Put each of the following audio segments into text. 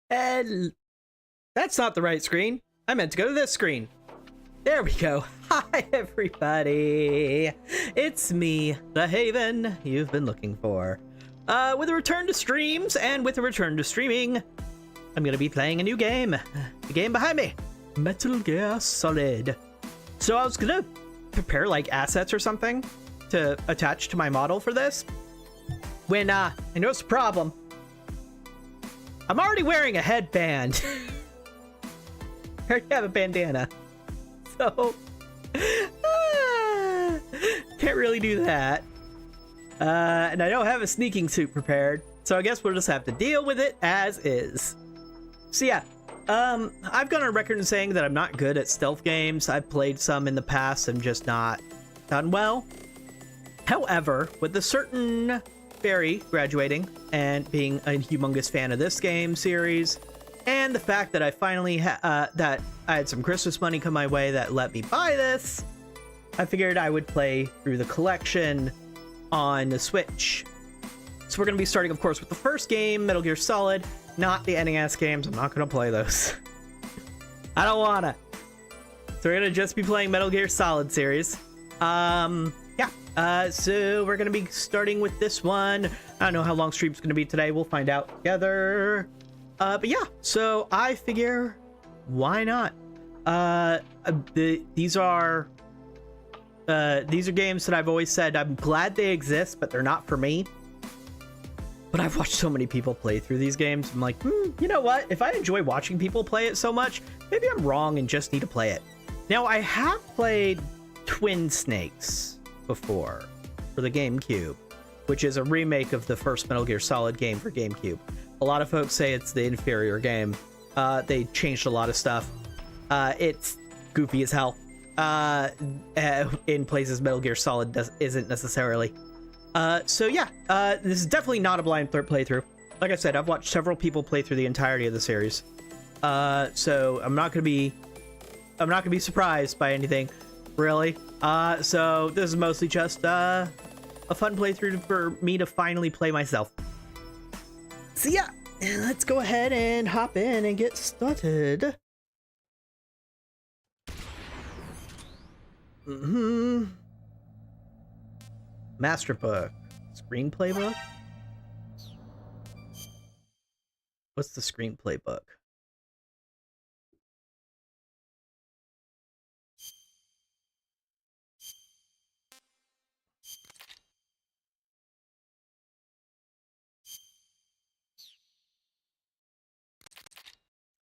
And that's not the right screen. I meant to go to this screen. There we go. Hi, everybody. It's me, the Haven you've been looking for. With a return to streams and with a return to streaming, I'm gonna be playing a new game. The game behind me, Metal Gear Solid. So I was gonna prepare like assets or something to attach to my model for this, when I noticed a problem. I'm already wearing a headband. I already have a bandana, so can't really do that. And I don't have a sneaking suit prepared, so I guess we'll just have to deal with it as is. So yeah, I've gone on record in saying that I'm not good at stealth games. I've played some in the past and just not done well. However, with a certain Barry graduating and being a humongous fan of this game series, and the fact that I finally that I had some Christmas money come my way that let me buy this, I figured I would play through the collection on the Switch. So we're going to be starting, of course, with the first game, Metal Gear Solid, not the NES games. I'm not going to play those. I don't wanna. So we're going to just be playing Metal Gear Solid series. So we're gonna be starting with this one. I don't know how long stream's gonna be today. We'll find out together. But yeah, so I figure, why not? These are games that I've always said I'm glad they exist, but they're not for me. But I've watched so many people play through these games. I'm like, you know what? If I enjoy watching people play it so much, maybe I'm wrong and just need to play it. Now, I have played Twin Snakes before for the GameCube, which is a remake of the first Metal Gear Solid game for GameCube. A lot of folks say it's the inferior game. They changed a lot of stuff. It's goofy as hell in places Metal Gear Solid isn't necessarily. So yeah, this is definitely not a blind playthrough. Like I said, I've watched several people play through the entirety of the series. So I'm not gonna be surprised by anything, really. So this is mostly just a fun playthrough for me to finally play myself. So yeah, let's go ahead and hop in and get started. Master book. Screenplay book? What's the screenplay book?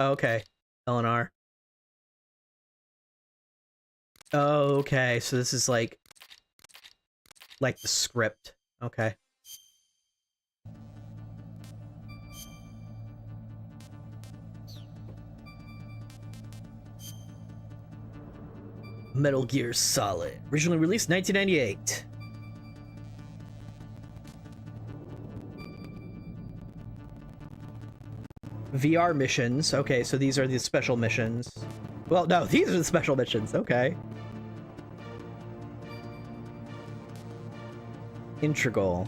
Okay, Eleanor. Okay, so this is like the script. Okay. Metal Gear Solid, originally released 1998. VR missions. Okay, so these are the special missions. Well, no, these are the special missions. Okay. Integral.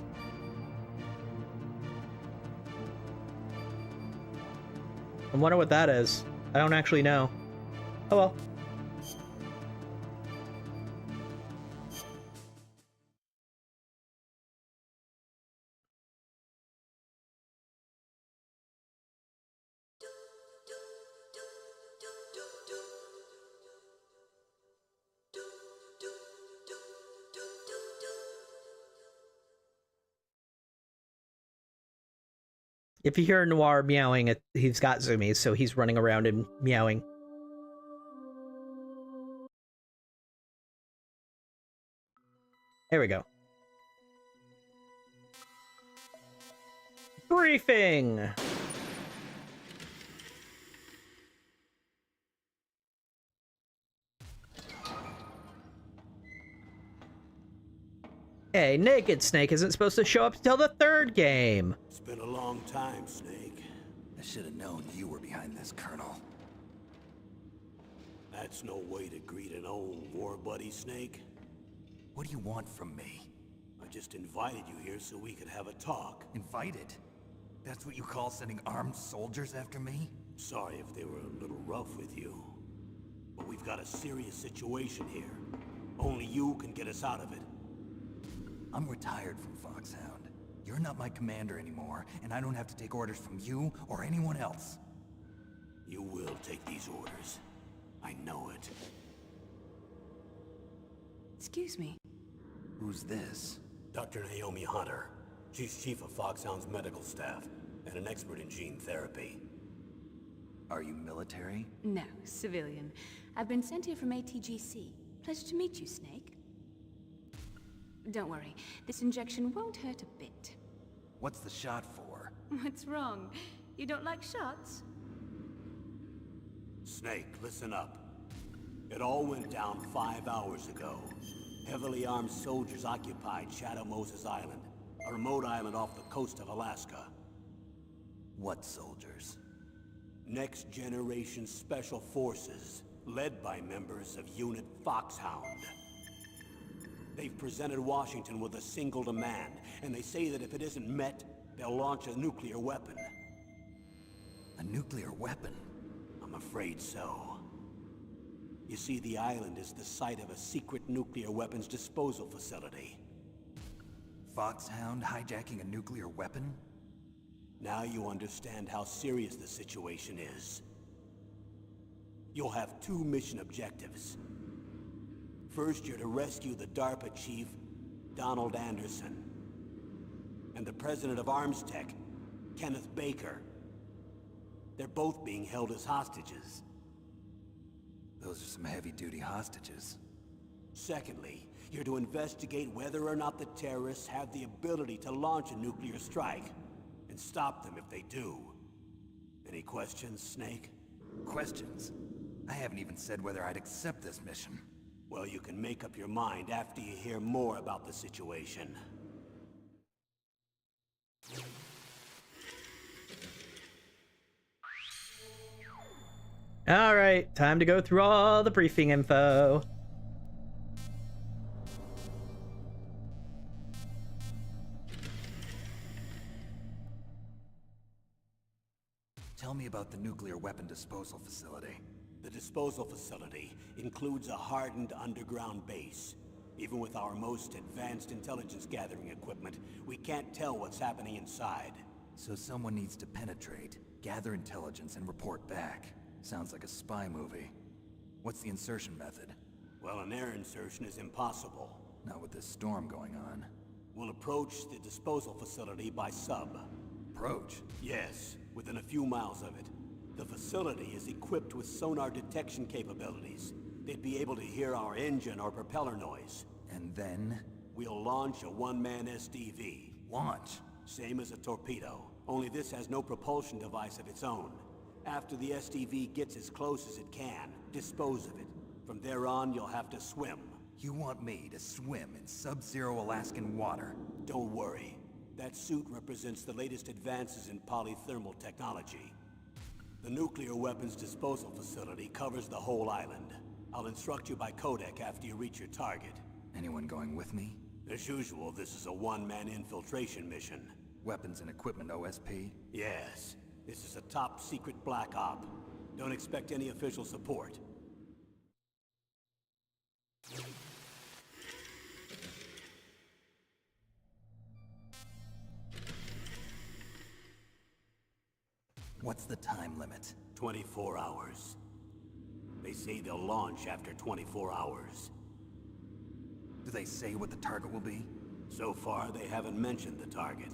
I wonder what that is. I don't actually know. Oh well. If you hear Noir meowing, he's got zoomies, so he's running around and meowing. There we go. Briefing! Hey, Naked Snake isn't supposed to show up until the third game. It's been a long time, Snake. I should have known you were behind this, Colonel. That's no way to greet an old war buddy, Snake. What do you want from me? I just invited you here so we could have a talk. Invited? That's what you call sending armed soldiers after me? Sorry if they were a little rough with you. But we've got a serious situation here. Only you can get us out of it. I'm retired from Foxhound. You're not my commander anymore, and I don't have to take orders from you or anyone else. You will take these orders. I know it. Excuse me. Who's this? Dr. Naomi Hunter. She's chief of Foxhound's medical staff, and an expert in gene therapy. Are you military? No, civilian. I've been sent here from ATGC. Pleasure to meet you, Snake. Don't worry, this injection won't hurt a bit. What's the shot for? What's wrong? You don't like shots? Snake, listen up. It all went down 5 hours ago. Heavily armed soldiers occupied Shadow Moses Island, a remote island off the coast of Alaska. What soldiers? Next Generation Special Forces, led by members of Unit Foxhound. They've presented Washington with a single demand, and they say that if it isn't met, they'll launch a nuclear weapon. A nuclear weapon? I'm afraid so. You see, the island is the site of a secret nuclear weapons disposal facility. Foxhound hijacking a nuclear weapon? Now you understand how serious the situation is. You'll have 2 mission objectives. First, you're to rescue the DARPA chief, Donald Anderson, and the president of ArmsTech, Kenneth Baker. They're both being held as hostages. Those are some heavy-duty hostages. Secondly, you're to investigate whether or not the terrorists have the ability to launch a nuclear strike, and stop them if they do. Any questions, Snake? Questions? I haven't even said whether I'd accept this mission. Well, you can make up your mind after you hear more about the situation. All right, time to go through all the briefing info. Tell me about the nuclear weapon disposal facility. The disposal facility includes a hardened underground base. Even with our most advanced intelligence gathering equipment, we can't tell what's happening inside. So someone needs to penetrate, gather intelligence, and report back. Sounds like a spy movie. What's the insertion method? Well, an air insertion is impossible. Not with this storm going on. We'll approach the disposal facility by sub. Approach? Yes, within a few miles of it. The facility is equipped with sonar detection capabilities. They'd be able to hear our engine or propeller noise. And then? We'll launch a one-man SDV. Launch? Same as a torpedo, only this has no propulsion device of its own. After the SDV gets as close as it can, dispose of it. From there on, you'll have to swim. You want me to swim in sub-zero Alaskan water? Don't worry. That suit represents the latest advances in polythermal technology. The nuclear weapons disposal facility covers the whole island. I'll instruct you by codec after you reach your target. Anyone going with me? As usual, this is a one-man infiltration mission. Weapons and equipment OSP? Yes. This is a top-secret black op. Don't expect any official support. What's the time limit? 24 hours. They say they'll launch after 24 hours. Do they say what the target will be? So far, they haven't mentioned the target.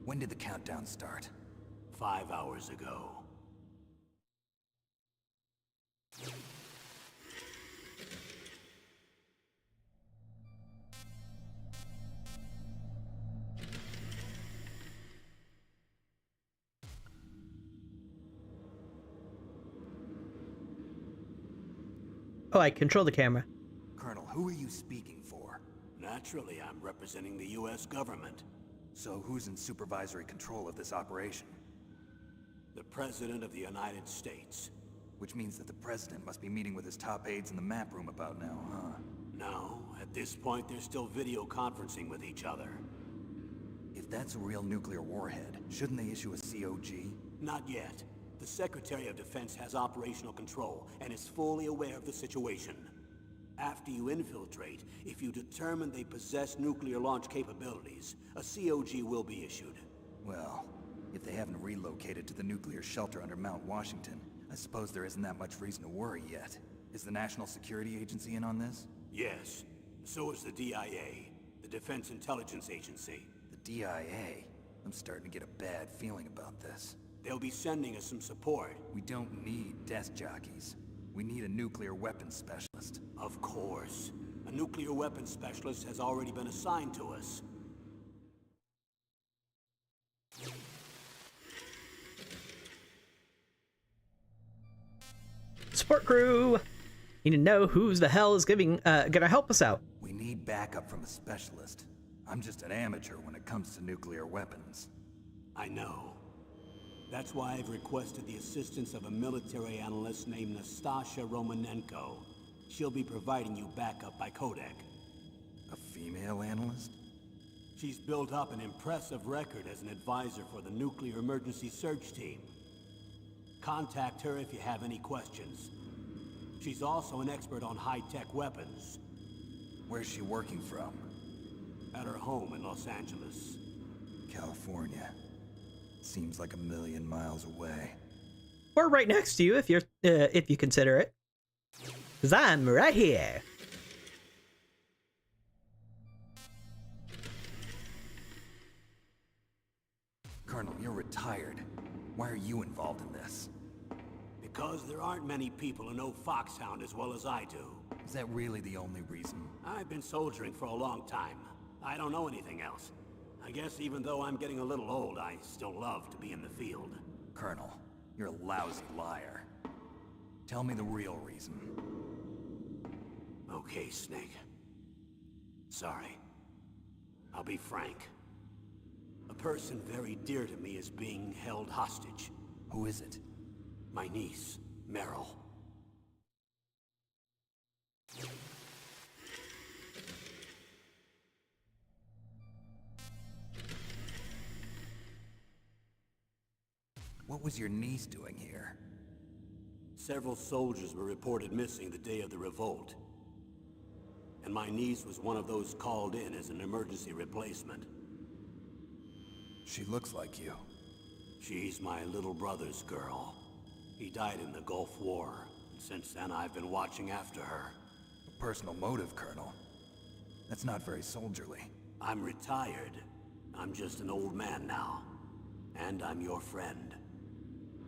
When did the countdown start? 5 hours ago. Oh, I control the camera. Colonel, who are you speaking for? Naturally, I'm representing the U.S. government. So who's in supervisory control of this operation? The President of the United States. Which means that the President must be meeting with his top aides in the map room about now, huh? No, at this point they're still video conferencing with each other. If that's a real nuclear warhead, shouldn't they issue a COG? Not yet. The Secretary of Defense has operational control and is fully aware of the situation. After you infiltrate, if you determine they possess nuclear launch capabilities, a COG will be issued. Well, if they haven't relocated to the nuclear shelter under Mount Washington, I suppose there isn't that much reason to worry yet. Is the National Security Agency in on this? Yes. So is the DIA, the Defense Intelligence Agency. The DIA? I'm starting to get a bad feeling about this. They'll be sending us some support. We don't need desk jockeys. We need a nuclear weapons specialist. Of course. A nuclear weapons specialist has already been assigned to us. Support crew! Need to know who's the hell is gonna help us out. We need backup from a specialist. I'm just an amateur when it comes to nuclear weapons. I know. That's why I've requested the assistance of a military analyst named Nastasha Romanenko. She'll be providing you backup by Kodak. A female analyst? She's built up an impressive record as an advisor for the Nuclear Emergency Search Team. Contact her if you have any questions. She's also an expert on high-tech weapons. Where's she working from? At her home in Los Angeles. California. Seems like a million miles away. Or right next to you if you consider it. 'Cause I'm right here. Colonel, you're retired. Why are you involved in this? Because there aren't many people who know Foxhound as well as I do. Is that really the only reason? I've been soldiering for a long time. I don't know anything else. I guess even though I'm getting a little old, I still love to be in the field. Colonel, you're a lousy liar. Tell me the real reason. Okay, Snake. Sorry. I'll be frank. A person very dear to me is being held hostage. Who is it? My niece, Meryl. What was your niece doing here? Several soldiers were reported missing the day of the revolt. And my niece was one of those called in as an emergency replacement. She looks like you. She's my little brother's girl. He died in the Gulf War. Since then, I've been watching after her. A personal motive, Colonel. That's not very soldierly. I'm retired. I'm just an old man now. And I'm your friend.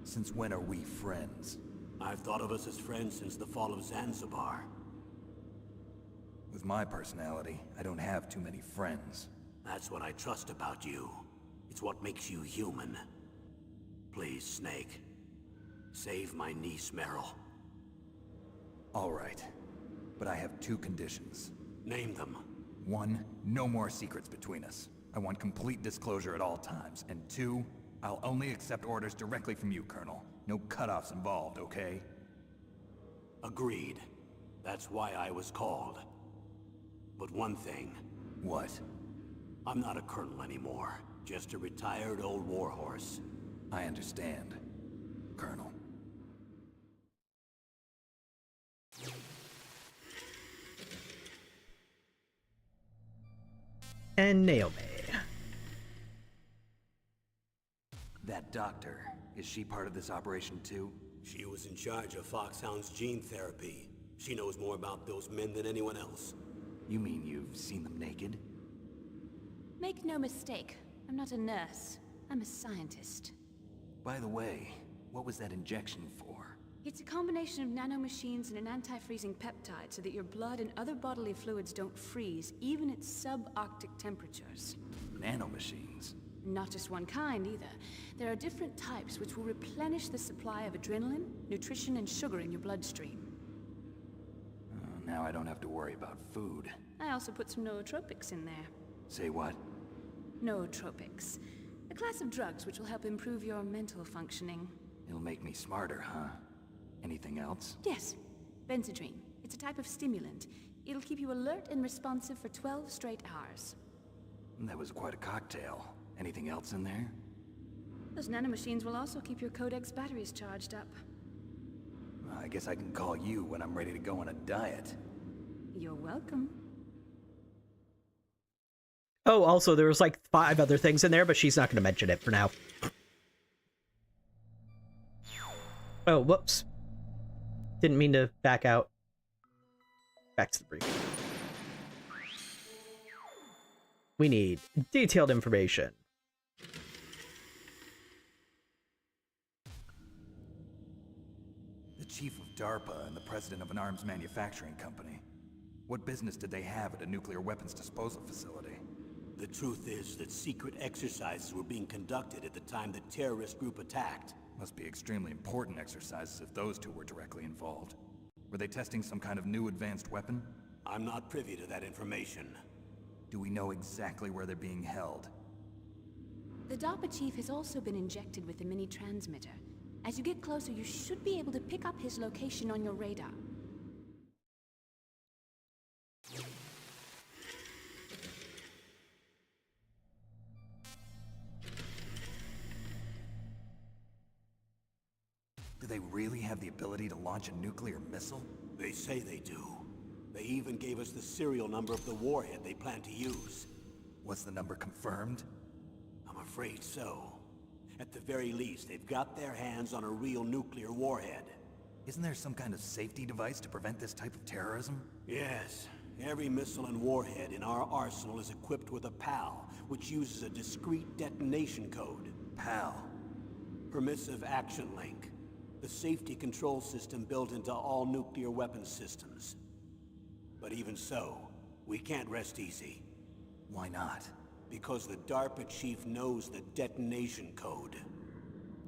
Since when are we friends? I've thought of us as friends since the fall of Zanzibar. With my personality, I don't have too many friends. That's what I trust about you. It's what makes you human. Please, Snake. Save my niece, Meryl. All right. But I have two conditions. Name them. 1, no more secrets between us. I want complete disclosure at all times. And 2, I'll only accept orders directly from you, Colonel. No cutoffs involved, okay? Agreed. That's why I was called. But one thing. What? I'm not a colonel anymore. Just a retired old warhorse. I understand, Colonel. And Naomi. That doctor, is she part of this operation too? She was in charge of Foxhound's gene therapy. She knows more about those men than anyone else. You mean you've seen them naked? Make no mistake, I'm not a nurse. I'm a scientist. By the way, what was that injection for? It's a combination of nanomachines and an anti-freezing peptide so that your blood and other bodily fluids don't freeze, even at subarctic temperatures. Nanomachines? Not just one kind, either. There are different types which will replenish the supply of adrenaline, nutrition, and sugar in your bloodstream. Now I don't have to worry about food. I also put some nootropics in there. Say what? Nootropics. A class of drugs which will help improve your mental functioning. It'll make me smarter, huh? Anything else? Yes. Benzedrine. It's a type of stimulant. It'll keep you alert and responsive for 12 straight hours. That was quite a cocktail. Anything else in there? Those nanomachines will also keep your Codex batteries charged up. Well, I guess I can call you when I'm ready to go on a diet. You're welcome. Oh, also, there was like 5 other things in there, but she's not going to mention it for now. Oh, whoops. Didn't mean to back out. Back to the brief. We need detailed information. The chief of DARPA and the president of an arms manufacturing company. What business did they have at a nuclear weapons disposal facility? The truth is that secret exercises were being conducted at the time the terrorist group attacked. Must be extremely important exercises if those two were directly involved. Were they testing some kind of new advanced weapon? I'm not privy to that information. Do we know exactly where they're being held? The DARPA chief has also been injected with a mini transmitter. As you get closer, you should be able to pick up his location on your radar. Do they really have the ability to launch a nuclear missile? They say they do. They even gave us the serial number of the warhead they plan to use. Was the number confirmed? I'm afraid so. At the very least, they've got their hands on a real nuclear warhead. Isn't there some kind of safety device to prevent this type of terrorism? Yes. Every missile and warhead in our arsenal is equipped with a PAL, which uses a discrete detonation code. PAL. Permissive Action Link. The safety control system built into all nuclear weapons systems. But even so, we can't rest easy. Why not? Because the DARPA chief knows the detonation code.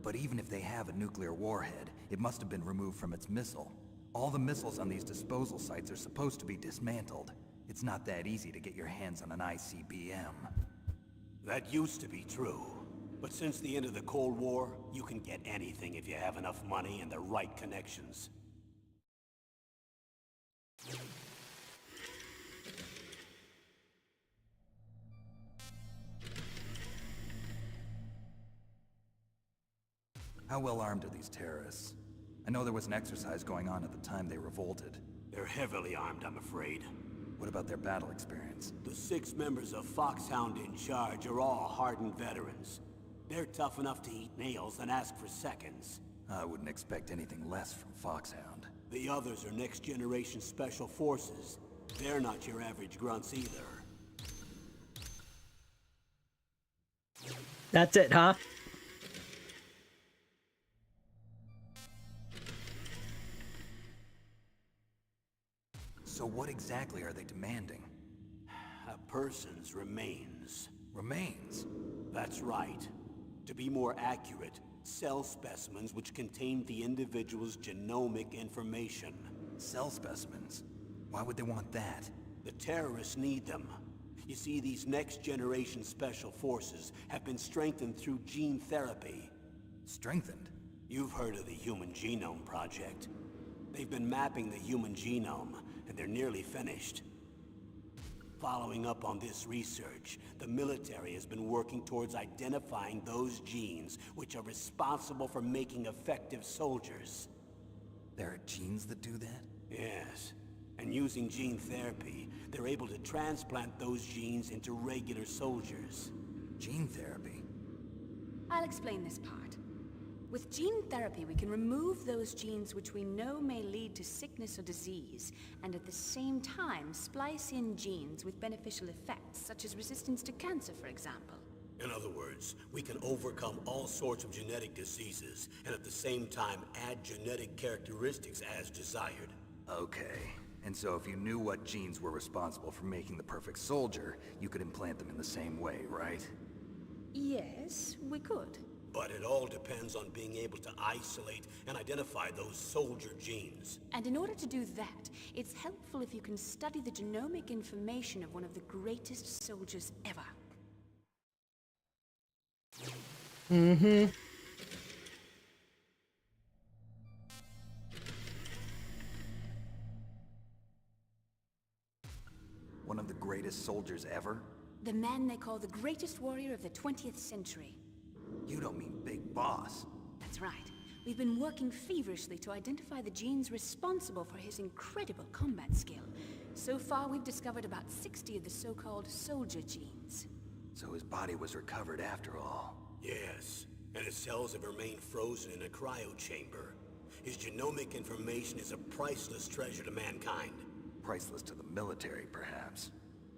But even if they have a nuclear warhead, it must have been removed from its missile. All the missiles on these disposal sites are supposed to be dismantled. It's not that easy to get your hands on an ICBM. That used to be true. But since the end of the Cold War, you can get anything if you have enough money and the right connections. How well armed are these terrorists? I know there was an exercise going on at the time they revolted. They're heavily armed, I'm afraid. What about their battle experience? The 6 members of Foxhound in charge are all hardened veterans. They're tough enough to eat nails and ask for seconds. I wouldn't expect anything less from Foxhound. The others are next-generation special forces. They're not your average grunts either. That's it, huh? So what exactly are they demanding? A person's remains. Remains? That's right. To be more accurate, cell specimens which contain the individual's genomic information. Cell specimens? Why would they want that? The terrorists need them. You see, these next-generation special forces have been strengthened through gene therapy. Strengthened? You've heard of the Human Genome Project. They've been mapping the human genome, and they're nearly finished. Following up on this research, the military has been working towards identifying those genes which are responsible for making effective soldiers. There are genes that do that? Yes. And using gene therapy, they're able to transplant those genes into regular soldiers. Gene therapy? I'll explain this part. With gene therapy, we can remove those genes which we know may lead to sickness or disease, and at the same time splice in genes with beneficial effects, such as resistance to cancer, for example. In other words, we can overcome all sorts of genetic diseases, and at the same time add genetic characteristics as desired. Okay. And so if you knew what genes were responsible for making the perfect soldier, you could implant them in the same way, right? Yes, we could. But it all depends on being able to isolate and identify those soldier genes. And in order to do that, it's helpful if you can study the genomic information of one of the greatest soldiers ever. Mm-hmm. One of the greatest soldiers ever? The man they call the greatest warrior of the 20th century. You don't mean Big Boss. That's right. We've been working feverishly to identify the genes responsible for his incredible combat skill. So far, we've discovered about 60 of the so-called soldier genes. So his body was recovered after all. Yes, and his cells have remained frozen in a cryo chamber. His genomic information is a priceless treasure to mankind. Priceless to the military, perhaps.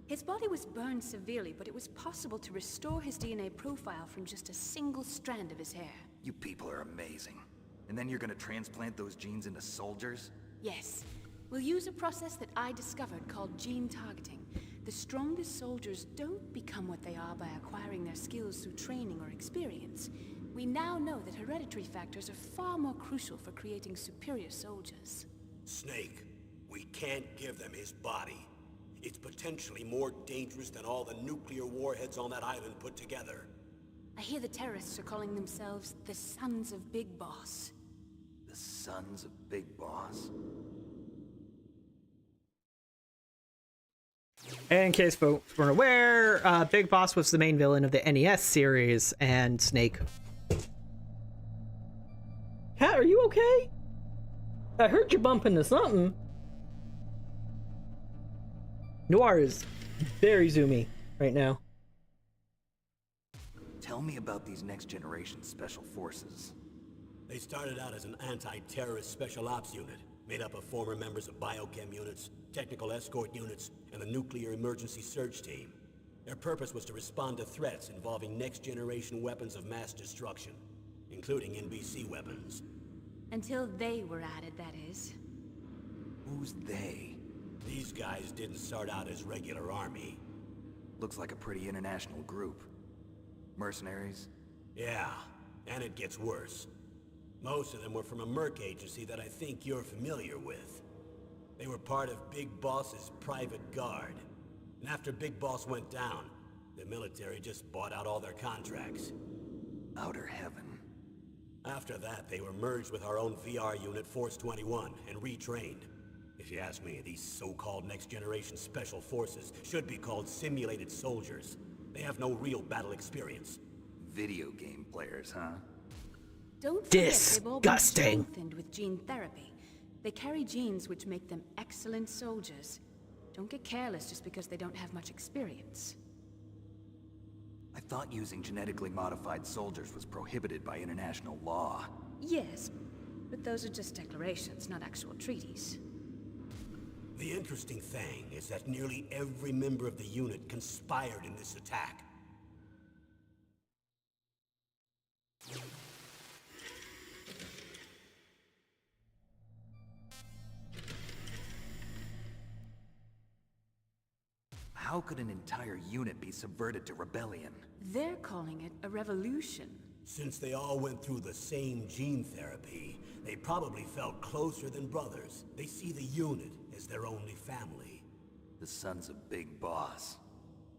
His body was burned severely, but it was possible to restore his DNA profile from just a single strand of his hair. You people are amazing. And then you're gonna transplant those genes into soldiers? Yes. We'll use a process that I discovered called gene targeting. The strongest soldiers don't become what they are by acquiring their skills through training or experience. We now know that hereditary factors are far more crucial for creating superior soldiers. Snake, we can't give them his body. It's potentially more dangerous than all the nuclear warheads on that island put together. I hear the terrorists are calling themselves the Sons of Big Boss. The Sons of Big Boss? And in case folks weren't aware, Big Boss was the main villain of the NES series, and Snake. Cat, are you okay? I heard you bump into something. Noir is very zoomy right now. Tell me about these next-generation special forces. They started out as an anti-terrorist special ops unit, made up of former members of biochem units, technical escort units, and the nuclear emergency surge team. Their purpose was to respond to threats involving next-generation weapons of mass destruction, including NBC weapons. Until they were added, that is. Who's they? These guys didn't start out as regular army. Looks like a pretty international group. Mercenaries? Yeah, and it gets worse. Most of them were from a merc agency that I think you're familiar with. They were part of Big Boss's private guard. And after Big Boss went down, the military just bought out all their contracts. Outer heaven. After that, they were merged with our own VR unit, Force 21, and retrained. If you ask me, these so-called next-generation special forces should be called simulated soldiers. They have no real battle experience. Video game players, huh? Don't forget they've all been Disgusting. strengthened with gene therapy. They carry genes which make them excellent soldiers. Don't get careless just because they don't have much experience. I thought using genetically modified soldiers was prohibited by international law. Yes, but those are just declarations, not actual treaties. The interesting thing is that nearly every member of the unit conspired in this attack. How could an entire unit be subverted to rebellion? They're calling it a revolution. Since they all went through the same gene therapy, they probably felt closer than brothers. They see the unit as their only family. The Sons of Big Boss.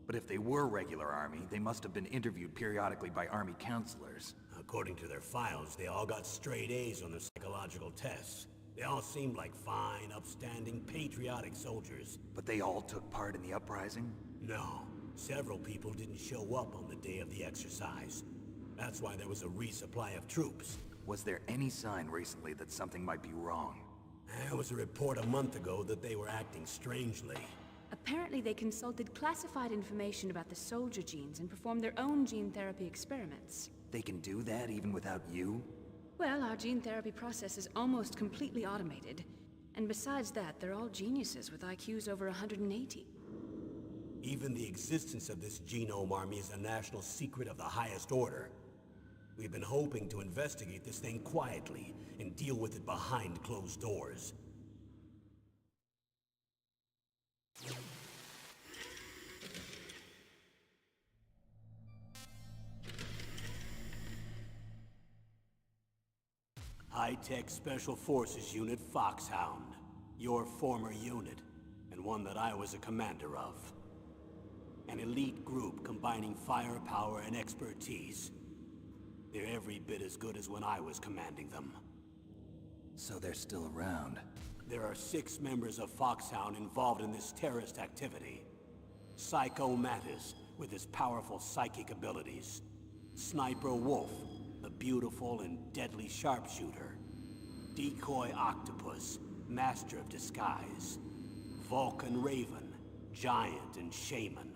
But if they were regular army, they must have been interviewed periodically by army counselors. According to their files, they all got straight A's on their psychological tests. They all seemed like fine, upstanding, patriotic soldiers. But they all took part in the uprising? No, several people didn't show up on the day of the exercise. That's why there was a resupply of troops. Was there any sign recently that something might be wrong? There was a report a month ago that they were acting strangely. Apparently they consulted classified information about the soldier genes and performed their own gene therapy experiments. They can do that even without you? Well, our gene therapy process is almost completely automated. And besides that, they're all geniuses with IQs over 180. Even the existence of this genome army is a national secret of the highest order. We've been hoping to investigate this thing quietly and deal with it behind closed doors. High-Tech Special Forces Unit Foxhound. Your former unit, and one that I was a commander of. An elite group combining firepower and expertise. They're every bit as good as when I was commanding them. So they're still around. There are 6 members of Foxhound involved in this terrorist activity. Psycho Mantis, with his powerful psychic abilities. Sniper Wolf, the beautiful and deadly sharpshooter. Decoy Octopus, master of disguise. Vulcan Raven, giant and shaman.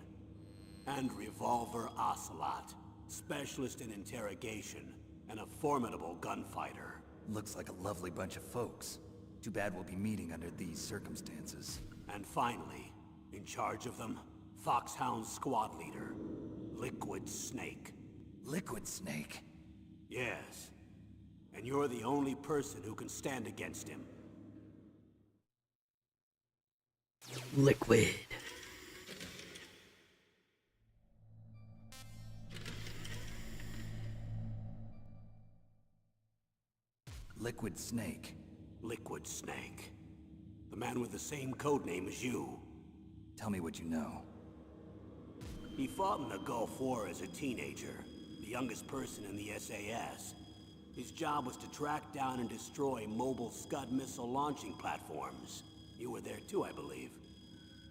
And Revolver Ocelot, specialist in interrogation and a formidable gunfighter. Looks like a lovely bunch of folks. Too bad we'll be meeting under these circumstances. And finally, in charge of them, Foxhound's squad leader, Liquid Snake. Liquid Snake? Yes. And you're the only person who can stand against him. Liquid. Liquid Snake. Liquid Snake. The man with the same codename as you. Tell me what you know. He fought in the Gulf War as a teenager, the youngest person in the SAS. His job was to track down and destroy mobile Scud missile launching platforms. You were there too, I believe.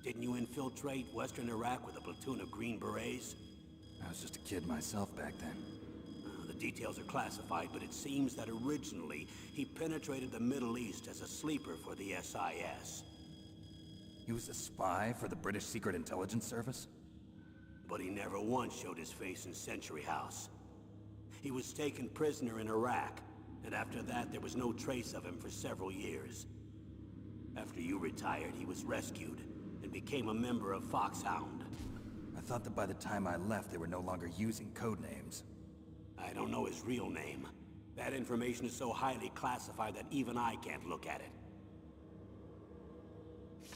Didn't you infiltrate Western Iraq with a platoon of Green Berets? I was just a kid myself back then. The details are classified, but it seems that originally he penetrated the Middle East as a sleeper for the SIS. He was a spy for the British Secret Intelligence Service? But he never once showed his face in Century House. He was taken prisoner in Iraq, and after that there was no trace of him for several years. After you retired, he was rescued and became a member of Foxhound. I thought that by the time I left, they were no longer using code names. I don't know his real name. That information is so highly classified that even I can't look at it.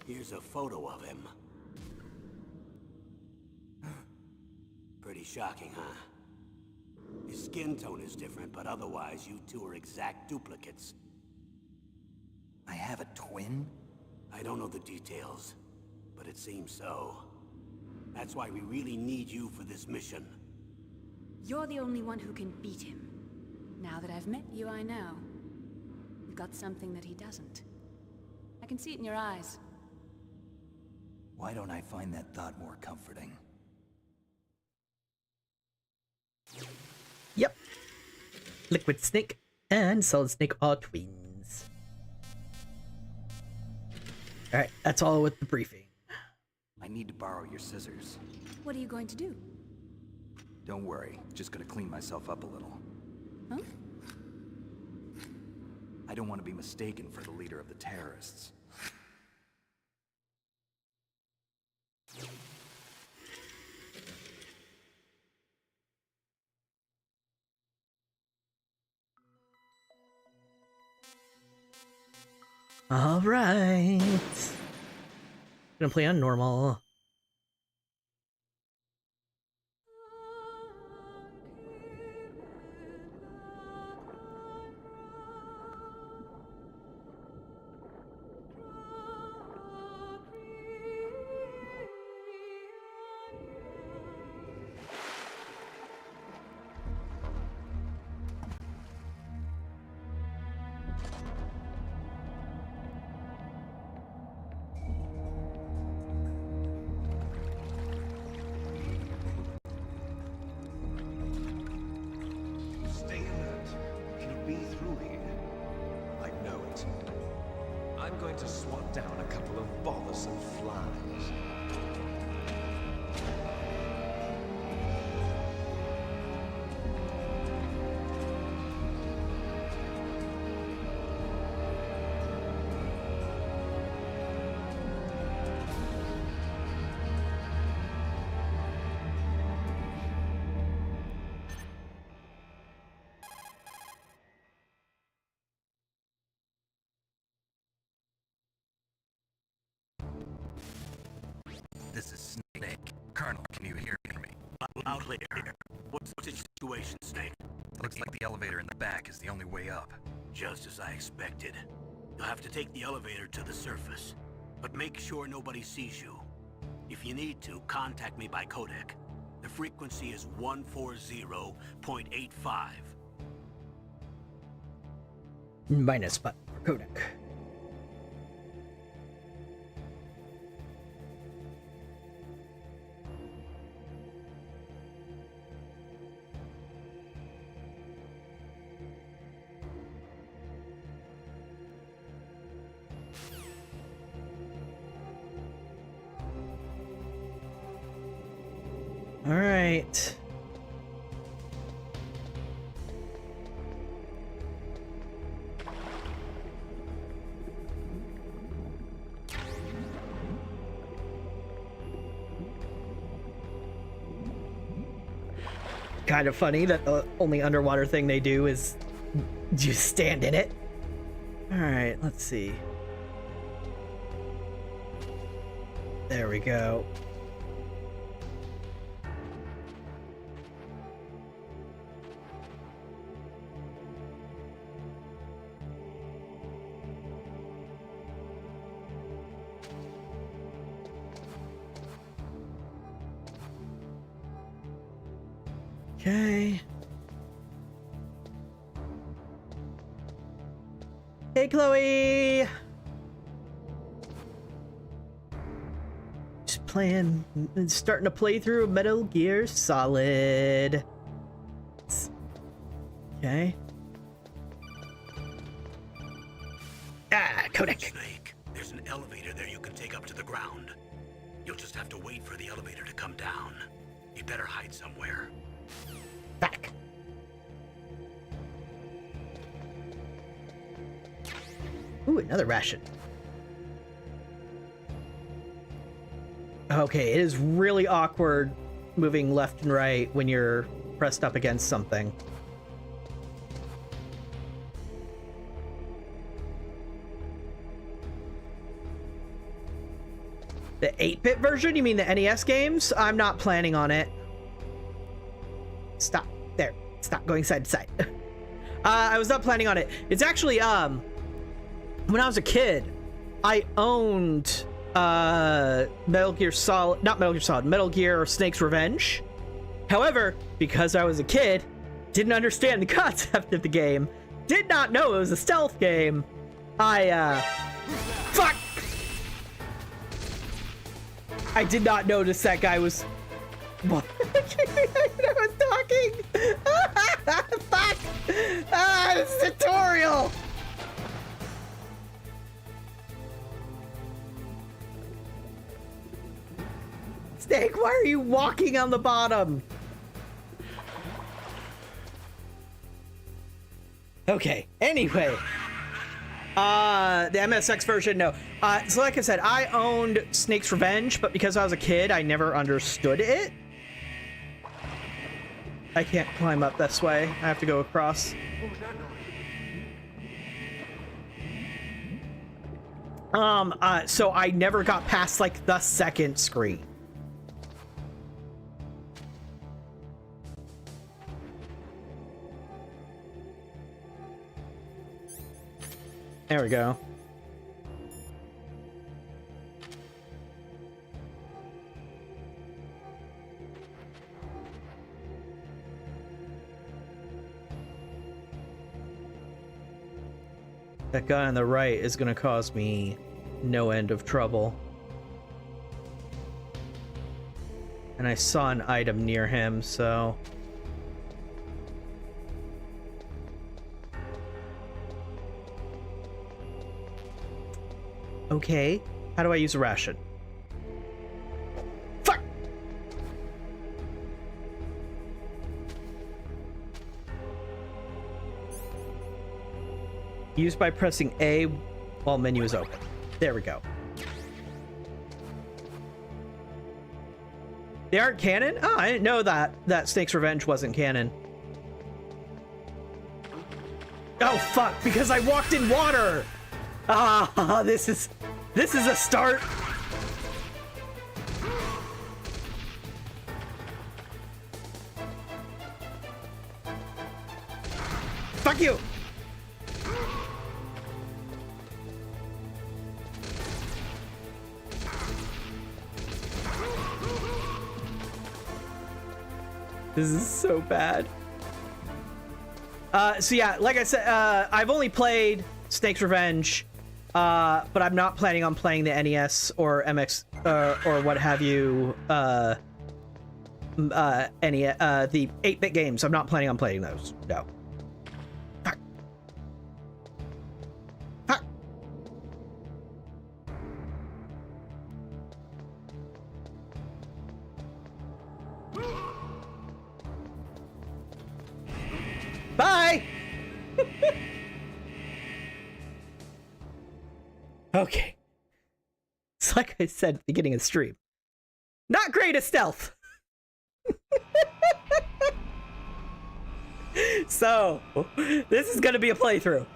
Here's a photo of him. Pretty shocking, huh? His skin tone is different, but otherwise you two are exact duplicates. I have a twin? I don't know the details, but it seems so. That's why we really need you for this mission. You're the only one who can beat him. Now that I've met you, I know. You've got something that he doesn't. I can see it in your eyes. Why don't I find that thought more comforting? Yep. Liquid Snake and Solid Snake are twins. Alright, that's all with the briefing. I need to borrow your scissors. What are you going to do? Don't worry, just gonna clean myself up a little. Huh? I don't want to be mistaken for the leader of the terrorists. Alright. Gonna play on normal. Stay alert. He'll be through here. I know it. I'm going to swat down a couple of bothersome flies. This is Snake. Colonel, can you hear me? Loudly here. What's the situation, Snake? Looks like the elevator in the back is the only way up. Just as I expected. You'll have to take the elevator to the surface. But make sure nobody sees you. If you need to, contact me by codec. The frequency is 140.85. Minus button for codec. All right. Kind of funny that the only underwater thing they do is just stand in it. All right, let's see. There we go. Okay. Hey, Chloe. Just playing, starting to play through Metal Gear Solid. Okay. Kodak. Snake, there's an elevator there you can take up to the ground. You'll just have to wait for the elevator to come down. You better hide somewhere. Back. Ooh, another ration. Okay, it is really awkward moving left and right when you're pressed up against something. The 8-bit version? You mean the NES games? I'm not planning on it. Stop. There. Stop going side to side. I was not planning on it. It's actually, when I was a kid, I owned, Metal Gear Solid, not Metal Gear Solid, Metal Gear Snake's Revenge. However, because I was a kid, didn't understand the concept of the game, did not know it was a stealth game, fuck! I did not notice that guy was... What? I was talking! Fuck! It's a tutorial! Snake, why are you walking on the bottom? Okay, anyway. The MSX version, no. So like I said, I owned Snake's Revenge, but because I was a kid, I never understood it. I can't climb up this way. I have to go across. So I never got past, like, the second screen. There we go. That guy on the right is going to cause me no end of trouble. And I saw an item near him, so... Okay, how do I use a ration? Fuck! Use by pressing A while menu is open. There we go. They aren't canon? Oh, I didn't know that Snake's Revenge wasn't canon. Oh fuck, because I walked in water! Ah, this is a start. Fuck you. This is so bad. So yeah, like I said, I've only played Snake's Revenge. But I'm not planning on playing the NES or MX or what have you. The 8-bit games. I'm not planning on playing those. No. Fuck. Fuck. Okay. It's like I said at the beginning of the stream. Not great at stealth. So, this is gonna be a playthrough.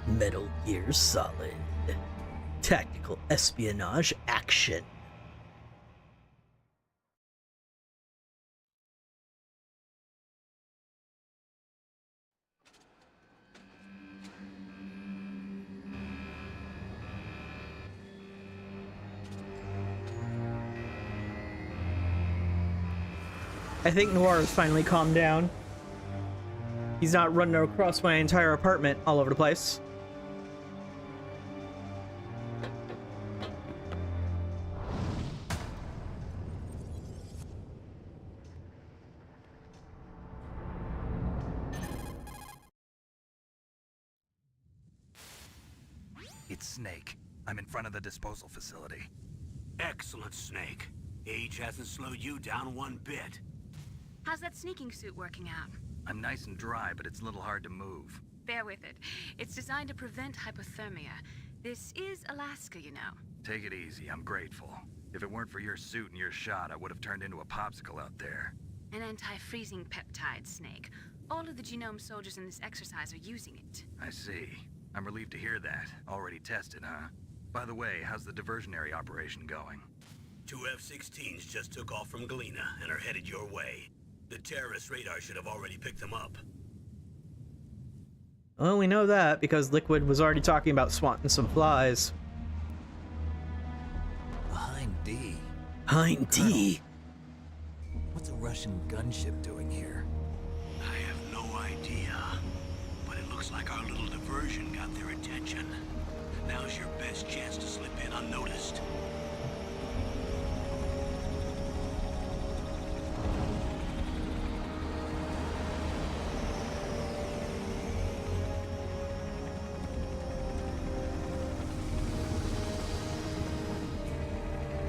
Metal Gear Solid. Tactical espionage action. I think Noir has finally calmed down. He's not running across my entire apartment all over the place. It's Snake. I'm in front of the disposal facility. Excellent, Snake. Age hasn't slowed you down one bit. How's that sneaking suit working out? I'm nice and dry, but it's a little hard to move. Bear with it. It's designed to prevent hypothermia. This is Alaska, you know. Take it easy, I'm grateful. If it weren't for your suit and your shot, I would have turned into a popsicle out there. An anti-freezing peptide, Snake. All of the genome soldiers in this exercise are using it. I see. I'm relieved to hear that. Already tested, huh? By the way, how's the diversionary operation going? 2 F-16s just took off from Galena and are headed your way. The terrorist radar should have already picked them up. Well, we know that because Liquid was already talking about swatting some flies. Behind D. Hind D. What's a Russian gunship doing here? I have no idea, but it looks like our little diversion got their attention. Now's your best chance to slip in unnoticed.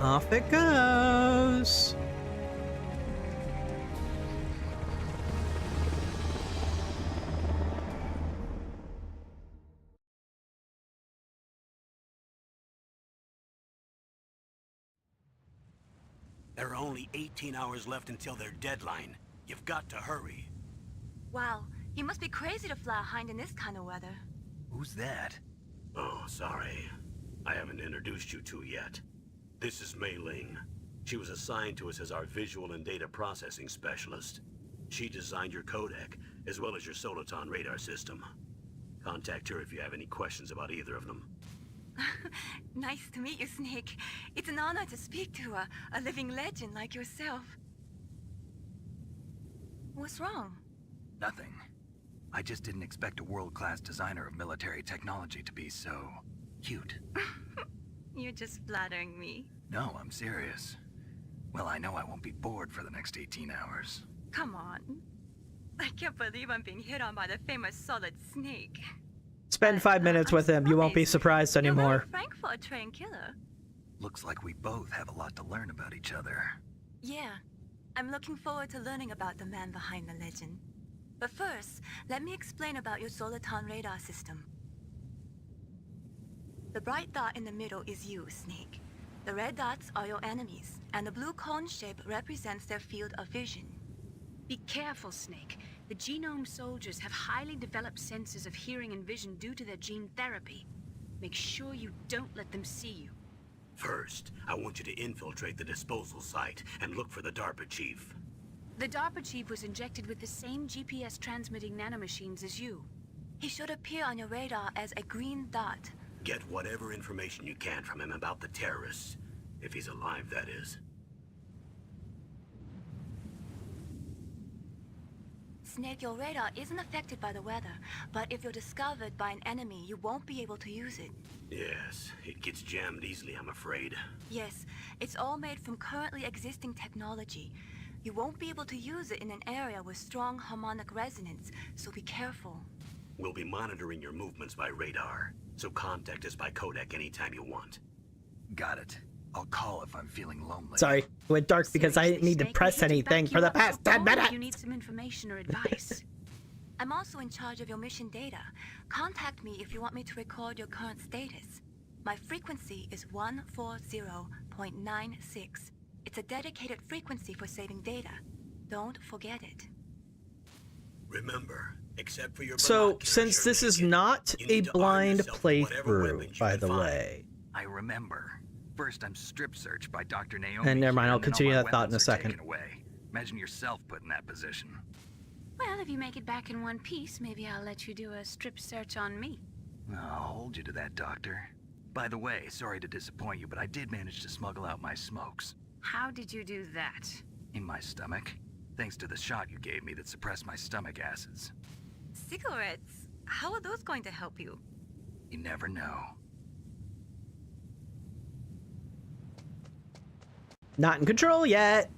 Off it goes. There are only 18 hours left until their deadline. You've got to hurry. Wow, you must be crazy to fly a hind in this kind of weather. Who's that? Oh, sorry. I haven't introduced you to yet. This is Mei Ling. She was assigned to us as our visual and data processing specialist. She designed your codec, as well as your Soliton radar system. Contact her if you have any questions about either of them. Nice to meet you, Snake. It's an honor to speak to a living legend like yourself. What's wrong? Nothing. I just didn't expect a world-class designer of military technology to be so cute. You're just flattering me. No, I'm serious. Well, I know I won't be bored for the next 18 hours. Come on. I can't believe I'm being hit on by the famous Solid Snake. Spend 5 minutes with him. You won't be surprised You're anymore. very frank for a trained killer. Looks like we both have a lot to learn about each other. Yeah. I'm looking forward to learning about the man behind the legend. But first, let me explain about your Soliton radar system. The bright dot in the middle is you, Snake. The red dots are your enemies, and the blue cone shape represents their field of vision. Be careful, Snake. The genome soldiers have highly developed senses of hearing and vision due to their gene therapy. Make sure you don't let them see you. First, I want you to infiltrate the disposal site and look for the DARPA chief. The DARPA chief was injected with the same GPS transmitting nanomachines as you. He should appear on your radar as a green dot. Get whatever information you can from him about the terrorists. If he's alive, that is. Snake, your radar isn't affected by the weather, but if you're discovered by an enemy, you won't be able to use it. Yes, it gets jammed easily, I'm afraid. Yes, it's all made from currently existing technology. You won't be able to use it in an area with strong harmonic resonance, so be careful. We'll be monitoring your movements by radar, so contact us by codec anytime you want. Got it. I'll call if I'm feeling lonely. Sorry, it went dark because I didn't need to Snake, press we should anything back for you the up past so 10 long if minutes. you need some information or advice. I'm also in charge of your mission data. Contact me if you want me to record your current status. My frequency is 140.96. It's a dedicated frequency for saving data. Don't forget it. Remember, except for your So, binoculars, since you're this is naked. not You a need to arm blind yourself with whatever playthrough, weapons you by can the find. way. I remember. First, I'm strip searched by Dr. Naomi. And never mind, here, I'll and then all continue my that thought in a weapons are second. taken away. Imagine yourself put in that position. Well, if you make it back in one piece, maybe I'll let you do a strip search on me. I'll hold you to that, Doctor. By the way, sorry to disappoint you, but I did manage to smuggle out my smokes. How did you do that? In my stomach. Thanks to the shot you gave me that suppressed my stomach acids. Cigarettes? How are those going to help you? You never know. Not in control yet.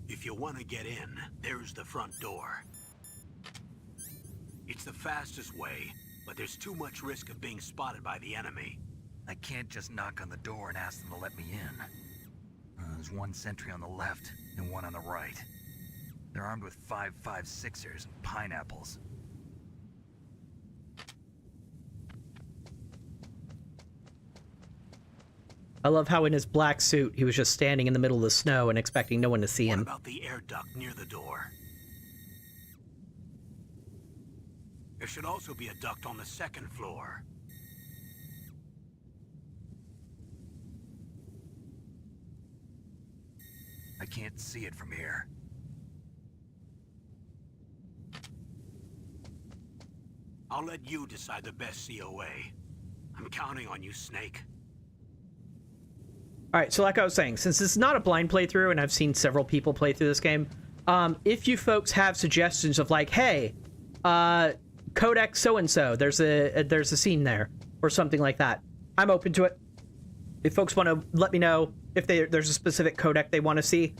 If you want to get in, there's the front door. It's the fastest way, but there's too much risk of being spotted by the enemy. I can't just knock on the door and ask them to let me in. There's one sentry on the left and one on the right. They're armed with 5.56ers and pineapples. I love how in his black suit, he was just standing in the middle of the snow and expecting no one to see What him. about the air duct near the door? There should also be a duct on the second floor. I can't see it from here. I'll let you decide the best COA. I'm counting on you, Snake. All right, so like I was saying, since it's not a blind playthrough, and I've seen several people play through this game, if you folks have suggestions of like, hey, codec so-and-so, there's a scene there, or something like that, I'm open to it. If folks want to let me know if there's a specific codec they want to see,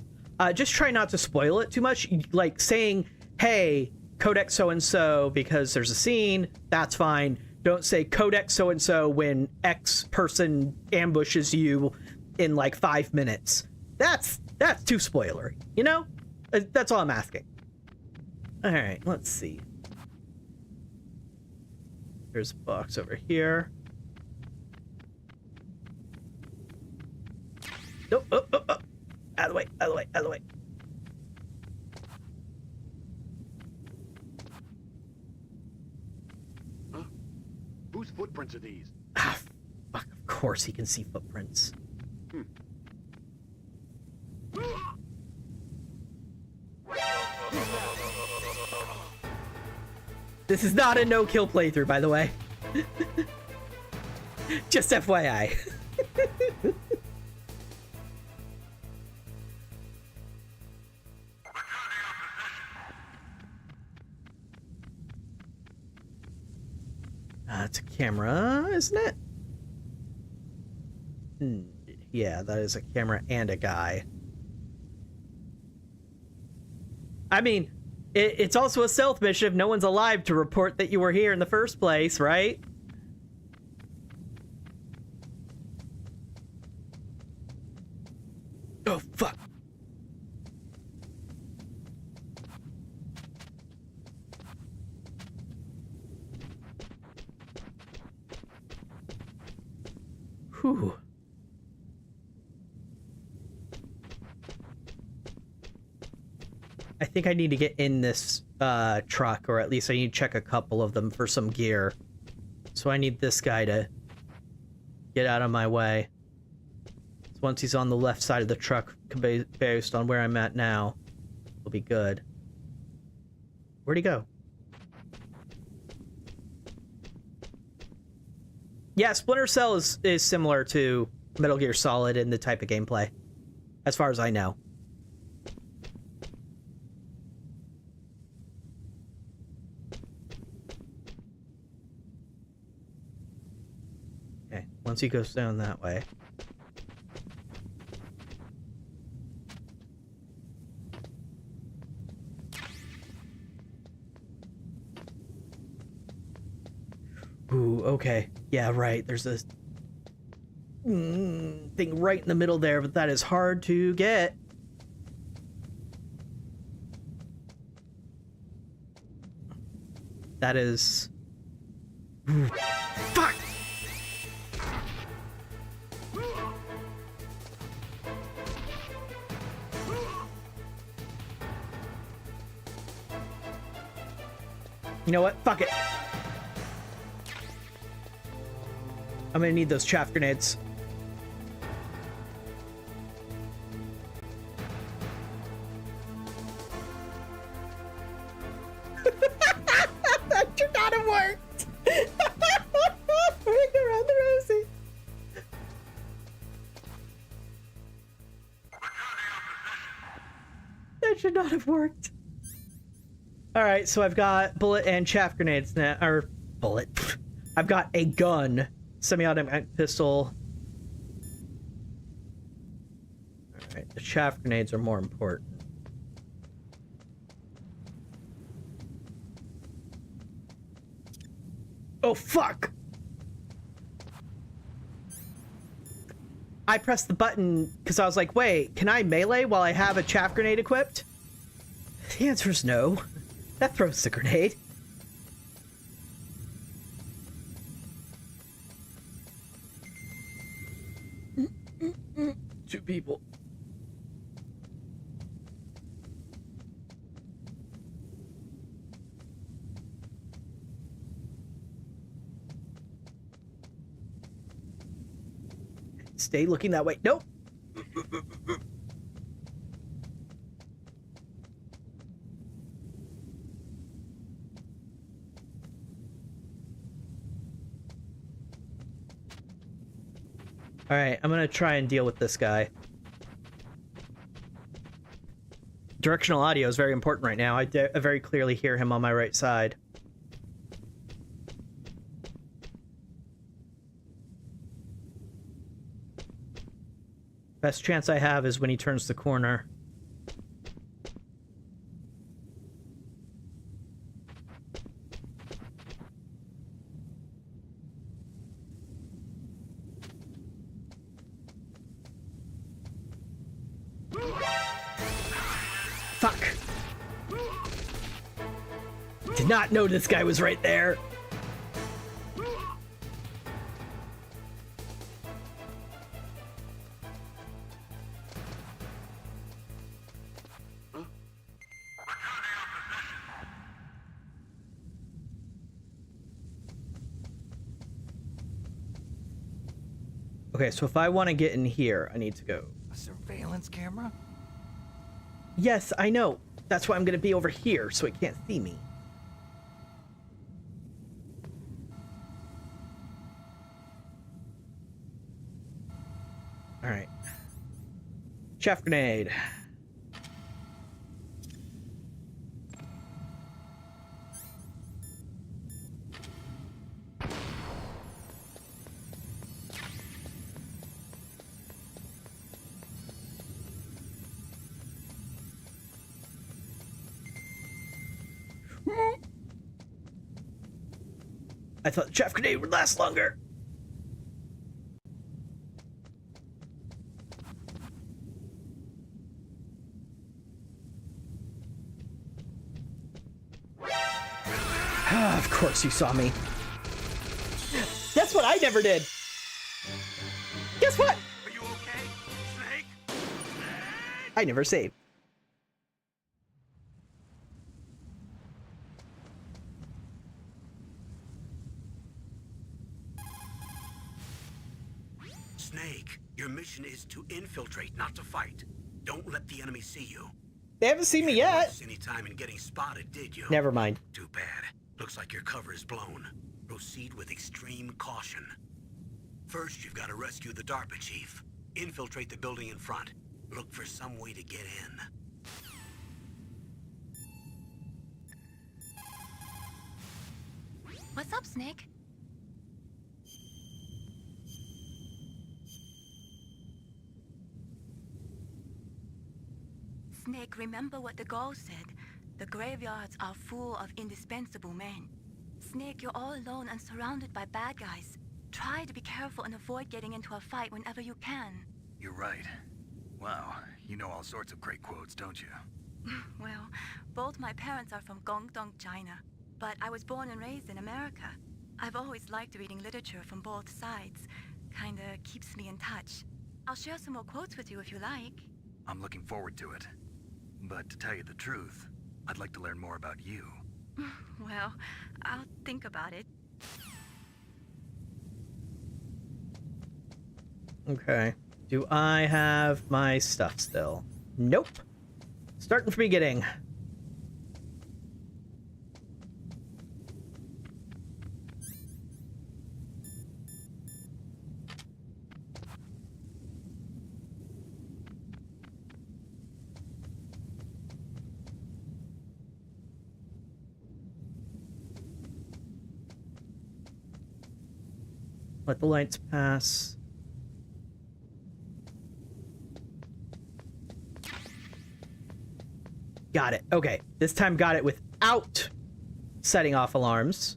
just try not to spoil it too much. Like saying, hey, codec so-and-so because there's a scene, that's fine. Don't say codec so-and-so when X person ambushes you in like 5 minutes. That's too spoilery, you know? That's all I'm asking. All right, let's see. There's a box over here. Nope. Oh. Out of the way, out of the way, out of the way. Huh? Whose footprints are these? Ah, fuck, of course he can see footprints. This is not a no-kill playthrough, by the way. Just FYI. It's a camera, isn't it? Yeah, that is a camera and a guy. I mean, it's also a stealth mission if no one's alive to report that you were here in the first place, right? Oh, fuck. Whew. I think I need to get in this truck, or at least I need to check a couple of them for some gear. So I need this guy to get out of my way. So once he's on the left side of the truck, based on where I'm at now, we'll be good. Where'd he go? Yeah, Splinter Cell is similar to Metal Gear Solid in the type of gameplay, as far as I know. once he goes down that way. Ooh, okay. Yeah, right. There's this thing right in the middle there, but that is hard to get. That is... Ooh. Fuck! You know what? Fuck it. I'm gonna need those chaff grenades. That should not have worked. Ring around the rosy. That should not have worked. All right, so I've got bullet and chaff grenades now, or bullet. I've got a gun, semi-automatic pistol. All right, the chaff grenades are more important. Oh, fuck! I pressed the button because I was like, wait, can I melee while I have a chaff grenade equipped? The answer is no. That throws the grenade. Two people. Stay looking that way. Nope. All right, I'm gonna try and deal with this guy. Directional audio is very important right now. I very clearly hear him on my right side. Best chance I have is when he turns the corner. Fuck! Did not know this guy was right there. Okay, so if I want to get in here, I need to go. A surveillance camera? Yes, I know. That's why I'm going to be over here, so it can't see me. All right. Chaff grenade. I thought the chaff grenade would last longer. Of course you saw me. Guess what I never did? Guess what? Are you okay, Snake? I never saved. Snake, your mission is to infiltrate, not to fight. Don't let the enemy see you. They haven't seen me yet. Waste any time in getting spotted, did you? Never mind. Too bad. Looks like your cover is blown. Proceed with extreme caution. First, you've got to rescue the DARPA chief. Infiltrate the building in front. Look for some way to get in. What's up, Snake? remember what the Gaul said. The graveyards are full of indispensable men. Snake, you're all alone and surrounded by bad guys. Try to be careful and avoid getting into a fight whenever you can. You're right. Wow, you know all sorts of great quotes, don't you? Well, both my parents are from Guangdong, China, but I was born and raised in America. I've always liked reading literature from both sides. Kinda keeps me in touch. I'll share some more quotes with you if you like. I'm looking forward to it. But to tell you the truth, I'd like to learn more about you. Well, I'll think about it. Okay. Do I have my stuff still? Nope. Starting from beginning. Let the lights pass. Got it. Okay. This time got it without setting off alarms.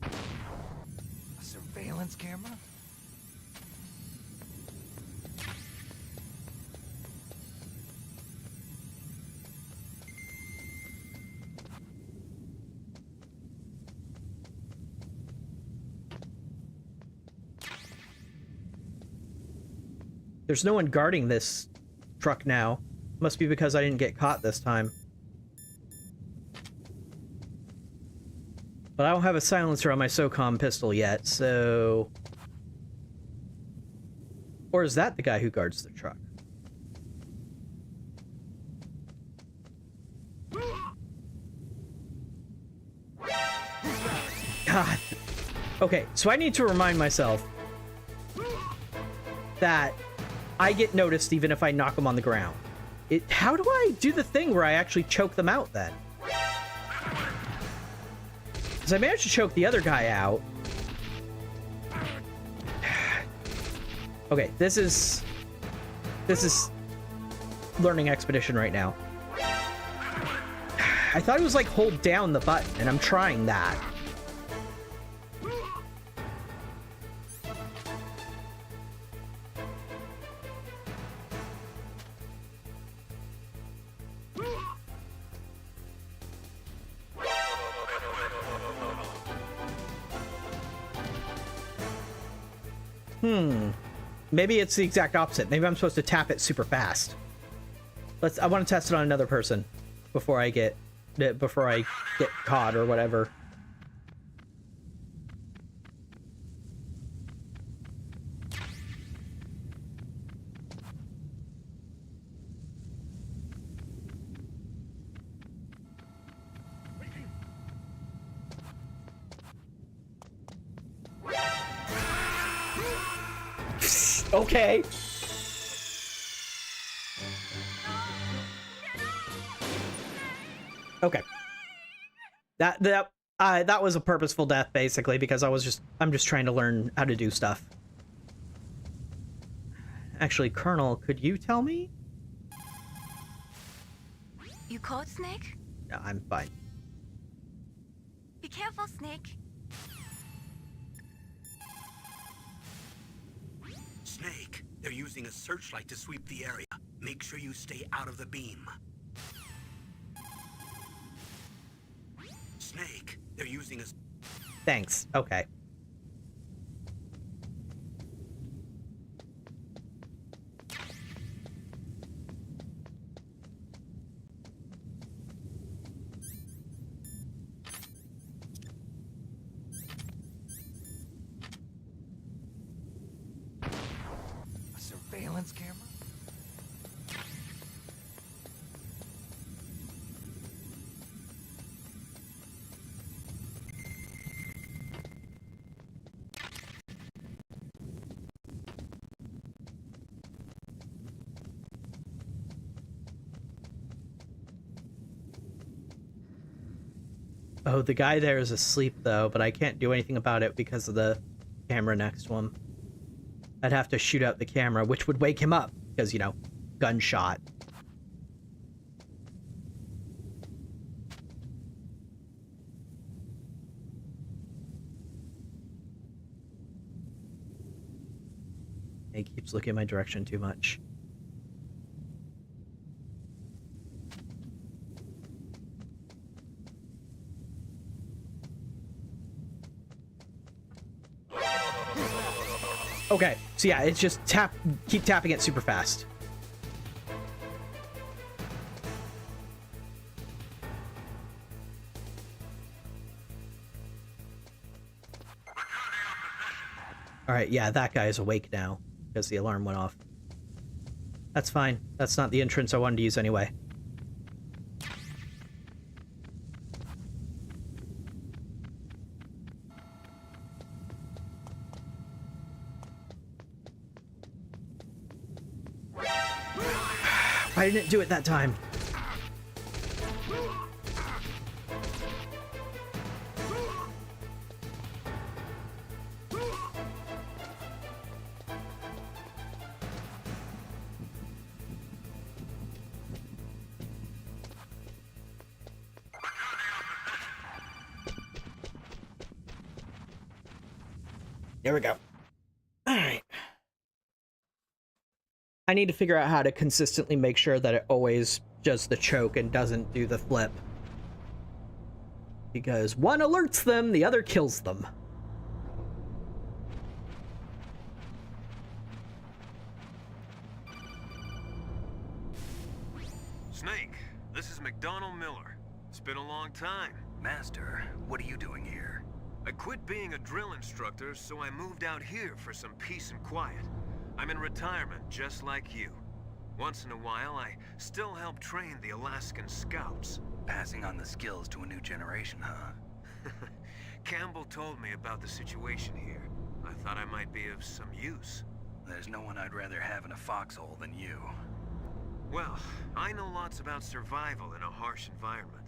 A surveillance camera? There's no one guarding this truck now. Must be because I didn't get caught this time. But I don't have a silencer on my SOCOM pistol yet, so... Or is that the guy who guards the truck? God. Okay, so I need to remind myself that I get noticed even if I knock them on the ground. How do I do the thing where I actually choke them out then? Because I managed to choke the other guy out. Okay, this is learning expedition right now. I thought it was like hold down the button, and I'm trying that. Maybe it's the exact opposite. Maybe I'm supposed to tap it super fast. I want to test it on another person before I get caught or whatever. Okay. Okay. That was a purposeful death basically because I'm just trying to learn how to do stuff. Actually, Colonel, could you tell me? You caught Snake? No, I'm fine. Be careful, Snake. Snake, they're using a searchlight to sweep the area. Make sure you stay out of the beam. Snake, they're using a... Thanks. Okay. A surveillance camera? Oh, the guy there is asleep, though, but I can't do anything about it because of the camera next to him. I'd have to shoot out the camera, which would wake him up, because, you know, gunshot. He keeps looking in my direction too much. Okay, so yeah, it's just keep tapping it super fast. Alright, yeah, that guy is awake now, because the alarm went off. That's fine. That's not the entrance I wanted to use anyway. Why didn't it do it that time? There we go. Alright. I need to figure out how to consistently make sure that it always does the choke and doesn't do the flip. Because one alerts them, the other kills them. Snake, this is McDonald Miller. It's been a long time. Master, what are you doing here? I quit being a drill instructor, so I moved out here for some peace and quiet. I'm in retirement, just like you. Once in a while, I still help train the Alaskan Scouts. Passing on the skills to a new generation, huh? Campbell told me about the situation here. I thought I might be of some use. There's no one I'd rather have in a foxhole than you. Well, I know lots about survival in a harsh environment.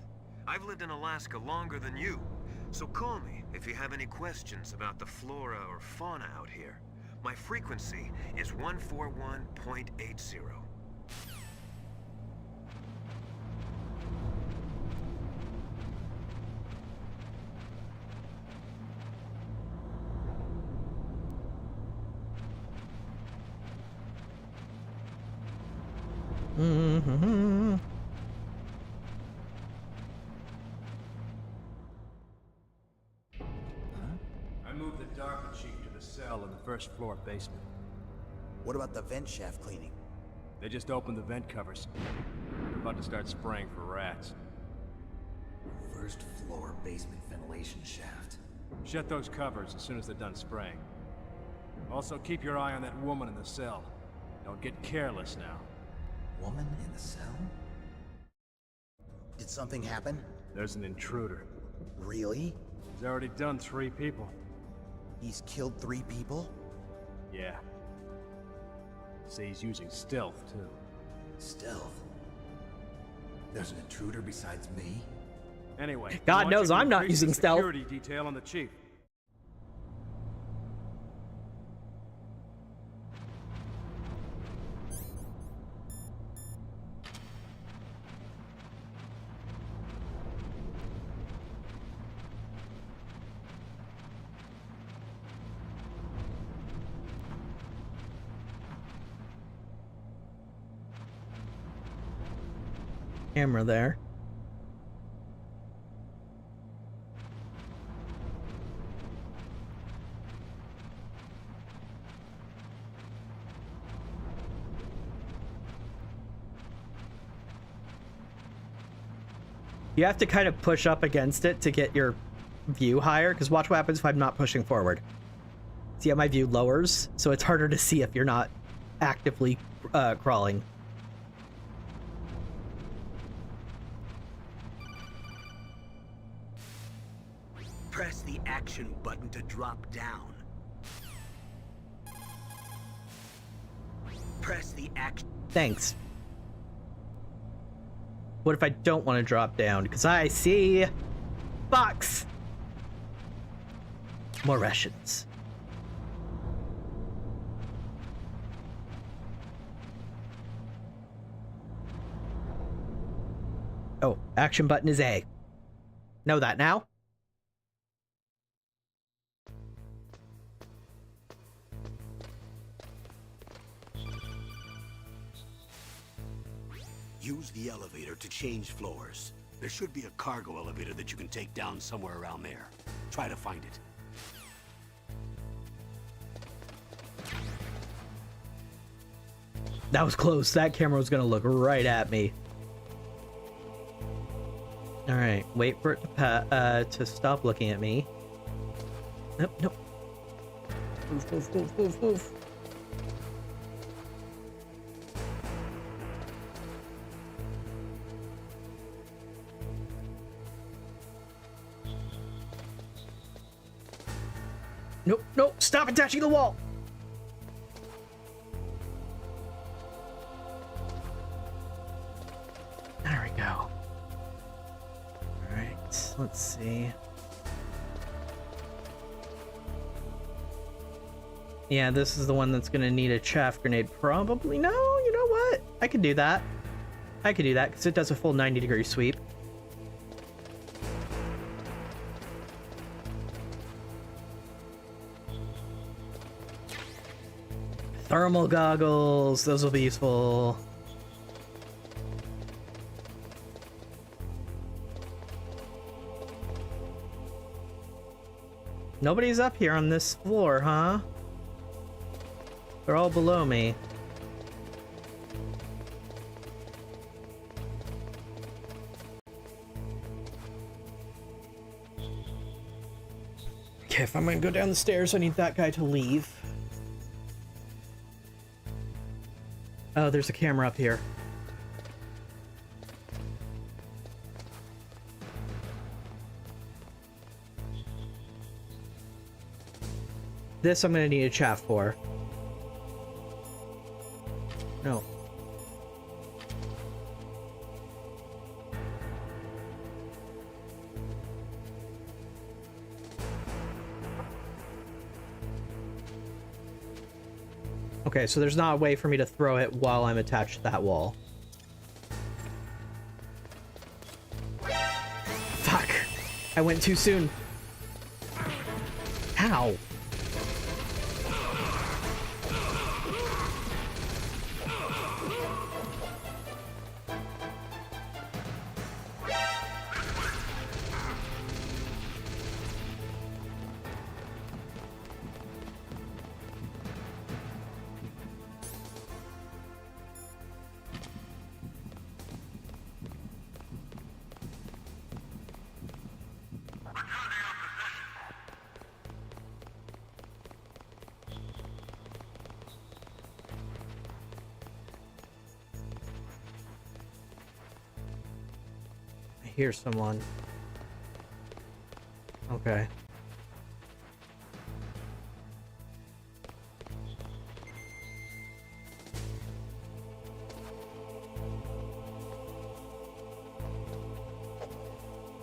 I've lived in Alaska longer than you, so call me if you have any questions about the flora or fauna out here. My frequency is 141.80. Mm-hmm. I moved the DARPA chief to the cell in the first floor basement. What about the vent shaft cleaning? They just opened the vent covers. They're about to start spraying for rats. First floor basement ventilation shaft. Shut those covers as soon as they're done spraying. Also, keep your eye on that woman in the cell. Don't get careless now. Woman in the cell? Did something happen? There's an intruder. Really? He's already done 3 people. He's killed 3 people? Yeah. Say he's using stealth, too. Stealth? There's an intruder besides me? Anyway, God I want knows you to I'm not increase using the stealth. security detail on the chief. Camera there. You have to kind of push up against it to get your view higher, because watch what happens if I'm not pushing forward. See how my view lowers? So it's harder to see if you're not actively crawling. Press the action button to drop down. Press the action. Thanks. What if I don't want to drop down? Because I see box. More rations. Oh, action button is A. Know that now? Use the elevator to change floors. There should be a cargo elevator that you can take down somewhere around there. Try to find it. That was close. That camera was gonna look right at me. All right, wait for it to stop looking at me. Nope, nope. Move, move, move, move, move. Nope, nope. Stop attaching the wall. There we go. All right, let's see. Yeah, this is the one that's gonna need a chaff grenade. Probably. No, you know what? I could do that. I could do that because it does a full 90-degree sweep. Thermal goggles. Those will be useful. Nobody's up here on this floor, huh? They're all below me. Okay, if I'm gonna go down the stairs, I need that guy to leave. Oh, there's a camera up here. This I'm gonna need a chaff for. No. Okay, so there's not a way for me to throw it while I'm attached to that wall. Fuck! I went too soon. How? Hear someone. Okay.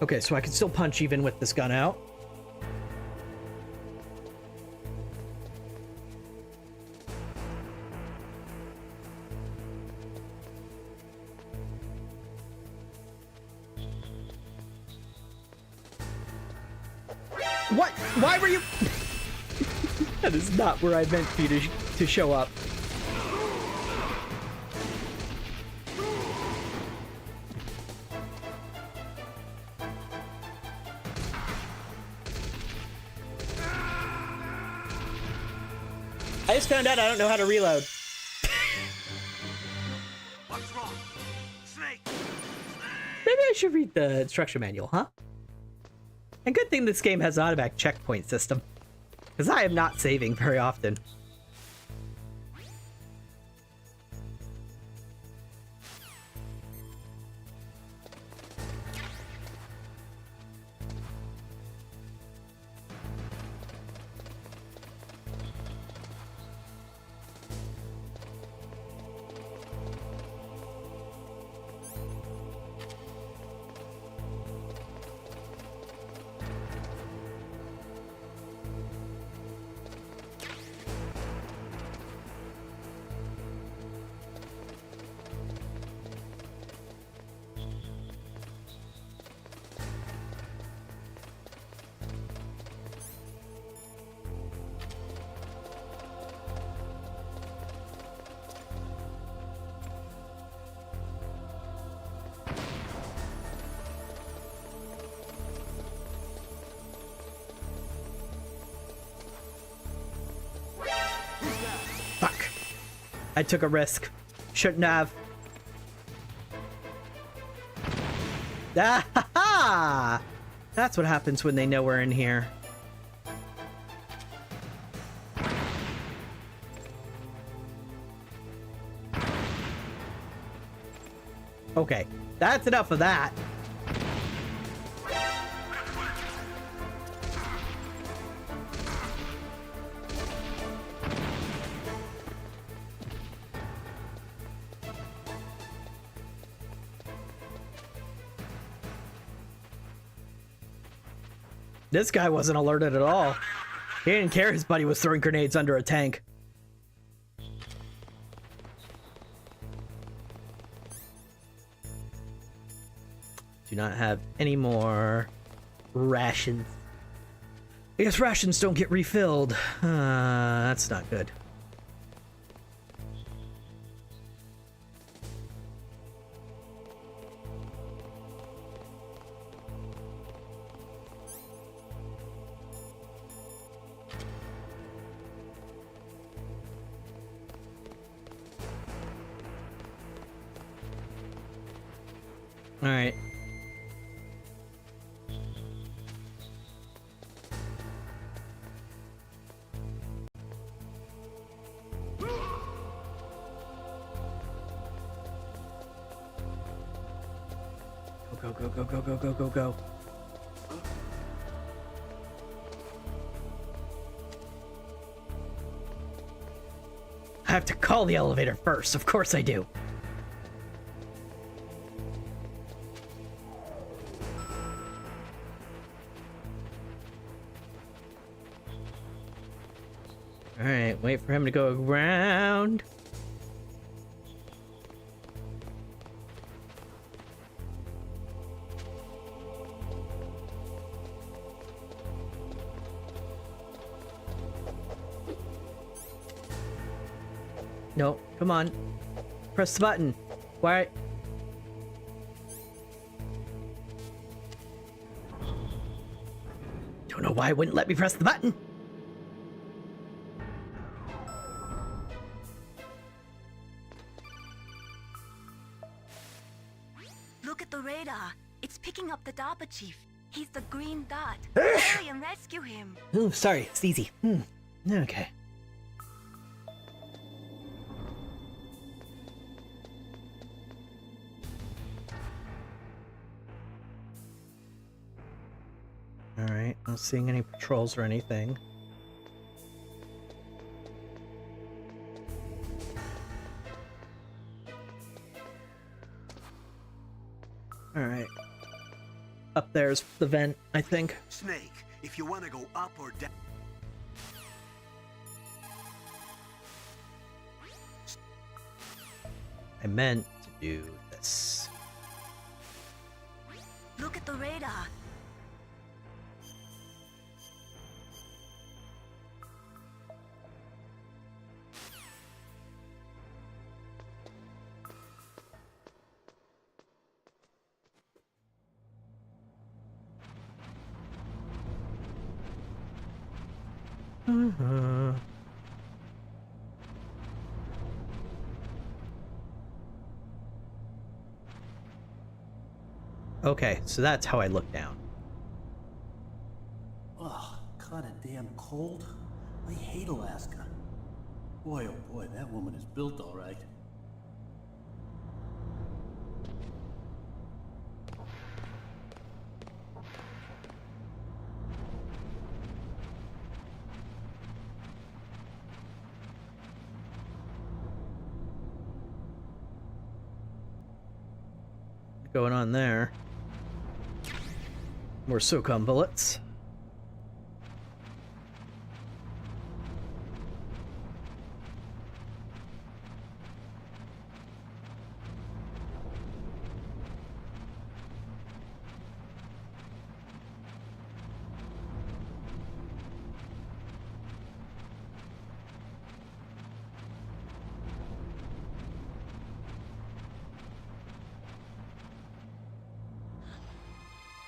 Okay, so I can still punch even with this gun out. What? Why were you? That is not where I meant for you to show up. I just found out I don't know how to reload. What's wrong? Snake! Maybe I should read the instruction manual, huh? And good thing this game has an automatic checkpoint system, because I am not saving very often. I took a risk. Shouldn't have. Ah, ha, ha! That's what happens when they know we're in here. Okay, that's enough of that. This guy wasn't alerted at all. He didn't care his buddy was throwing grenades under a tank. Do not have any more rations. I guess rations don't get refilled. That's not good. All right. Go, go, go, go, go, go, go, go. I have to call the elevator first. Of course I do. Alright, wait for him to go around. No, come on. Press the button. Why? Don't know why it wouldn't let me press the button. Look at the radar. It's picking up the DARPA chief. He's the green dot. Hurry and rescue him. Ooh, sorry, it's easy. Okay. Alright, not seeing any patrols or anything. Alright. Up there's the vent, I think. Snake, if you want to go up or down... I meant to do this. Look at the radar. Okay, so that's how I look down. Ugh, kinda damn cold. I hate Alaska. Boy, oh boy, that woman is built all right. Going on there. More SOCOM bullets.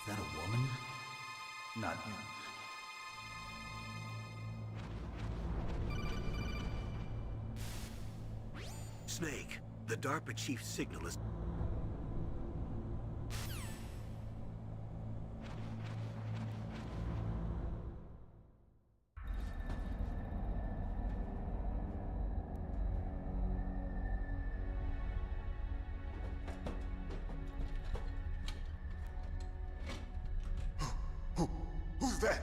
Is that a woman? Not him. Snake, the DARPA chief's signal is... Who's that?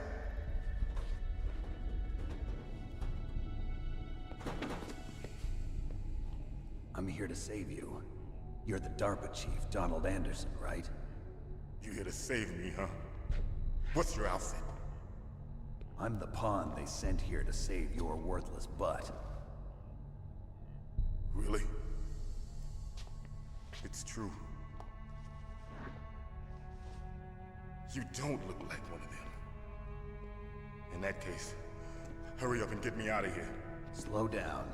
I'm here to save you. You're the DARPA chief, Donald Anderson, right? You here to save me, huh? What's your outfit? I'm the pawn they sent here to save your worthless butt. Really? It's true. You don't look like one of them. In that case, hurry up and get me out of here. Slow down.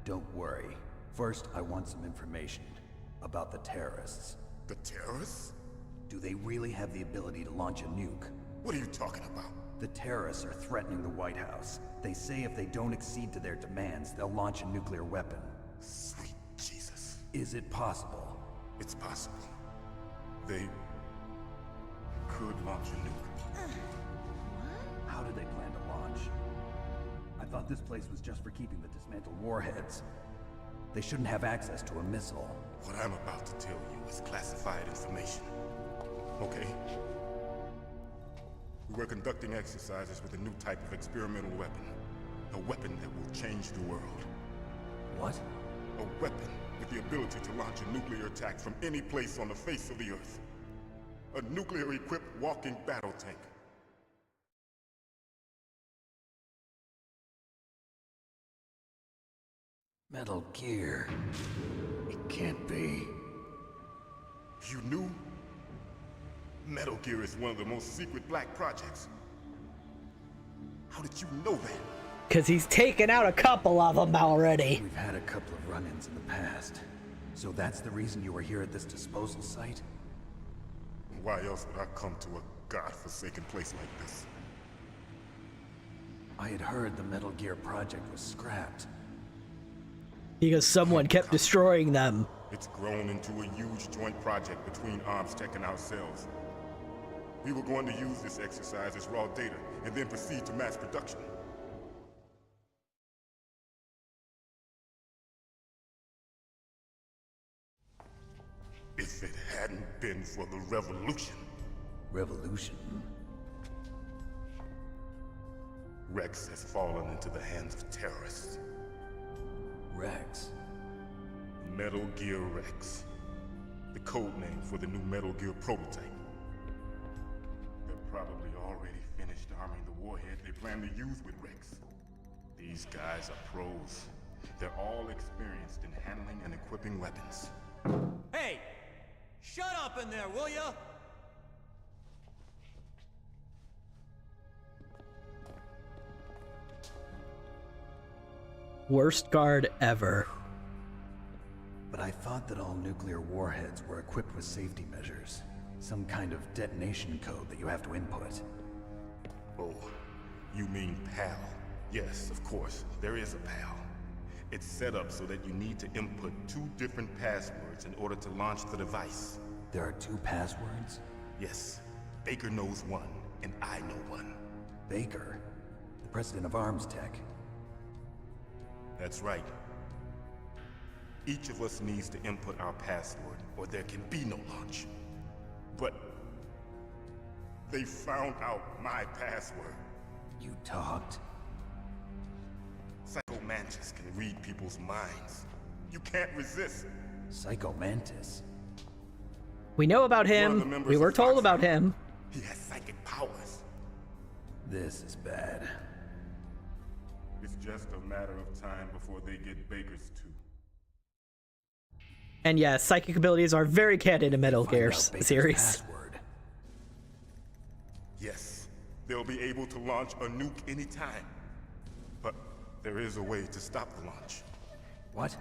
Don't worry. First, I want some information about the terrorists. The terrorists? Do they really have the ability to launch a nuke? What are you talking about? The terrorists are threatening the White House. They say if they don't accede to their demands, they'll launch a nuclear weapon. Sweet Jesus. Is it possible? It's possible. They could launch a nuke. How do they plan to launch? I thought this place was just for keeping the dismantled warheads. They shouldn't have access to a missile. What I'm about to tell you is classified information. Okay? We were conducting exercises with a new type of experimental weapon. A weapon that will change the world. What? A weapon with the ability to launch a nuclear attack from any place on the face of the Earth. A nuclear-equipped walking battle tank. Metal Gear. It can't be. You knew? Metal Gear is one of the most secret black projects. How did you know that? Because he's taken out a couple of them already. We've had a couple of run-ins in the past. So that's the reason you were here at this disposal site? Why else would I come to a godforsaken place like this? I had heard the Metal Gear project was scrapped. Because someone kept destroying them. It's grown into a huge joint project between ArmsTech and ourselves. We were going to use this exercise as raw data, and then proceed to mass production. If it hadn't been for the revolution. Revolution? Rex has fallen into the hands of terrorists. Rex? Metal Gear Rex. The code name for the new Metal Gear prototype. They're probably already finished arming the warhead they plan to use with Rex. These guys are pros. They're all experienced in handling and equipping weapons. Hey! Shut up in there, will ya? Worst guard ever. But I thought that all nuclear warheads were equipped with safety measures. Some kind of detonation code that you have to input. Oh, you mean PAL? Yes, of course, there is a PAL. It's set up so that you need to input 2 different passwords in order to launch the device. There are 2 passwords? Yes. Baker knows one, and I know one. Baker? The president of ArmsTech? That's right. Each of us needs to input our password, or there can be no launch. But they found out my password. You talked? Psycho Mantis can read people's minds. You can't resist. Psycho Mantis? We know about him. We were told about him. He has psychic powers. This is bad. It's just a matter of time before they get Baker's too. And yeah, psychic abilities are very canon in Metal Gear series. Password. Yes, they'll be able to launch a nuke anytime. But there is a way to stop the launch. What?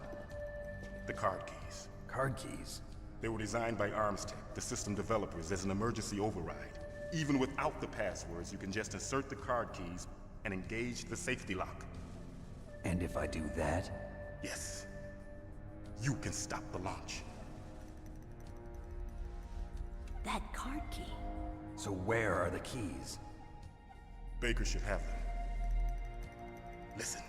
The card keys. Card keys? They were designed by ArmsTech, the system developers, as an emergency override. Even without the passwords, you can just insert the card keys and engage the safety lock. And if I do that? Yes. you can stop the launch. That card key. So where are the keys? Baker should have them. Listen,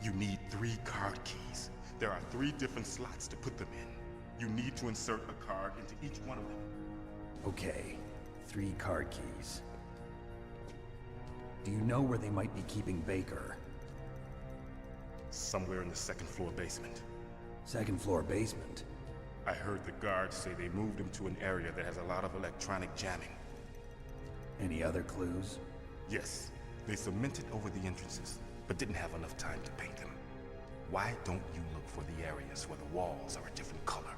you need 3 card keys. There are 3 different slots to put them in. You need to insert a card into each one of them. Okay, 3 card keys. Do you know where they might be keeping Baker? Somewhere in the 2nd floor basement. 2nd floor basement? I heard the guards say they moved him to an area that has a lot of electronic jamming. Any other clues? Yes, they cemented over the entrances, but didn't have enough time to paint them. Why don't you look for the areas where the walls are a different color?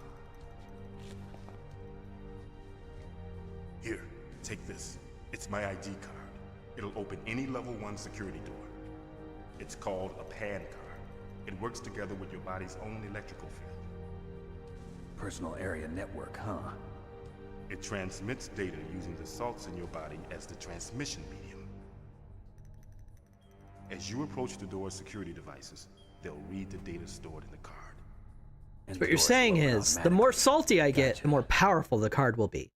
Here, take this. It's my ID card. It'll open any level 1 security door. It's called a PAN card. It works together with your body's own electrical field. Personal area network, huh? It transmits data using the salts in your body as the transmission medium. As you approach the door's security devices, they'll read the data stored in the card. So what you're saying is, the more salty I get, the more powerful the card will be.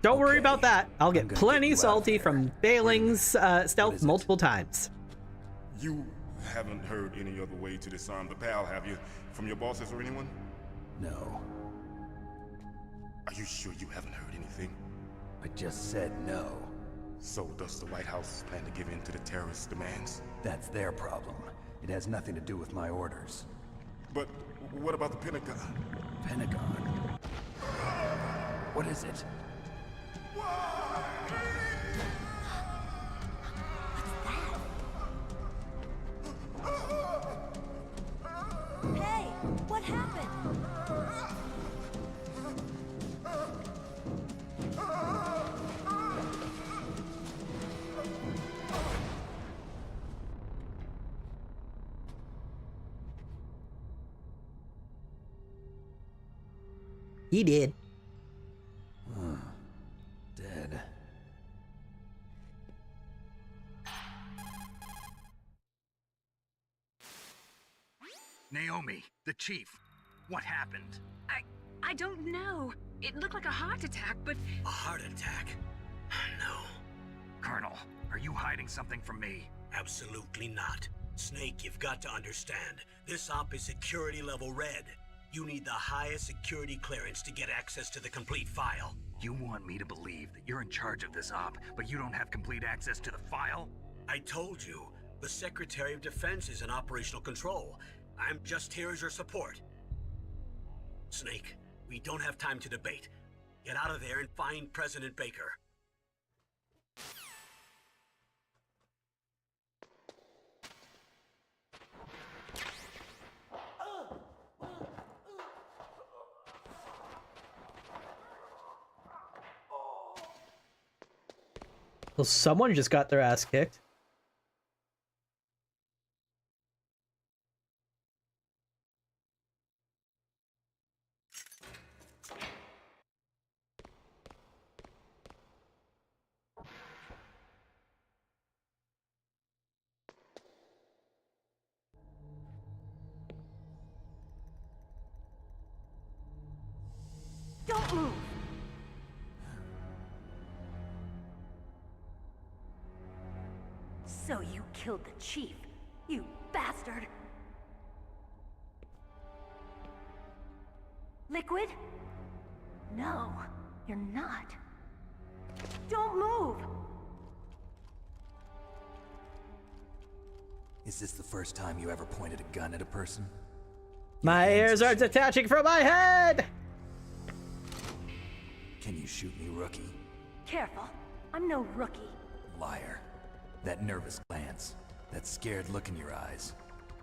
Don't worry about that. I'll get plenty salty from Bailing's stealth multiple times. You haven't heard any other way to disarm the PAL, have you? From your bosses or anyone? No. Are you sure you haven't heard anything? I just said no. So does the White House plan to give in to the terrorists' demands? That's their problem. It has nothing to do with my orders. But what about the Pentagon? Pentagon? What is it? Hey, what happened? He did. Dead. Naomi, the chief. What happened? I don't know. It looked like a heart attack, but... A heart attack? No. Colonel, are you hiding something from me? Absolutely not. Snake, you've got to understand. This op is security level red. You need the highest security clearance to get access to the complete file. You want me to believe that you're in charge of this op, but you don't have complete access to the file? I told you, the Secretary of Defense is in operational control. I'm just here as your support. Snake, we don't have time to debate. Get out of there and find President Baker. Well, someone just got their ass kicked. Don't move! So you killed the chief, you bastard! Liquid? No, you're not. Don't move! Is this the first time you ever pointed a gun at a person? My ears are detaching from my head! Can you shoot me, rookie? Careful, I'm no rookie. Liar. That nervous glance, that scared look in your eyes.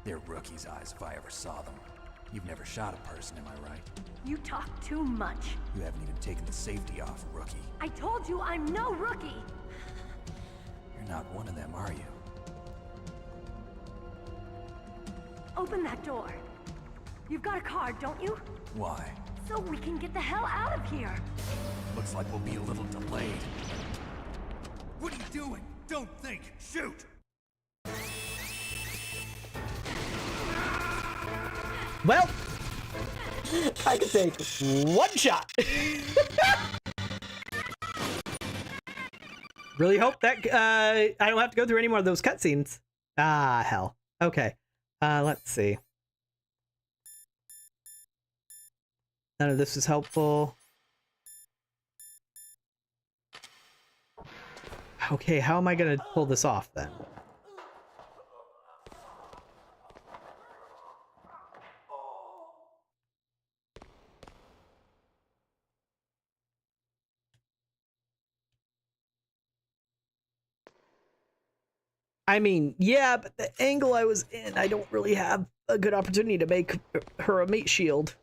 They're rookie's eyes if I ever saw them. You've never shot a person, am I right? You talk too much. You haven't even taken the safety off, rookie. I told you I'm no rookie! You're not one of them, are you? Open that door. You've got a card, don't you? Why? So we can get the hell out of here. Looks like we'll be a little delayed. What are you doing? Don't think! Shoot! Well, I could take one shot. Really hope that I don't have to go through any more of those cutscenes. Ah, hell. Okay. Let's see. None of this is helpful. Okay, how am I gonna pull this off then? I mean, yeah, but the angle I was in, I don't really have a good opportunity to make her a meat shield.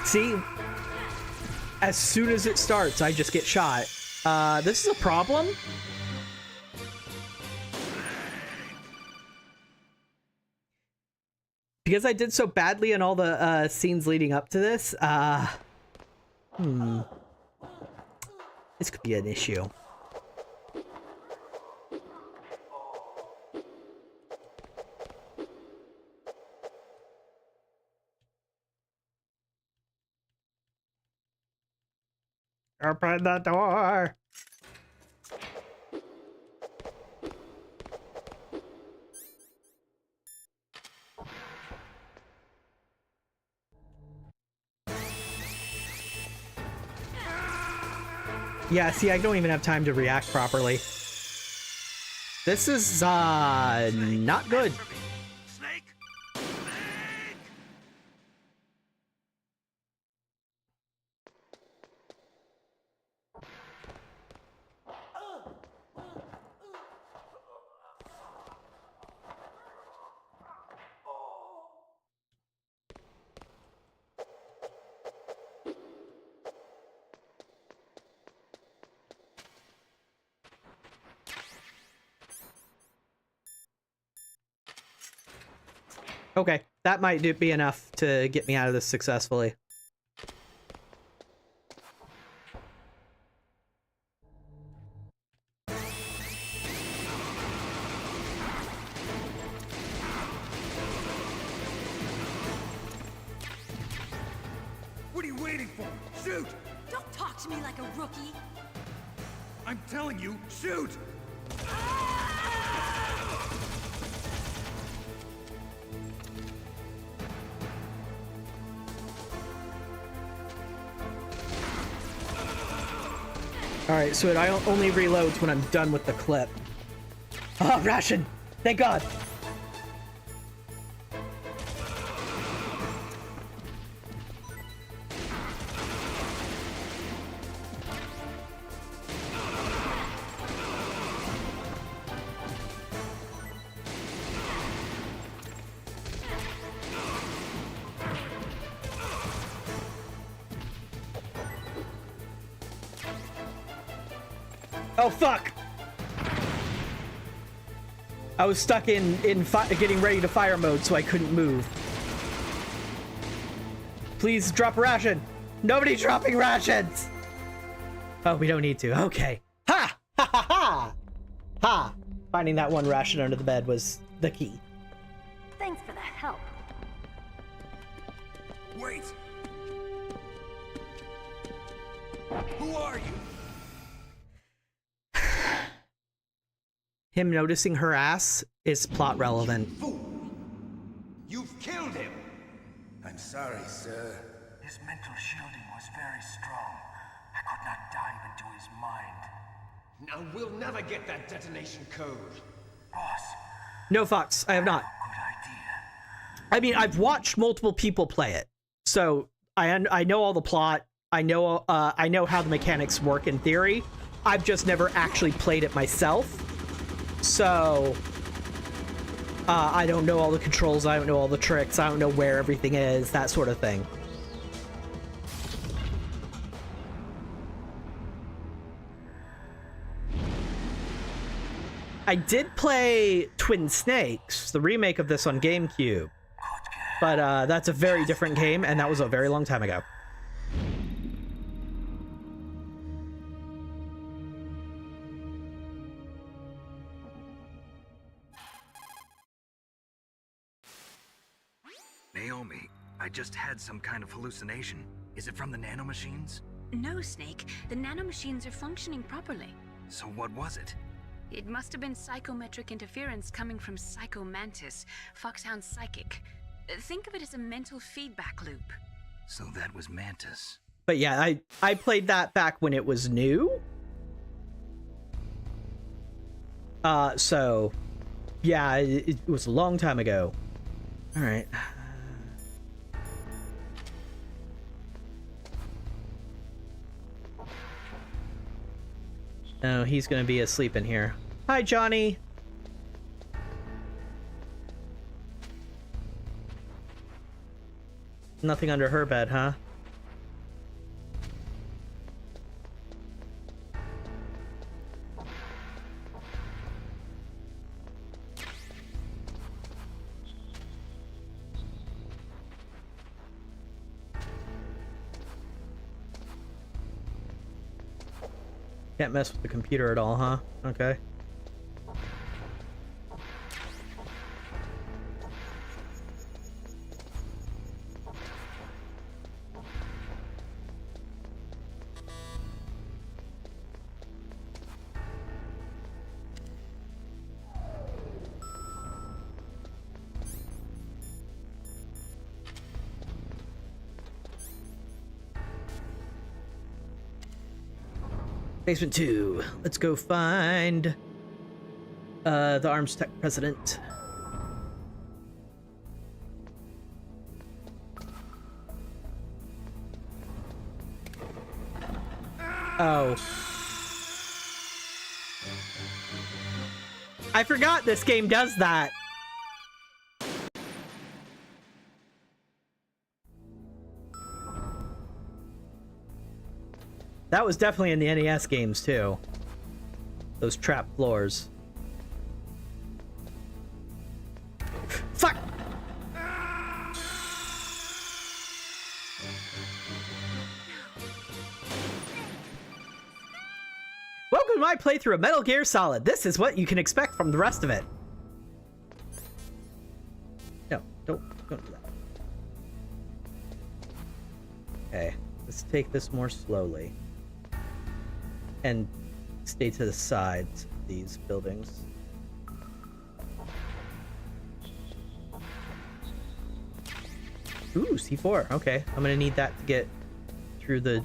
See? As soon as it starts, I just get shot. This is a problem? Because I did so badly in all the scenes leading up to this, this could be an issue. Open the door! Yeah, see, I don't even have time to react properly. This is, not good. Snake! Okay, that might be enough to get me out of this successfully. What are you waiting for? Shoot! Don't talk to me like a rookie. I'm telling you, shoot! Alright, so it only reloads when I'm done with the clip. Oh, ration! Thank God! Oh, fuck! I was stuck in getting ready to fire mode, so I couldn't move. Please drop a ration! Nobody's dropping rations! Oh, we don't need to. Okay. Ha! Ha ha ha! Ha! Finding that one ration under the bed was the key. Thanks for the help. Wait! Who are you? Him noticing her ass is plot relevant. Fool! You've killed him! I'm sorry, sir. His mental shielding was very strong. I could not dive into his mind. Now we'll never get that detonation code. Boss. No, Fox, I have not. Good idea. I mean, I've watched multiple people play it, so I know all the plot. I know how the mechanics work in theory. I've just never actually played it myself. So, I don't know all the controls, I don't know all the tricks, I don't know where everything is, that sort of thing. I did play Twin Snakes, the remake of this on GameCube, but that's a very different game, and that was a very long time ago. I just had some kind of hallucination. Is it from the nanomachines? No, Snake. The nanomachines are functioning properly. So what was it? It must have been psychometric interference coming from Psycho Mantis, Foxhound's psychic. Think of it as a mental feedback loop. So that was Mantis. But yeah, I played that back when it was new. So yeah, it was a long time ago. All right. Oh, he's gonna be asleep in here. Hi, Johnny. Nothing under her bed, huh? Can't mess with the computer at all, huh? Okay. Basement 2. Let's go find the Arms Tech president. Oh. I forgot this game does that. That was definitely in the NES games, too. Those trap floors. Fuck! Welcome to my playthrough of Metal Gear Solid. This is what you can expect from the rest of it. No, don't do that. Okay, let's take this more slowly. And stay to the sides of these buildings. Ooh, C4. Okay, I'm gonna need that to get through the...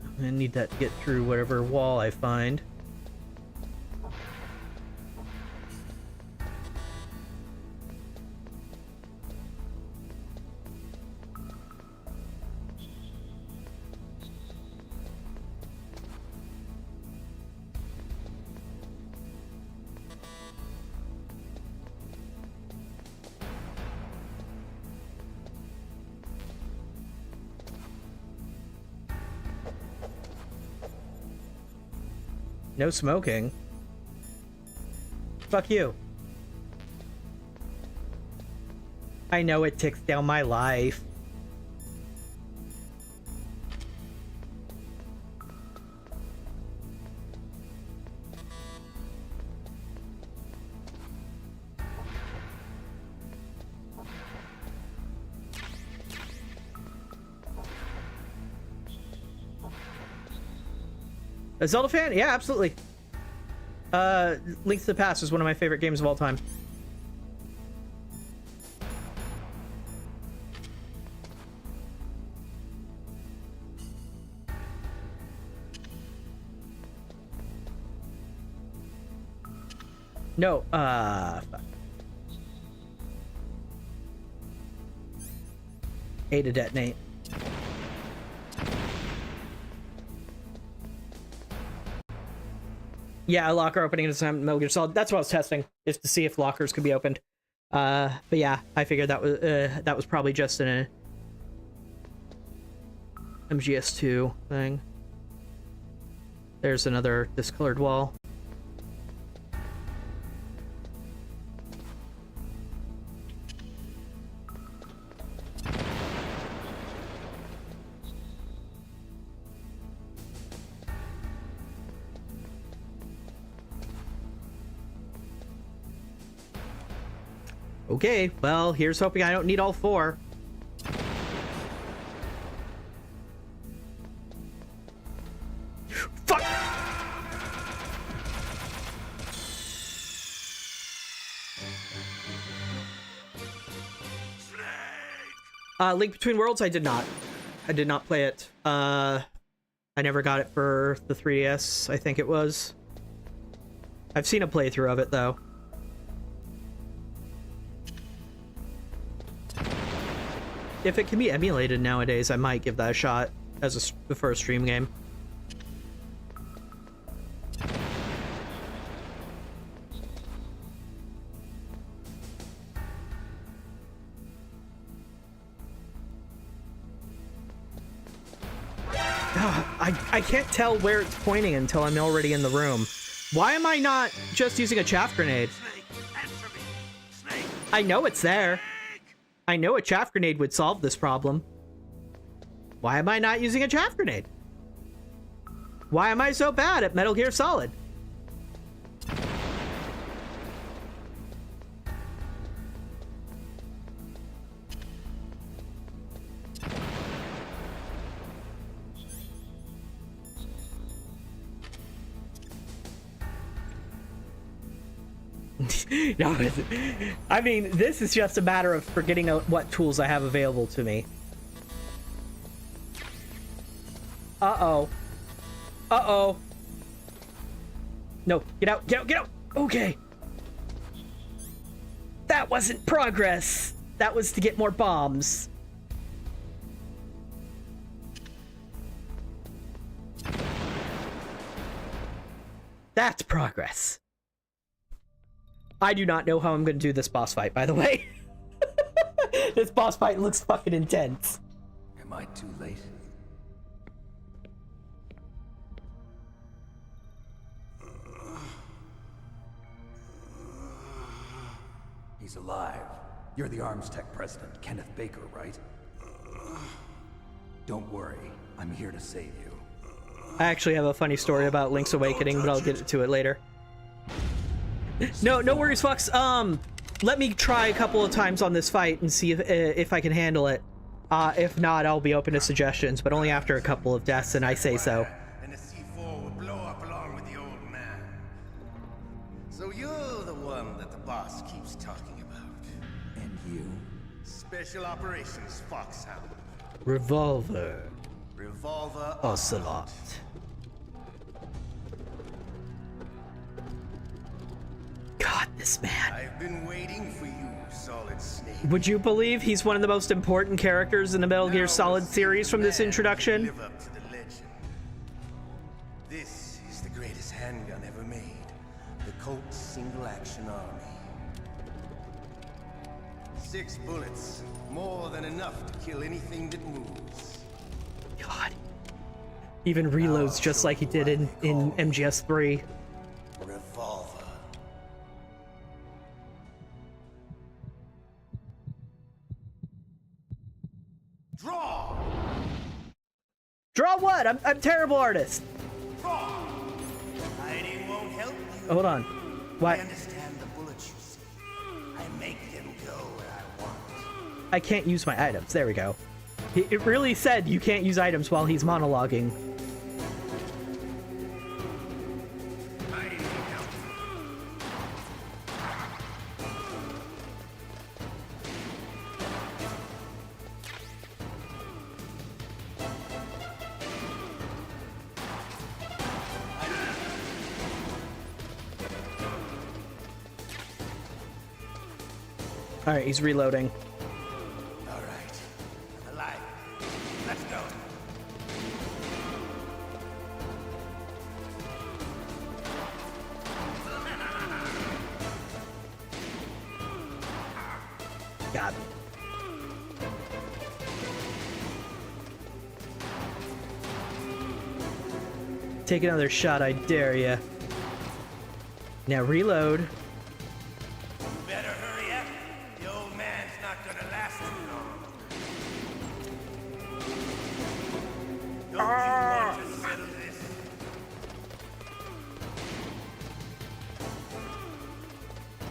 I'm gonna need that to get through whatever wall I find. No smoking. Fuck you. I know it ticks down my life. A Zelda fan? Yeah, absolutely. Link to the Past is one of my favorite games of all time. No, fuck. A to detonate. Yeah, a locker opening at time Metal Gear Solid. That's what I was testing, is to see if lockers could be opened. But yeah, I figured that was probably just an MGS2 thing. There's another discolored wall. Okay, well, here's hoping I don't need all 4. Fuck! Link Between Worlds, I did not. I did not play it. I never got it for the 3DS, I think it was. I've seen a playthrough of it, though. If it can be emulated nowadays, I might give that a shot as the first stream game. I can't tell where it's pointing until I'm already in the room. Why am I not just using a chaff grenade? Snake, answer me. Snake. I know it's there. I know a chaff grenade would solve this problem. Why am I not using a chaff grenade? Why am I so bad at Metal Gear Solid? No, I mean, this is just a matter of forgetting what tools I have available to me. Uh-oh. Uh-oh. No, get out, get out, get out! Okay. That wasn't progress. That was to get more bombs. That's progress. I do not know how I'm going to do this boss fight, by the way. This boss fight looks fucking intense. Am I too late? He's alive. You're the Arms Tech president, Kenneth Baker, right? Don't worry. I'm here to save you. I actually have a funny story about Link's Awakening, but I'll get to it later. No worries, Fox. Let me try a couple of times on this fight and see if I can handle it. If not, I'll be open to suggestions, but only after a couple of deaths, and I say so. And the C4 will blow up along with the old man. So you're the one that the boss keeps talking about. And you? Special Operations Foxhound. Revolver. Revolver Ocelot. God, this man. I've been waiting for you, Solid Snake. Would you believe he's one of the most important characters in the Metal Gear Solid series from this introduction? Live up to the legend. This is the greatest handgun ever made. The Colt Single Action Army. 6 bullets, more than enough to kill anything that moves. God. Even reloads just like he did in MGS3. Revolver. Draw! Draw what? I'm terrible artist. Draw! Hiding won't help you. Hold on. What? I understand the bullets you see. I make them go where I want. I can't use my items. There we go. It really said you can't use items while he's monologuing. All right, he's reloading. All right. I'm alive. Let's go. Got me. Take another shot, I dare ya. Now reload. Better hurry up. The old man's not gonna last too long. Don't you want to settle this?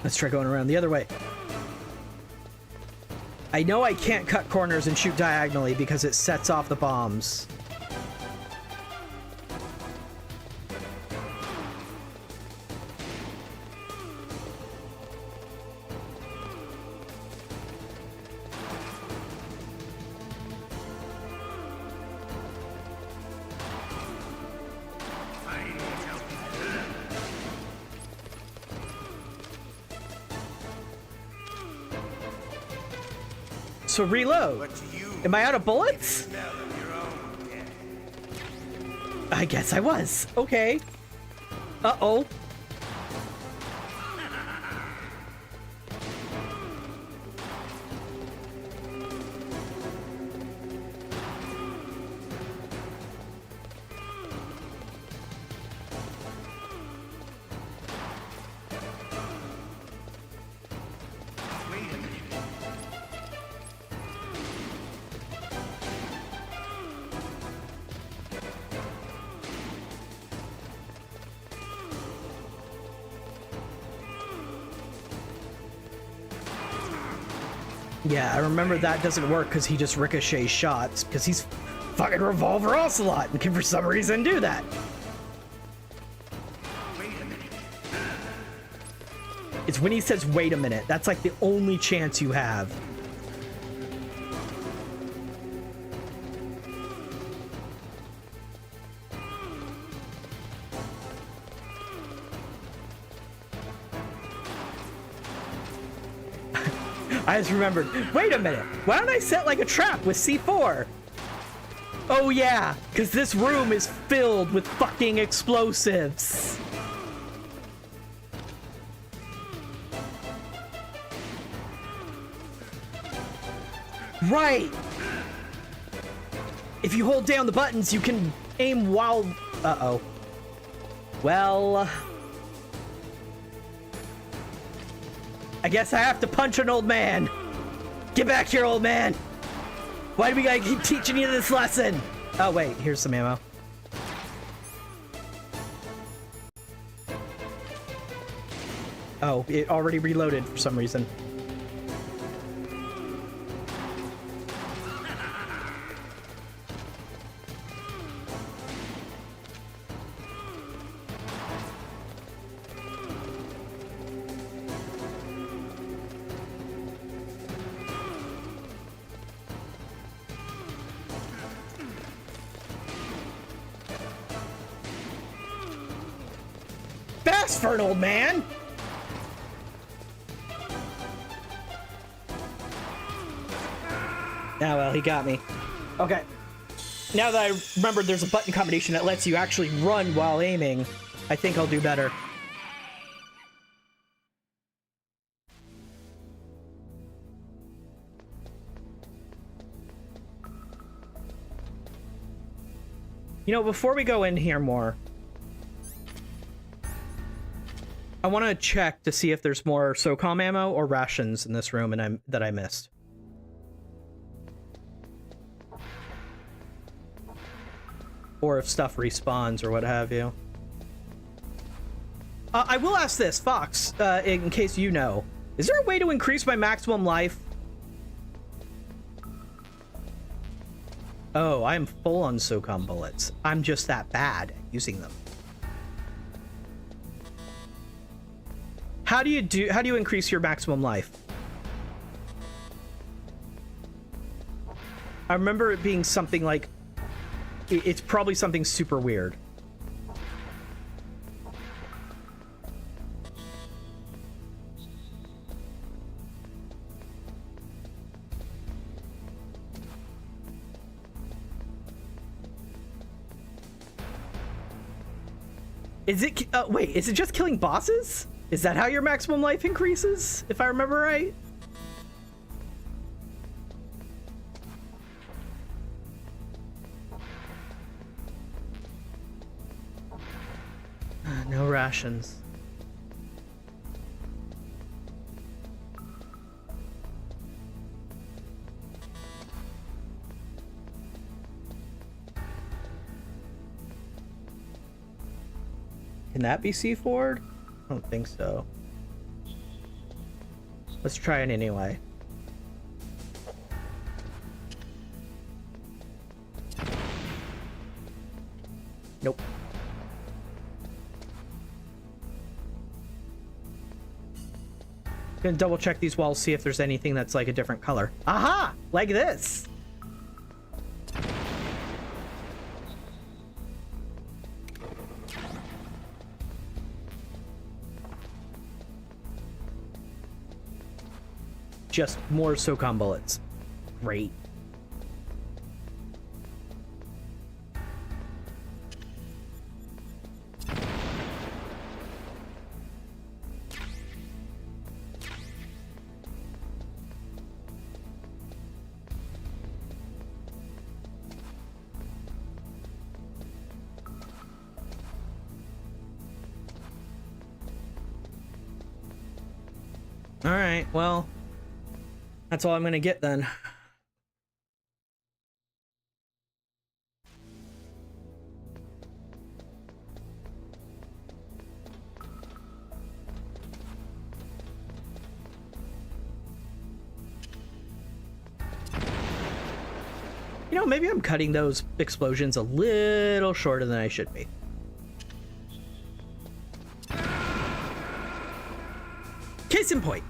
Let's try going around the other way. I know I can't cut corners and shoot diagonally because it sets off the bombs. So reload. Am I out of bullets? I guess I was. Okay. Uh-oh. Yeah, I remember that doesn't work because he just ricochets shots because he's fucking Revolver Ocelot and can for some reason do that. It's when he says, wait a minute. That's like the only chance you have. I just remembered, wait a minute, why don't I set like a trap with C4? Oh yeah, because this room is filled with fucking explosives. Right. If you hold down the buttons, you can aim while... Uh-oh. Well... I guess I have to punch an old man. Get back here, old man. Why do we gotta keep teaching you this lesson? Oh, wait. Here's some ammo. Oh, it already reloaded for some reason. Fast for an old man! Ah, well, he got me. Okay. Now that I remembered there's a button combination that lets you actually run while aiming, I think I'll do better. You know, before we go in here more, I want to check to see if there's more SOCOM ammo or rations in this room and that I missed. Or if stuff respawns or what have you. I will ask this, Fox, in case you know. Is there a way to increase my maximum life? Oh, I am full on SOCOM bullets. I'm just that bad at using them. How do you increase your maximum life? I remember it being something like, it's probably something super weird. Is it, wait, is it just killing bosses? Is that how your maximum life increases, if I remember right? No rations. Can that be C4'd? I don't think so. Let's try it anyway. Nope. Gonna double check these walls, see if there's anything that's like a different color. Aha! Like this! Just more SOCOM bullets. Great. All right, well, that's all I'm gonna get then. You know, maybe I'm cutting those explosions a little shorter than I should be. Case in point.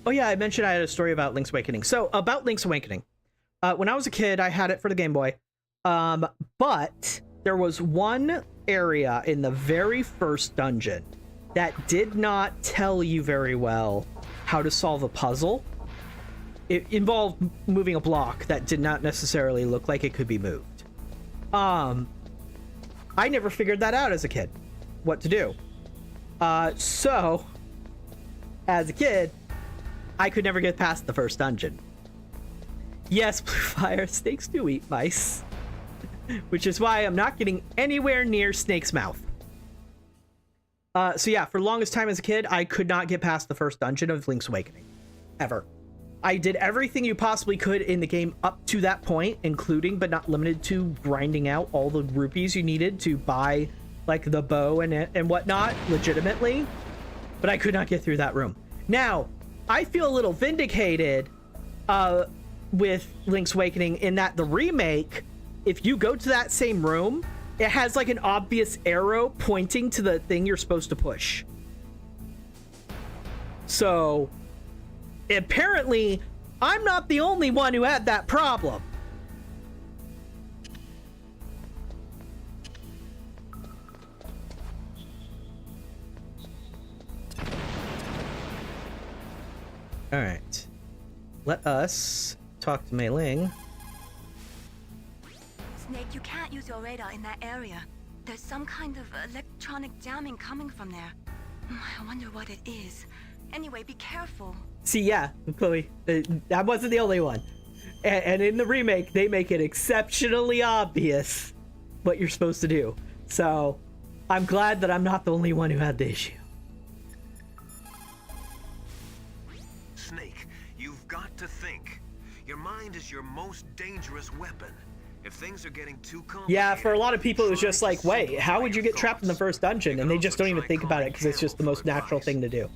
Oh yeah, I mentioned I had a story about Link's Awakening. So, about Link's Awakening. When I was a kid, I had it for the Game Boy. But there was one area in the very first dungeon that did not tell you very well how to solve a puzzle. It involved moving a block that did not necessarily look like it could be moved. I never figured that out as a kid, what to do. So, as a kid, I could never get past the first dungeon. Yes, Blue Fire, snakes do eat mice. Which is why I'm not getting anywhere near Snake's mouth. So yeah, for the longest time as a kid, I could not get past the first dungeon of Link's Awakening. Ever. I did everything you possibly could in the game up to that point, including but not limited to grinding out all the rupees you needed to buy like the bow and whatnot legitimately, but I could not get through that room. Now, I feel a little vindicated with Link's Awakening in that the remake, if you go to that same room, it has like an obvious arrow pointing to the thing you're supposed to push. So apparently I'm not the only one who had that problem. All right, let us talk to Mei Ling. Snake, you can't use your radar in that area. There's some kind of electronic jamming coming from there. I wonder what it is. Anyway, be careful. See, yeah, Chloe, that wasn't the only one. And in the remake, they make it exceptionally obvious what you're supposed to do. So I'm glad that I'm not the only one who had the issue. Snake, you've got to think. Your mind is your most dangerous weapon. If things are getting too complicated... Yeah, for a lot of people, it was just like, wait, how would you get trapped in the first dungeon? And they just don't even think about it because it's just the most natural thing to do.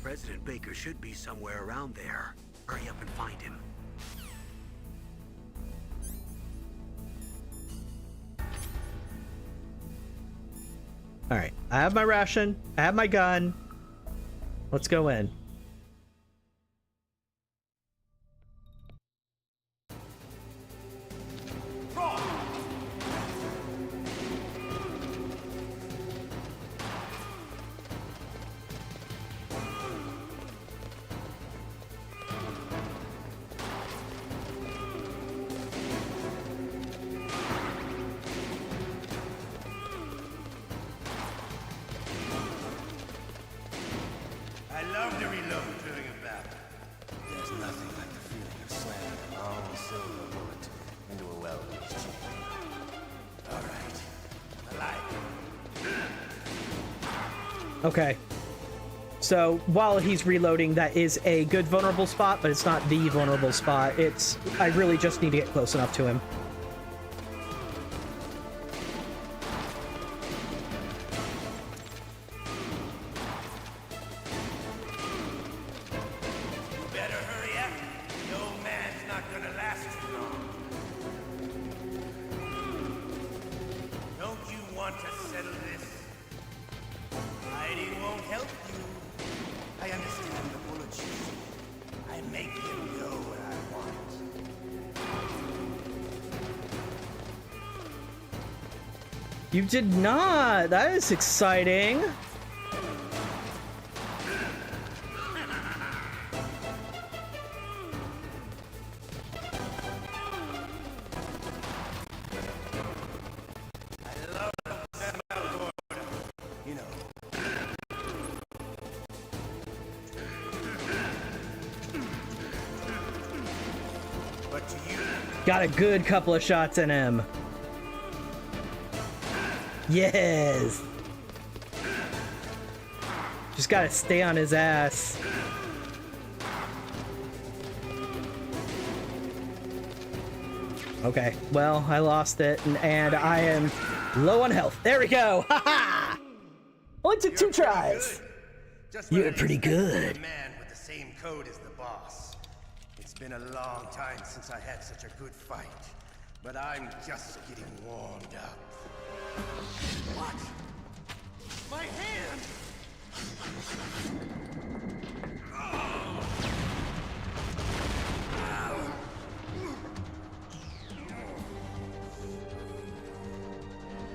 President Baker should be somewhere around there. Hurry up and find him. All right, I have my ration. I have my gun. Let's go in. Okay. So while he's reloading, that is a good vulnerable spot, but it's not the vulnerable spot. I really just need to get close enough to him. I make him go what I want. You did not. That is exciting. Got a good couple of shots in him. Yes. Just gotta stay on his ass. Okay, well, I lost it, and I am low on health. There we go. Haha! Only took 2 tries. You're pretty good. A man with the same code as the boss. It's been a long time since I had such a good fight, but I'm just getting warmed up. What? My hand!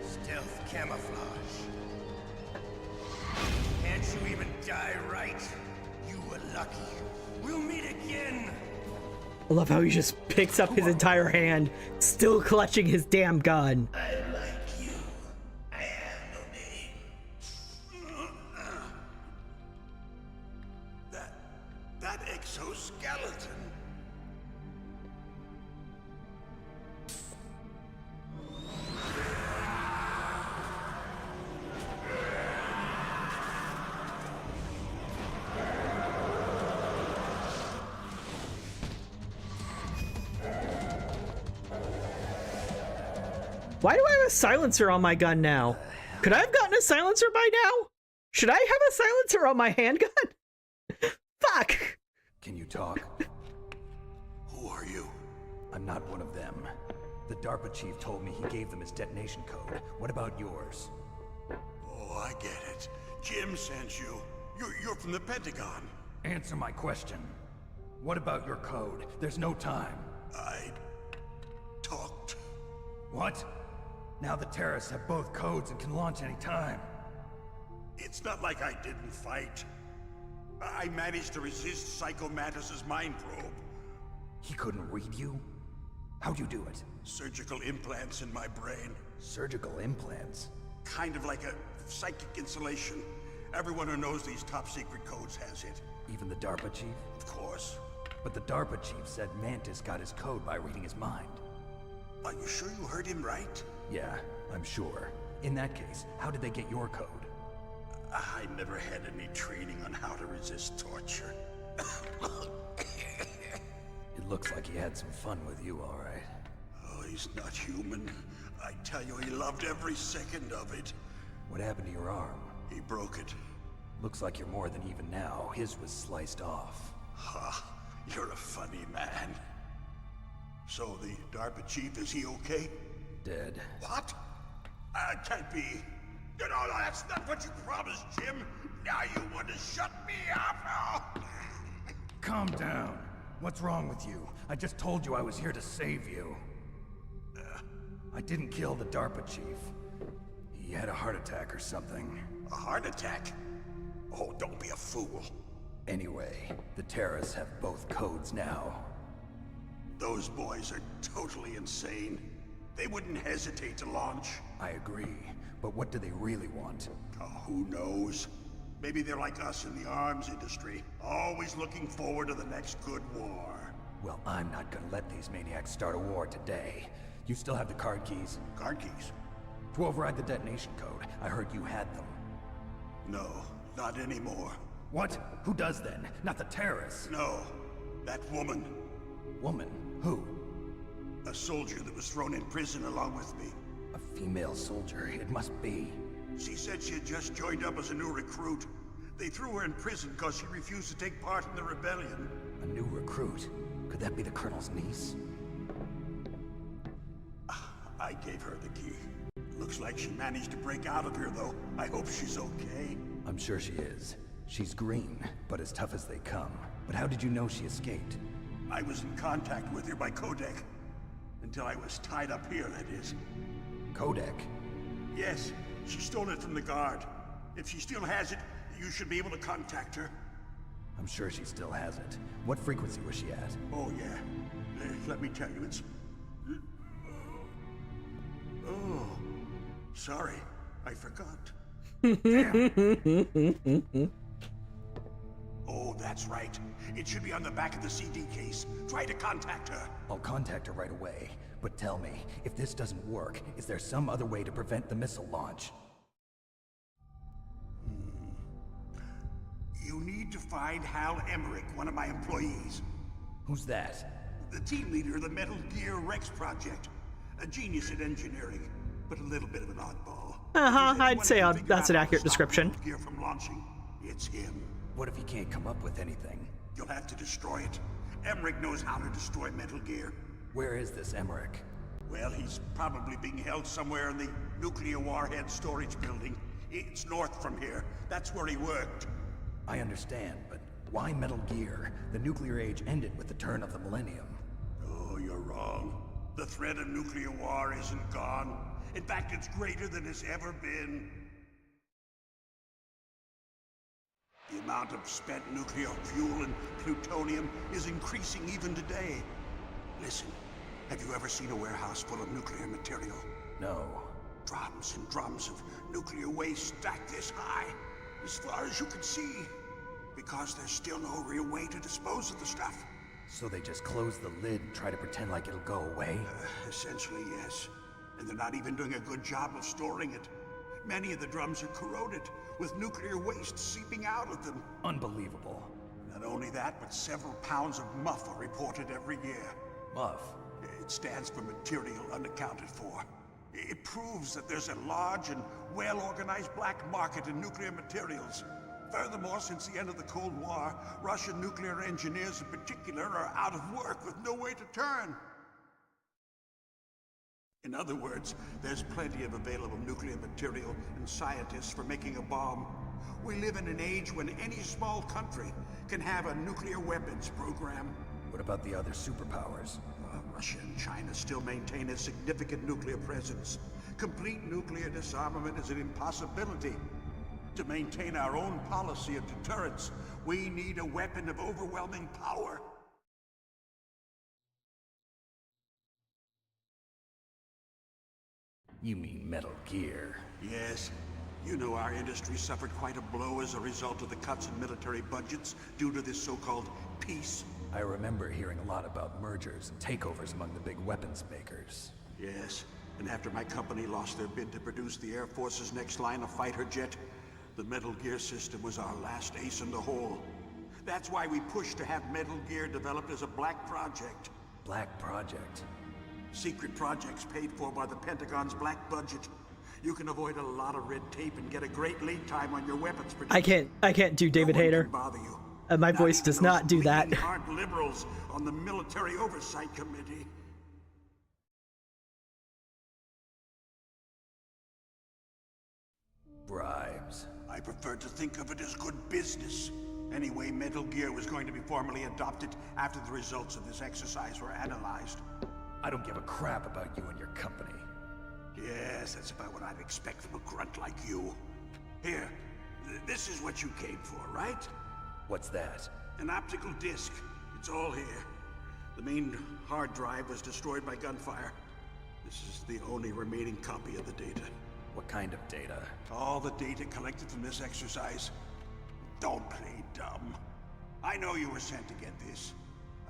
Stealth camouflage. Can't you even die right? You were lucky. We'll meet again. I love how he just picks up his entire hand, still clutching his damn gun. I like you. I have no name. That exoskeleton. Why do I have a silencer on my gun now? Could I have gotten a silencer by now? Should I have a silencer on my handgun? Fuck! Can you talk? Who are you? I'm not one of them. The DARPA chief told me he gave them his detonation code. What about yours? Oh, I get it. Jim sent you. You're from the Pentagon. Answer my question. What about your code? There's no time. I talked. What? Now the terrorists have both codes and can launch any time. It's not like I didn't fight. I managed to resist Psycho Mantis's mind probe. He couldn't read you? How'd you do it? Surgical implants in my brain. Surgical implants? Kind of like a psychic insulation. Everyone who knows these top secret codes has it. Even the DARPA chief? Of course. But the DARPA chief said Mantis got his code by reading his mind. Are you sure you heard him right? Yeah, I'm sure. In that case, how did they get your code? I never had any training on how to resist torture. It looks like he had some fun with you, all right. Oh, he's not human. I tell you, he loved every second of it. What happened to your arm? He broke it. Looks like you're more than even now. His was sliced off. Ha, you're a funny man. So the DARPA chief, is he okay? Dead. What? Can't be. No, that's not what you promised, Jim. Now you want to shut me up? Calm down. What's wrong with you? I just told you I was here to save you. I didn't kill the DARPA chief. He had a heart attack or something. A heart attack? Oh, don't be a fool. Anyway, the terrorists have both codes now. Those boys are totally insane. They wouldn't hesitate to launch. I agree, but what do they really want? Oh, who knows? Maybe they're like us in the arms industry, always looking forward to the next good war. Well, I'm not gonna let these maniacs start a war today. You still have the card keys? Card keys? To override the detonation code. I heard you had them. No, not anymore. What? Who does then? Not the terrorists. No, that woman. Woman? Who? A soldier that was thrown in prison along with me. A female soldier, it must be. She said she had just joined up as a new recruit. They threw her in prison because she refused to take part in the rebellion. A new recruit? Could that be the Colonel's niece? I gave her the key. Looks like she managed to break out of here, though. I hope she's okay. I'm sure she is. She's green, but as tough as they come. But how did you know she escaped? I was in contact with her by codec. Until I was tied up here, that is. Codec? Yes, she stole it from the guard. If she still has it, you should be able to contact her. I'm sure she still has it. What frequency was she at? Oh, yeah. Let me tell you, it's... Oh, sorry. I forgot. Damn. Oh, that's right. It should be on the back of the CD case. Try to contact her. I'll contact her right away. But tell me, if this doesn't work, is there some other way to prevent the missile launch? You need to find Hal Emmerich, one of my employees. Who's that? The team leader of the Metal Gear Rex project. A genius at engineering, but a little bit of an oddball. I'd say that's an accurate description. Metal Gear from launching. It's him. What if he can't come up with anything? You'll have to destroy it. Emmerich knows how to destroy Metal Gear. Where is this Emmerich? Well, he's probably being held somewhere in the nuclear warhead storage building. It's north from here. That's where he worked. I understand, but why Metal Gear? The nuclear age ended with the turn of the millennium. Oh, you're wrong. The threat of nuclear war isn't gone. In fact, it's greater than it's ever been. The amount of spent nuclear fuel and plutonium is increasing even today. Listen, have you ever seen a warehouse full of nuclear material? No. Drums and drums of nuclear waste stacked this high, as far as you can see. Because there's still no real way to dispose of the stuff. So they just close the lid and try to pretend like it'll go away? Essentially, yes. And they're not even doing a good job of storing it. Many of the drums are corroded, with nuclear waste seeping out of them. Unbelievable. Not only that, but several pounds of MUF are reported every year. MUF? It stands for material unaccounted for. It proves that there's a large and well-organized black market in nuclear materials. Furthermore, since the end of the Cold War, Russian nuclear engineers in particular are out of work with no way to turn. In other words, there's plenty of available nuclear material and scientists for making a bomb. We live in an age when any small country can have a nuclear weapons program. What about the other superpowers? Russia and China still maintain a significant nuclear presence. Complete nuclear disarmament is an impossibility. To maintain our own policy of deterrence, we need a weapon of overwhelming power. You mean Metal Gear? Yes. You know our industry suffered quite a blow as a result of the cuts in military budgets due to this so-called peace. I remember hearing a lot about mergers and takeovers among the big weapons makers. Yes, and after my company lost their bid to produce the Air Force's next line of fighter jet, the Metal Gear system was our last ace in the hole. That's why we pushed to have Metal Gear developed as a black project. Black project? Secret projects paid for by the Pentagon's black budget. You can avoid a lot of red tape and get a great lead time on your weapons production. I can't do David Hayter. My voice does not do that. Hard liberals on the Military Oversight Committee. Bribes. I prefer to think of it as good business. Anyway, Metal Gear was going to be formally adopted after the results of this exercise were analyzed. I don't give a crap about you and your company. Yes, that's about what I'd expect from a grunt like you. Here, this is what you came for, right? What's that? An optical disc. It's all here. The main hard drive was destroyed by gunfire. This is the only remaining copy of the data. What kind of data? All the data collected from this exercise. Don't play dumb. I know you were sent to get this.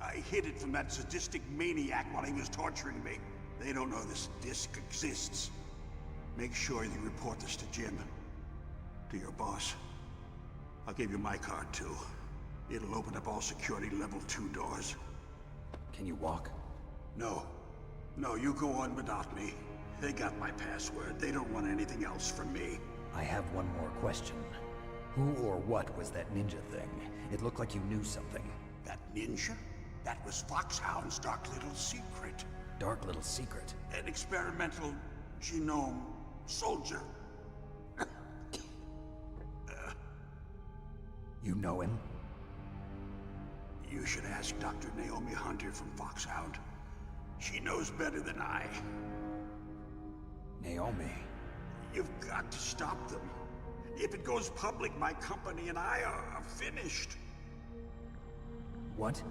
I hid it from that sadistic maniac while he was torturing me. They don't know this disc exists. Make sure you report this to Jim. To your boss. I'll give you my card too. It'll open up all security level 2 doors. Can you walk? No. No, you go on without me. They got my password. They don't want anything else from me. I have one more question. Who or what was that ninja thing? It looked like you knew something. That ninja? That was Foxhound's dark little secret. Dark little secret? An experimental genome You know him? You should ask Dr. Naomi Hunter from Foxhound. She knows better than I. Naomi? You've got to stop them. If it goes public, my company and I are finished. What?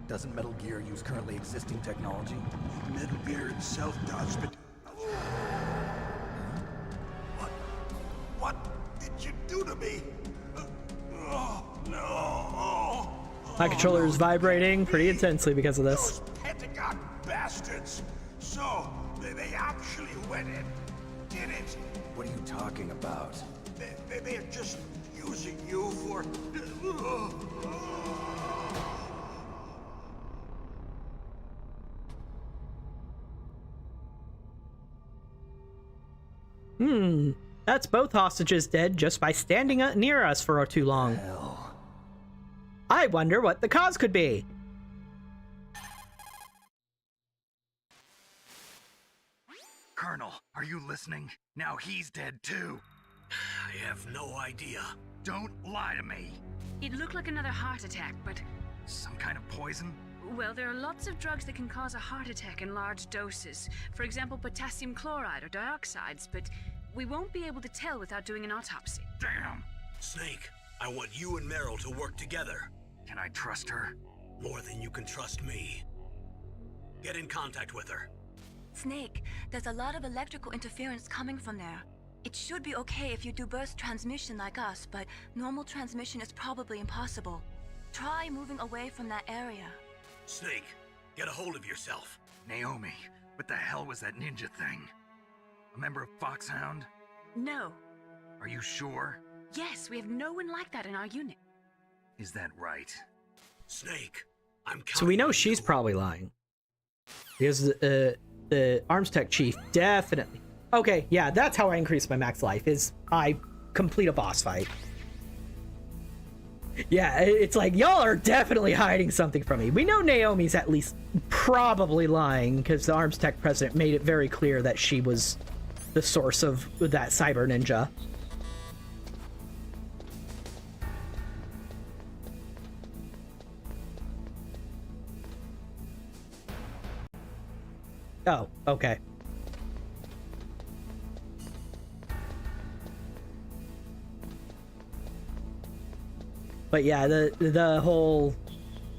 Doesn't Metal Gear use currently existing technology? Metal Gear itself does, but... What did you do to me? Oh, no. My controller is vibrating pretty intensely because of this. Those Pentagon bastards. So, they actually went and did it. What are you talking about? They're just using you for... That's both hostages dead just by standing near us for too long. Hell. I wonder what the cause could be. Colonel, are you listening? Now he's dead too. I have no idea. Don't lie to me. It looked like another heart attack, but... Some kind of poison? Well, there are lots of drugs that can cause a heart attack in large doses. For example, potassium chloride or dioxides, but we won't be able to tell without doing an autopsy. Damn. Snake, I want you and Meryl to work together. Can I trust her? More than you can trust me. Get in contact with her. Snake, there's a lot of electrical interference coming from there. It should be okay if you do burst transmission like us, but normal transmission is probably impossible. Try moving away from that area. Snake, get a hold of yourself. Naomi, what the hell was that ninja thing? A member of Foxhound? No. Are you sure? Yes, we have no one like that in our unit. Is that right? Snake, I'm counting. So we know she's probably lying. Because the arms tech chief definitely... Okay, yeah, that's how I increase my max life, is I complete a boss fight. Yeah, it's like, y'all are definitely hiding something from me. We know Naomi's at least probably lying, because the arms tech president made it very clear that she was the source of that cyber ninja. Oh, okay. But yeah, the whole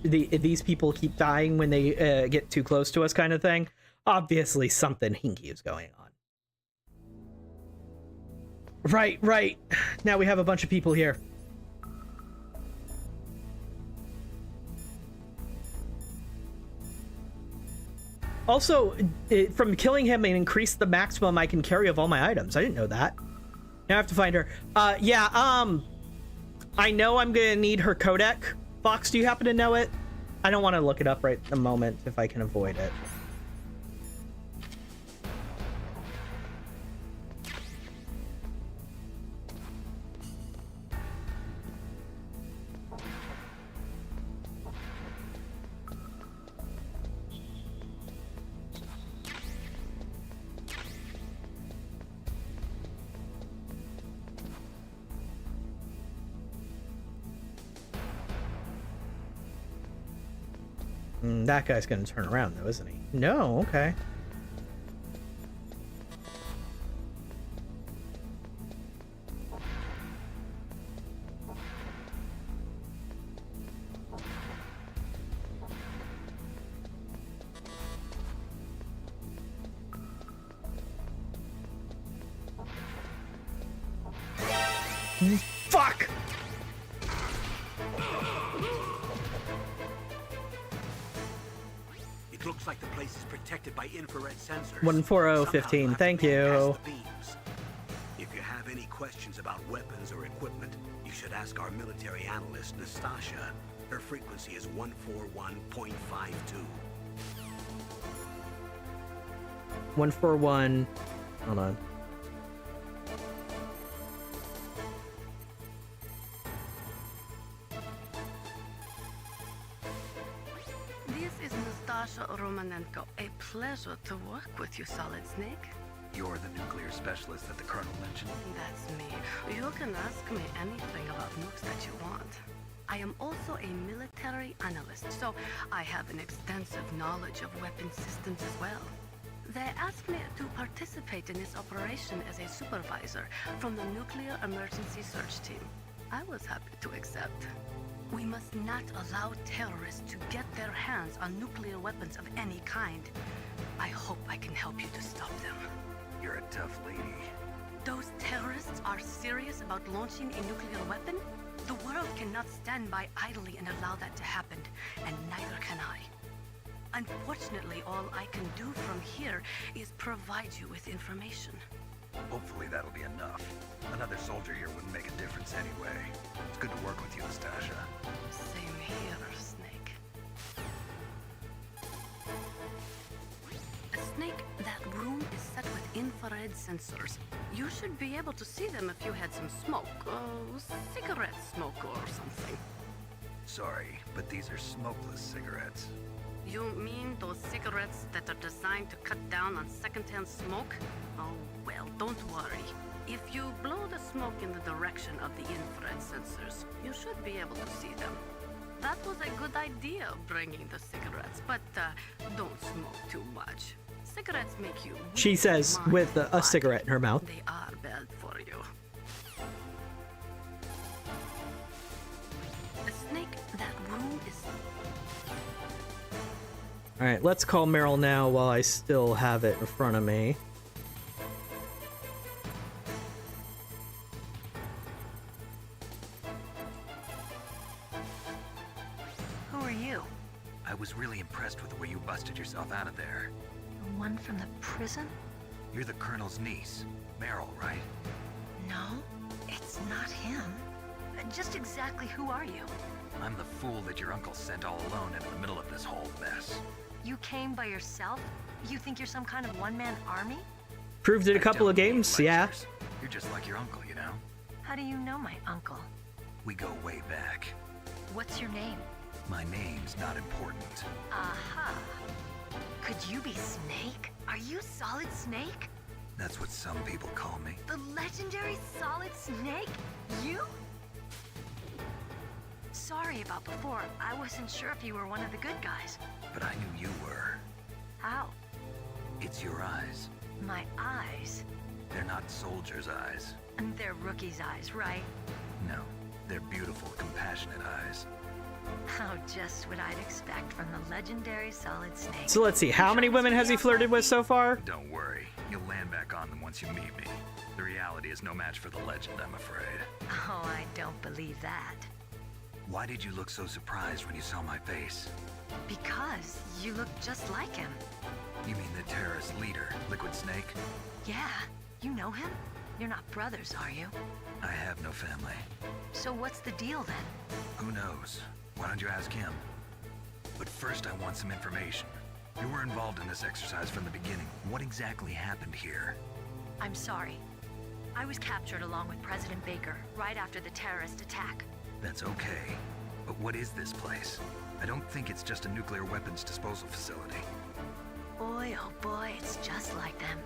these people keep dying when they get too close to us kind of thing. Obviously, something hinky is going on. Right. Now we have a bunch of people here. Also, from killing him, it increased the maximum I can carry of all my items. I didn't know that. Now I have to find her. I know I'm gonna need her codec. Fox, do you happen to know it? I don't want to look it up right at the moment if I can avoid it. That guy's gonna turn around though, isn't he? No, okay. Fuck! It looks like the place is protected by infrared sensors. 14015, thank you. If you have any questions about weapons or equipment, you should ask our military analyst, Nastasha. Her frequency is 141.52. 141. Hold on. This is Nastasha Romanenko. A pleasure to work with you, Solid Snake. You're the nuclear specialist that the Colonel mentioned? That's me. You can ask me anything about nukes that you want. I am also a military analyst, so I have an extensive knowledge of weapon systems as well. They asked me to participate in this operation as a supervisor from the Nuclear Emergency Search Team. I was happy to accept. We must not allow terrorists to get their hands on nuclear weapons of any kind. I hope I can help you to stop them. You're a tough lady. Those terrorists are serious about launching a nuclear weapon? The world cannot stand by idly and allow that to happen, and neither can I. Unfortunately, all I can do from here is provide you with information. Hopefully that'll be enough. Another soldier here wouldn't make a difference anyway. It's good to work with you, Nastasha. Same here, Snake. Snake, that room is set with infrared sensors. You should be able to see them if you had some smoke. Cigarette smoke or something. Sorry, but these are smokeless cigarettes. You mean those cigarettes that are designed to cut down on secondhand smoke? Oh, well, don't worry. If you blow the smoke in the direction of the infrared sensors, you should be able to see them. That was a good idea, bringing the cigarettes, but don't smoke too much. Cigarettes make you... She says with a cigarette in her mouth. They are bad for you. Snake, that room is... Alright, let's call Meryl now while I still have it in front of me. Who are you? I was really impressed with the way you busted yourself out of there. The one from the prison? You're the Colonel's niece, Meryl, right? No, it's not him. Just exactly who are you? I'm the fool that your uncle sent all alone into the middle of this whole mess. You came by yourself? You think you're some kind of one-man army? Proved it a couple of games, yeah. You're just like your uncle, you know? How do you know my uncle? We go way back. What's your name? My name's not important. Aha. Could you be Snake? Are you Solid Snake? That's what some people call me. The legendary Solid Snake? You? Sorry about before. I wasn't sure if you were one of the good guys. But I knew you were. How? It's your eyes. My eyes? They're not soldiers' eyes. And they're rookies' eyes, right? No, they're beautiful, compassionate eyes. How just what I'd expect from the legendary Solid Snake. So let's see, how many women has he flirted with so far? Don't worry, you'll land back on them once you meet me. The reality is no match for the legend, I'm afraid. Oh, I don't believe that. Why did you look so surprised when you saw my face? Because you look just like him. You mean the terrorist leader, Liquid Snake? Yeah, you know him? You're not brothers, are you? I have no family. So what's the deal then? Who knows? Why don't you ask him? But first I want some information. You were involved in this exercise from the beginning. What exactly happened here? I'm sorry. I was captured along with President Baker right after the terrorist attack. That's okay. But what is this place? I don't think it's just a nuclear weapons disposal facility. Boy, oh boy, it's just like them.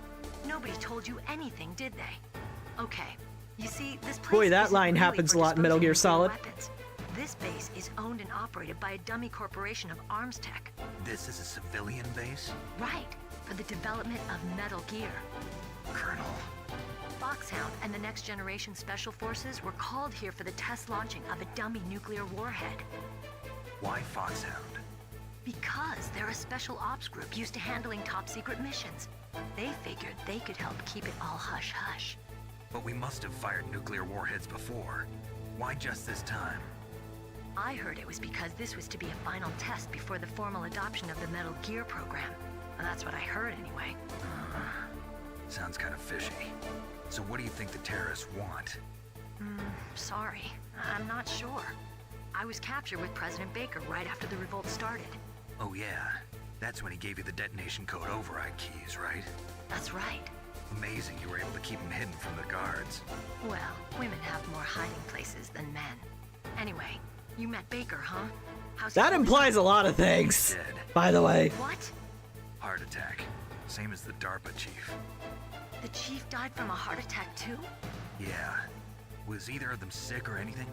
Nobody told you anything, did they? Okay. You see, this place Boy, that isn't line really happens for a lot in Metal Gear disposing of Solid. weapons. This base is owned and operated by a dummy corporation of arms tech. This is a civilian base? Right, for the development of Metal Gear. Colonel. Foxhound and the Next Generation Special Forces were called here for the test launching of a dummy nuclear warhead. Why Foxhound? Because they're a special ops group used to handling top-secret missions. They figured they could help keep it all hush-hush. But we must have fired nuclear warheads before. Why just this time? I heard it was because this was to be a final test before the formal adoption of the Metal Gear program. And that's what I heard anyway. Sounds kind of fishy. So what do you think the terrorists want? Sorry. I'm not sure. I was captured with President Baker right after the revolt started. Oh yeah, that's when he gave you the detonation code override keys, right? That's right. Amazing you were able to keep him hidden from the guards. Well, women have more hiding places than men. Anyway, you met Baker, huh? How's That implies a lot of things, Dead. by the way. What? Heart attack. Same as the DARPA chief. The chief died from a heart attack too? Yeah. Was either of them sick or anything?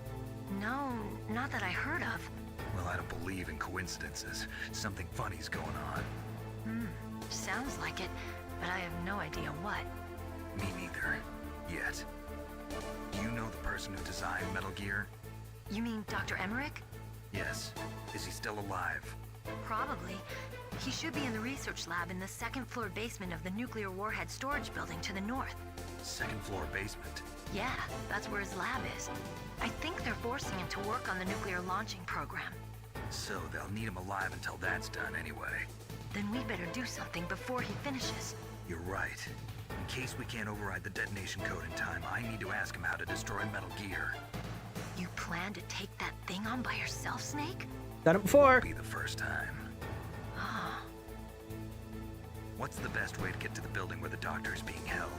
No, not that I heard of. Well, I don't believe in coincidences. Something funny's going on. Sounds like it, but I have no idea what. Me neither. Yet. Do you know the person who designed Metal Gear? You mean Dr. Emmerich? Yes. Is he still alive? Probably. He should be in the research lab in the second-floor basement of the nuclear warhead storage building to the north. Second floor basement? Yeah, that's where his lab is. I think they're forcing him to work on the nuclear launching program. So they'll need him alive until that's done anyway. Then we better do something before he finishes. You're right. In case we can't override the detonation code in time, I need to ask him how to destroy Metal Gear. You plan to take that thing on by yourself, Snake? Done it before. Won't be the first time. Ah. What's the best way to get to the building where the doctor is being held?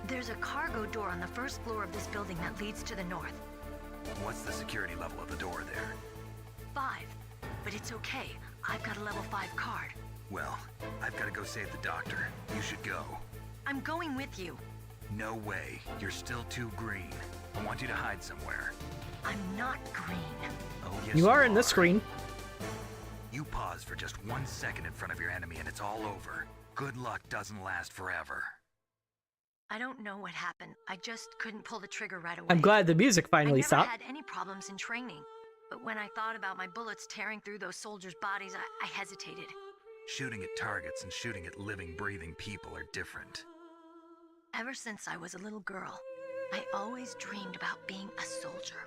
There's a cargo door on the first floor of this building that leads to the north. What's the security level of the door there? 5. But it's okay. I've got a level 5 card. Well, I've got to go save the doctor. You should go. I'm going with you. No way. You're still too green. I want you to hide somewhere. I'm not green. Oh, yes, You are in this screen. You pause for just 1 second in front of your enemy and it's all over. Good luck doesn't last forever. I don't know what happened. I just couldn't pull the trigger right away. I'm glad the music finally I stopped. never had any problems in training. But when I thought about my bullets tearing through those soldiers' bodies, I hesitated. Shooting at targets and shooting at living, breathing people are different. Ever since I was a little girl, I always dreamed about being a soldier.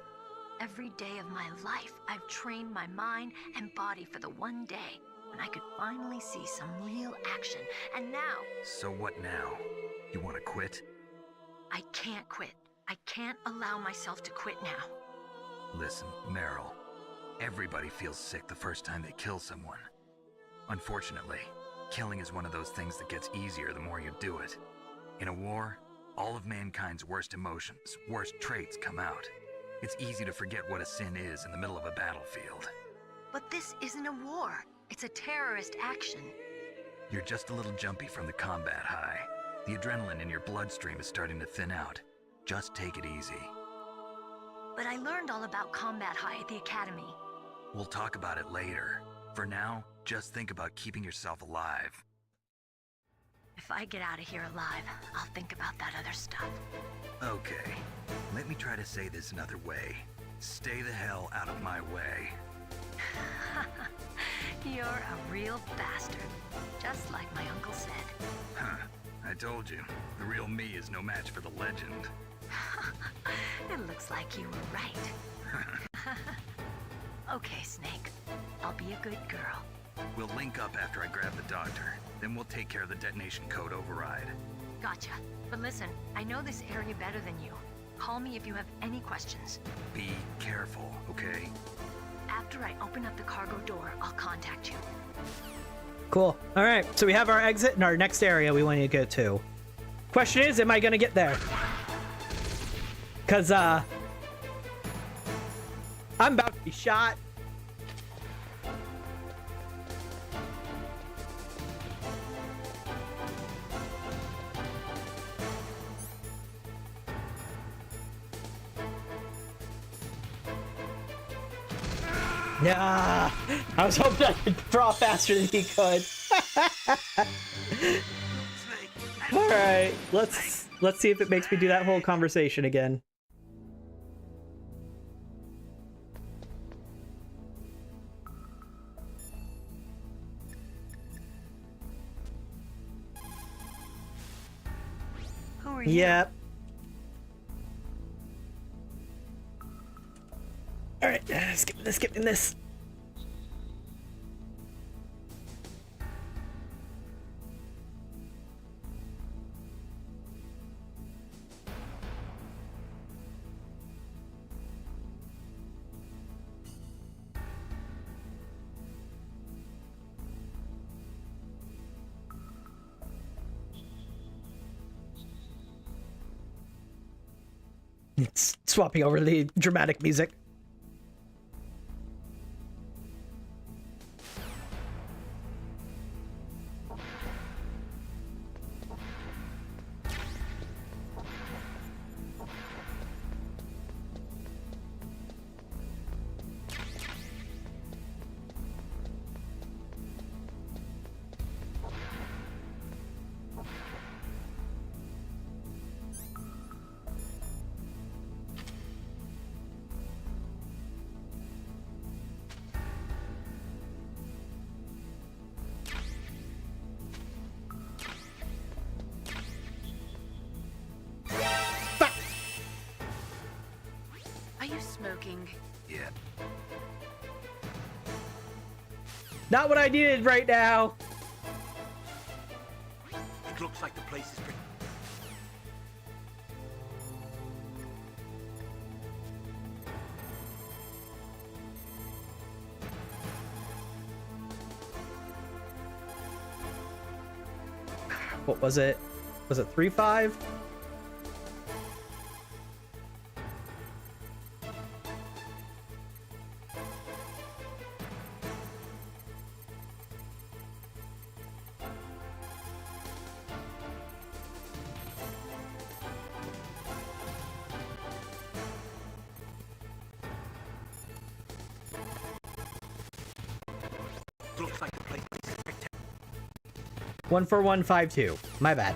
Every day of my life, I've trained my mind and body for the one day when I could finally see some real action. And now... So what now? You want to quit? I can't quit. I can't allow myself to quit now. Listen, Meryl. Everybody feels sick the first time they kill someone. Unfortunately, killing is one of those things that gets easier the more you do it. In a war, all of mankind's worst emotions, worst traits come out. It's easy to forget what a sin is in the middle of a battlefield. But this isn't a war. It's a terrorist action. You're just a little jumpy from the combat high. The adrenaline in your bloodstream is starting to thin out. Just take it easy. But I learned all about combat high at the academy. We'll talk about it later. For now, just think about keeping yourself alive. If I get out of here alive, I'll think about that other stuff. Okay, let me try to say this another way. Stay the hell out of my way. You're a real bastard, just like my uncle said. Huh, I told you, the real me is no match for the legend. It looks like you were right. Okay, Snake. I'll be a good girl. We'll link up after I grab the doctor. Then we'll take care of the detonation code override. Gotcha. But listen, I know this area better than you. Call me if you have any questions. Be careful, okay? After I open up the cargo door, I'll contact you. Cool. All right, so we have our exit and our next area we want to go to. Question is, am I going to get there? Because, I'm about to be shot. Yeah, I was hoping I could draw faster than he could. All right, let's see if it makes me do that whole conversation again. Who are you? Yep. All right, let's skip in this. It's swapping over the dramatic music. Not what I needed right now. It looks like the place is pretty... What was it? Was it 3-5? Looks like the place is spectacular. 14152. My bad.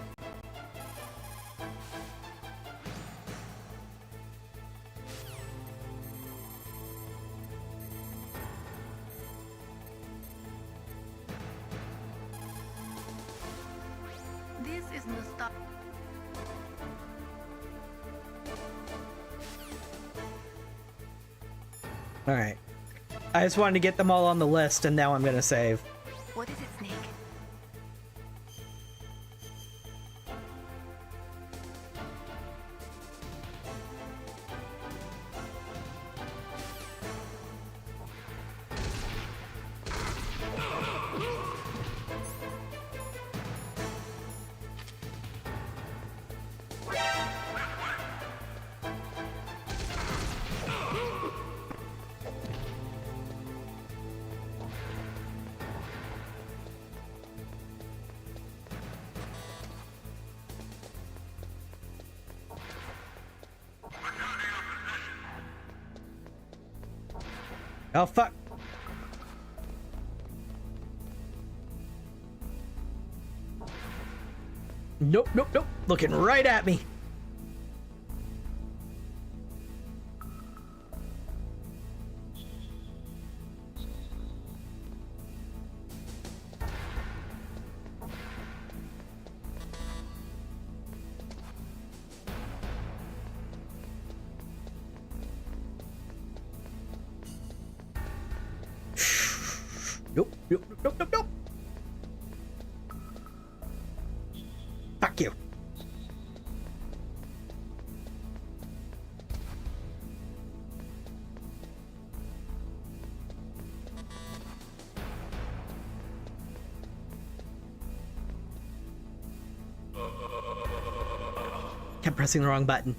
This is nostalgia. All right. I just wanted to get them all on the list, and now I'm gonna save. What is it, Snake? Oh, fuck. Nope, nope, nope. Looking right at me. Nope, nope, nope, nope, nope, nope. Fuck you. Kept pressing the wrong button.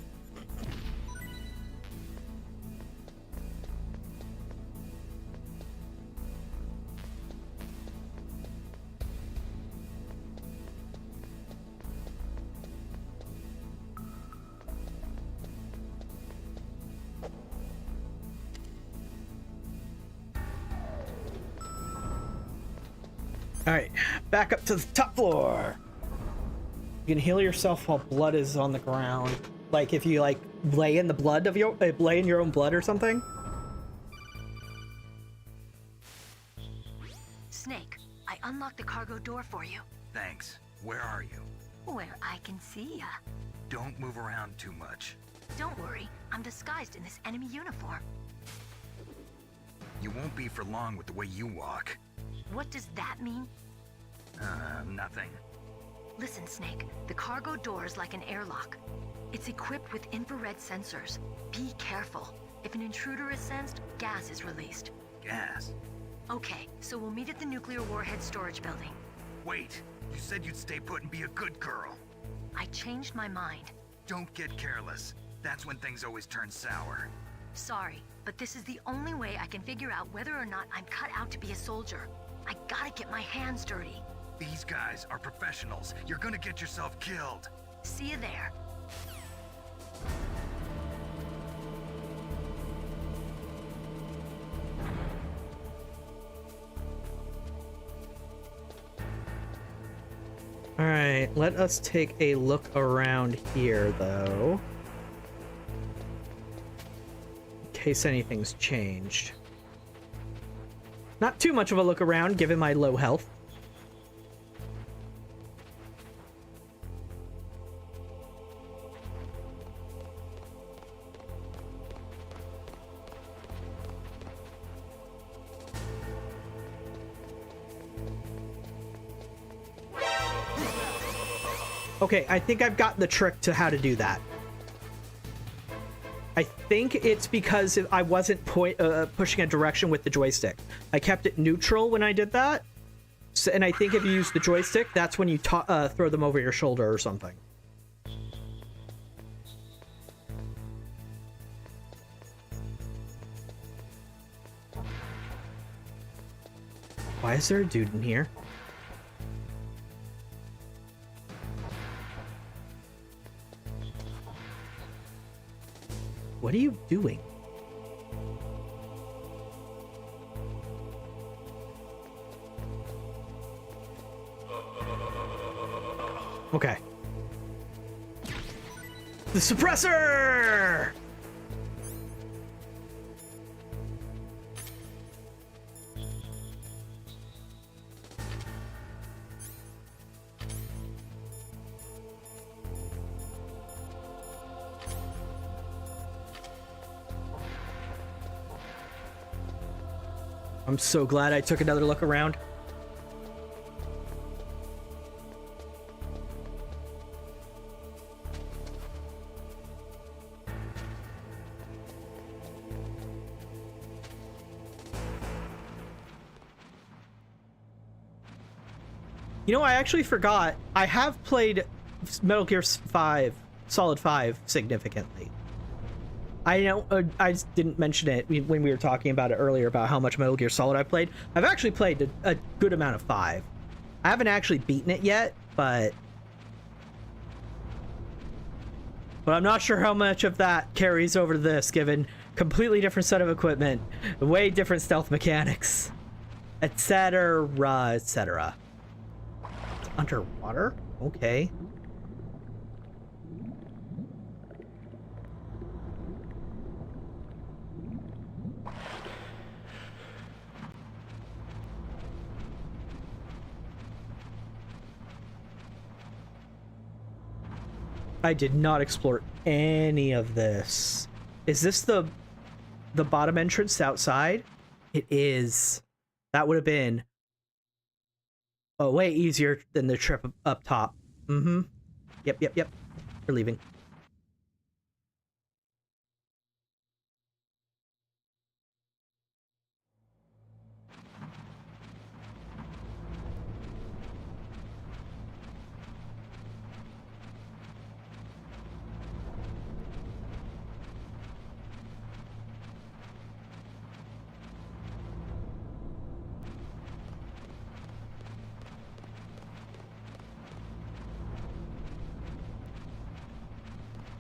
Alright, back up to the top floor. You can heal yourself while blood is on the ground. Like if you like lay in the blood of your lay in your own blood or something. Snake, I unlocked the cargo door for you. Thanks. Where are you? Where I can see ya. Don't move around too much. Don't worry, I'm disguised in this enemy uniform. You won't be for long with the way you walk. What does that mean? Nothing. Listen, Snake, the cargo door is like an airlock. It's equipped with infrared sensors. Be careful. If an intruder is sensed, gas is released. Gas? Okay, so we'll meet at the nuclear warhead storage building. Wait, you said you'd stay put and be a good girl. I changed my mind. Don't get careless. That's when things always turn sour. Sorry, but this is the only way I can figure out whether or not I'm cut out to be a soldier. I gotta get my hands dirty. These guys are professionals. You're gonna get yourself killed. See you there. Alright, let us take a look around here, though. In case anything's changed. Not too much of a look around, given my low health. Okay, I think I've got the trick to how to do that. I think it's because I wasn't pushing a direction with the joystick. I kept it neutral when I did that. So, and I think if you use the joystick, that's when you throw them over your shoulder or something. Why is there a dude in here? What are you doing? Okay. The suppressor! I'm so glad I took another look around. You know, I actually forgot. I have played Metal Gear 5, Solid 5 significantly. I know I just didn't mention it when we were talking about it earlier about how much Metal Gear Solid I played. I've actually played a good amount of 5. I haven't actually beaten it yet, but I'm not sure how much of that carries over to this, given completely different set of equipment, way different stealth mechanics, etc., etc. It's underwater? Okay. I did not explore any of this. Is this the bottom entrance outside? It is. That would have been way easier than the trip up top. Mm-hmm. Yep. We're leaving.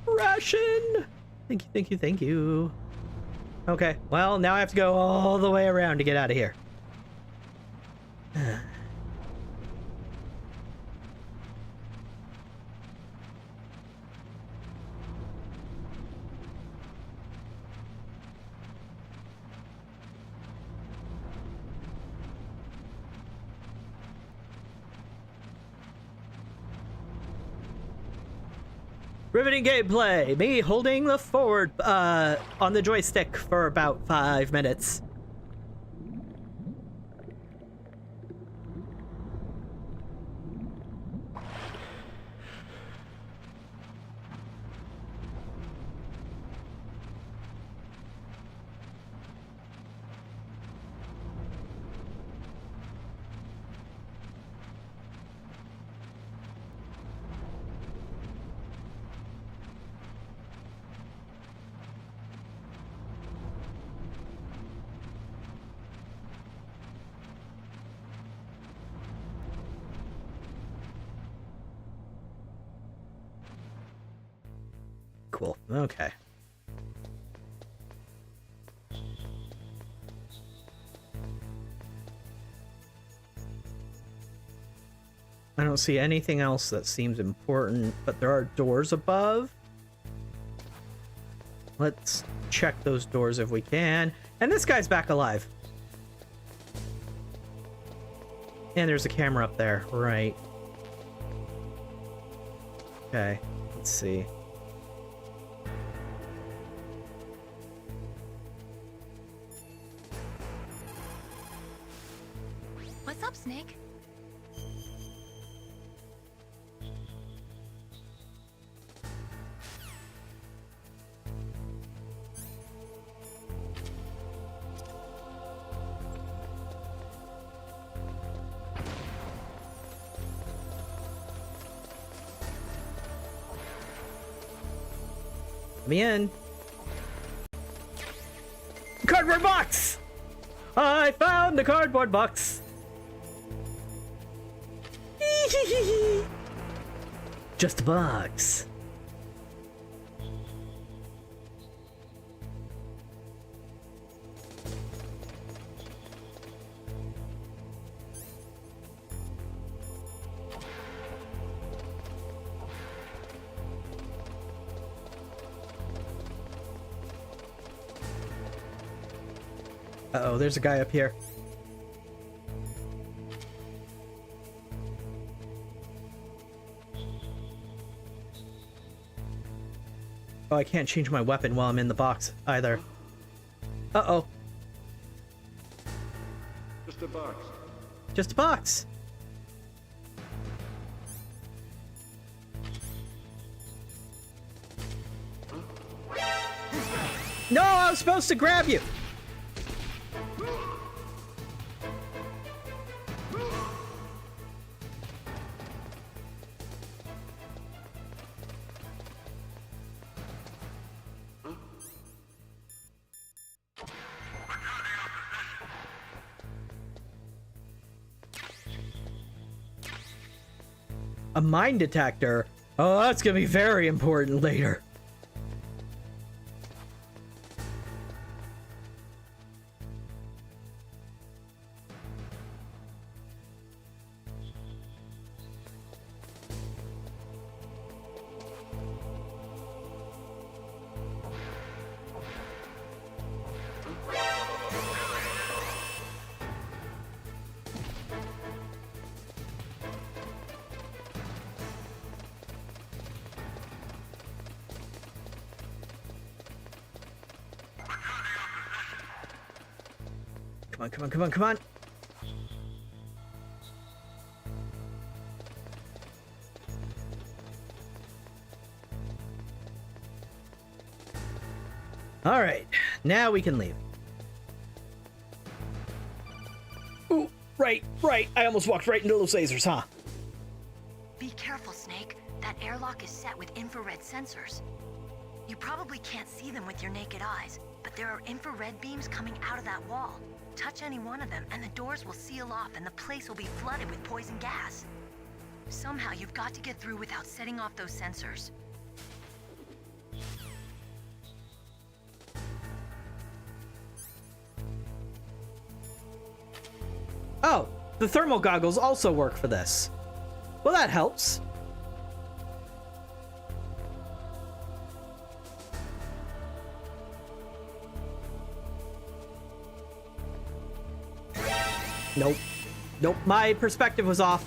Ration! Thank you. Okay, well, now I have to go all the way around to get out of here. Riveting gameplay. Me holding the forward on the joystick for about 5 minutes. Cool. Okay. I don't see anything else that seems important, but there are doors above. Let's check those doors if we can. And this guy's back alive. And there's a camera up there. Right. Okay. Let's see. What's up, Snake? Let me in. Cardboard box! I found the cardboard box! Just a box. Uh-oh, there's a guy up here. Oh, I can't change my weapon while I'm in the box either. Uh-oh. Just a box. Just a box. No, I was supposed to grab you. A mine detector? Oh, that's gonna be very important later. Come on, come on, come on, come on. All right, now we can leave. Ooh, right. I almost walked right into those lasers, huh? Be careful, Snake. That airlock is set with infrared sensors. You probably can't see them with your naked eyes, but there are infrared beams coming out of that wall. Touch any one of them, and the doors will seal off, and the place will be flooded with poison gas. Somehow, you've got to get through without setting off those sensors. Oh, the thermal goggles also work for this. Well, that helps. Nope, my perspective was off.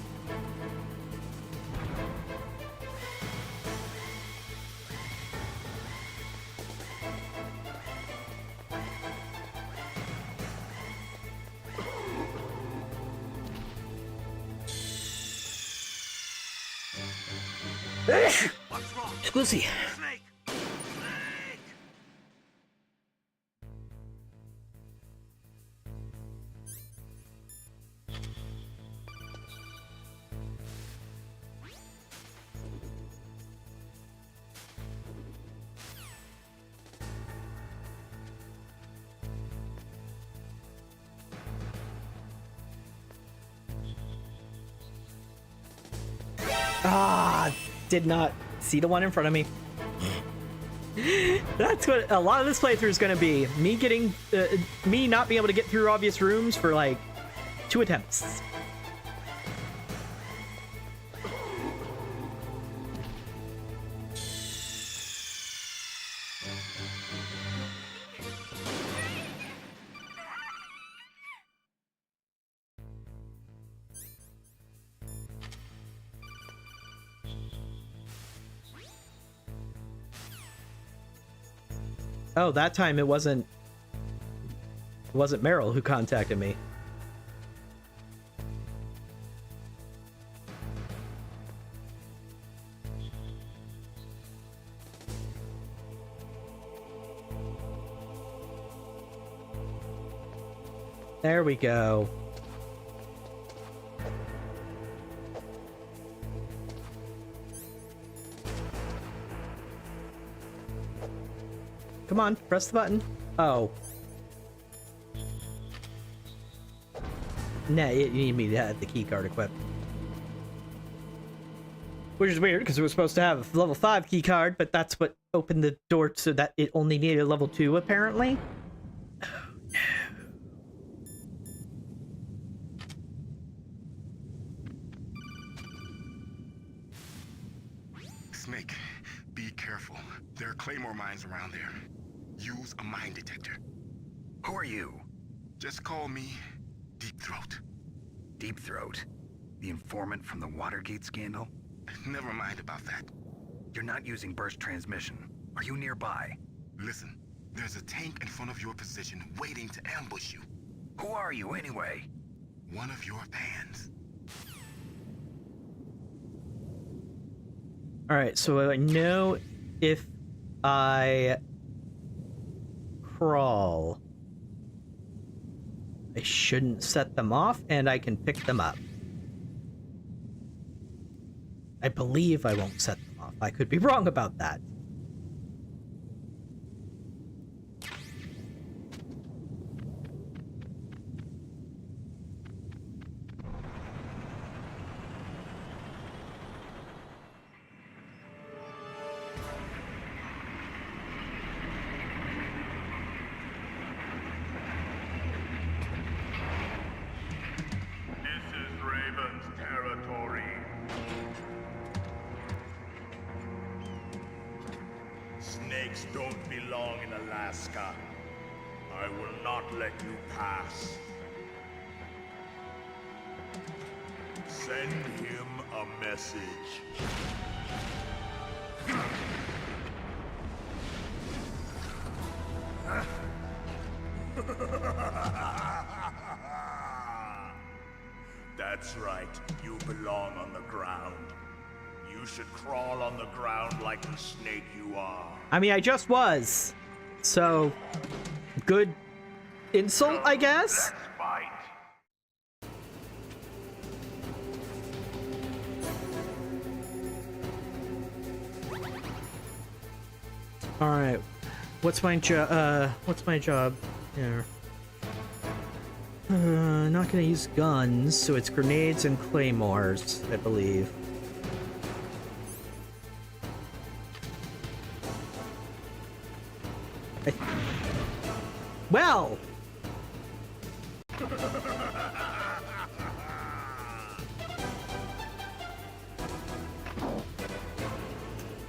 What's wrong? Squishy. Snake! Ah, did not see the one in front of me. That's what a lot of this playthrough is going to be. Me not being able to get through obvious rooms for like 2 attempts. Oh, that time it wasn't Meryl who contacted me. There we go. Come on, press the button. Oh. Nah, you need me to have the key card equipped. Which is weird, because it was supposed to have a level 5 key card, but that's what opened the door so that it only needed a level 2, apparently. Oh, no. Snake, be careful. There are claymore mines around there. Use a mine detector. Who are you? Just call me Deep Throat. Deep Throat? The informant from the Watergate scandal? Never mind about that. You're not using burst transmission. Are you nearby? Listen, there's a tank in front of your position waiting to ambush you. Who are you anyway? One of your fans. Alright, so I know if I crawl, I shouldn't set them off, and I can pick them up. I believe I won't set them off. I could be wrong about that. Snakes don't belong in Alaska. I will not let you pass. Send him a message. That's right, you belong on the ground. You should crawl on the ground like the snake you are. I mean, I just was. So, good insult, I guess? Let's fight. Alright. What's my job here? Not gonna use guns, so it's grenades and claymores, I believe. Well!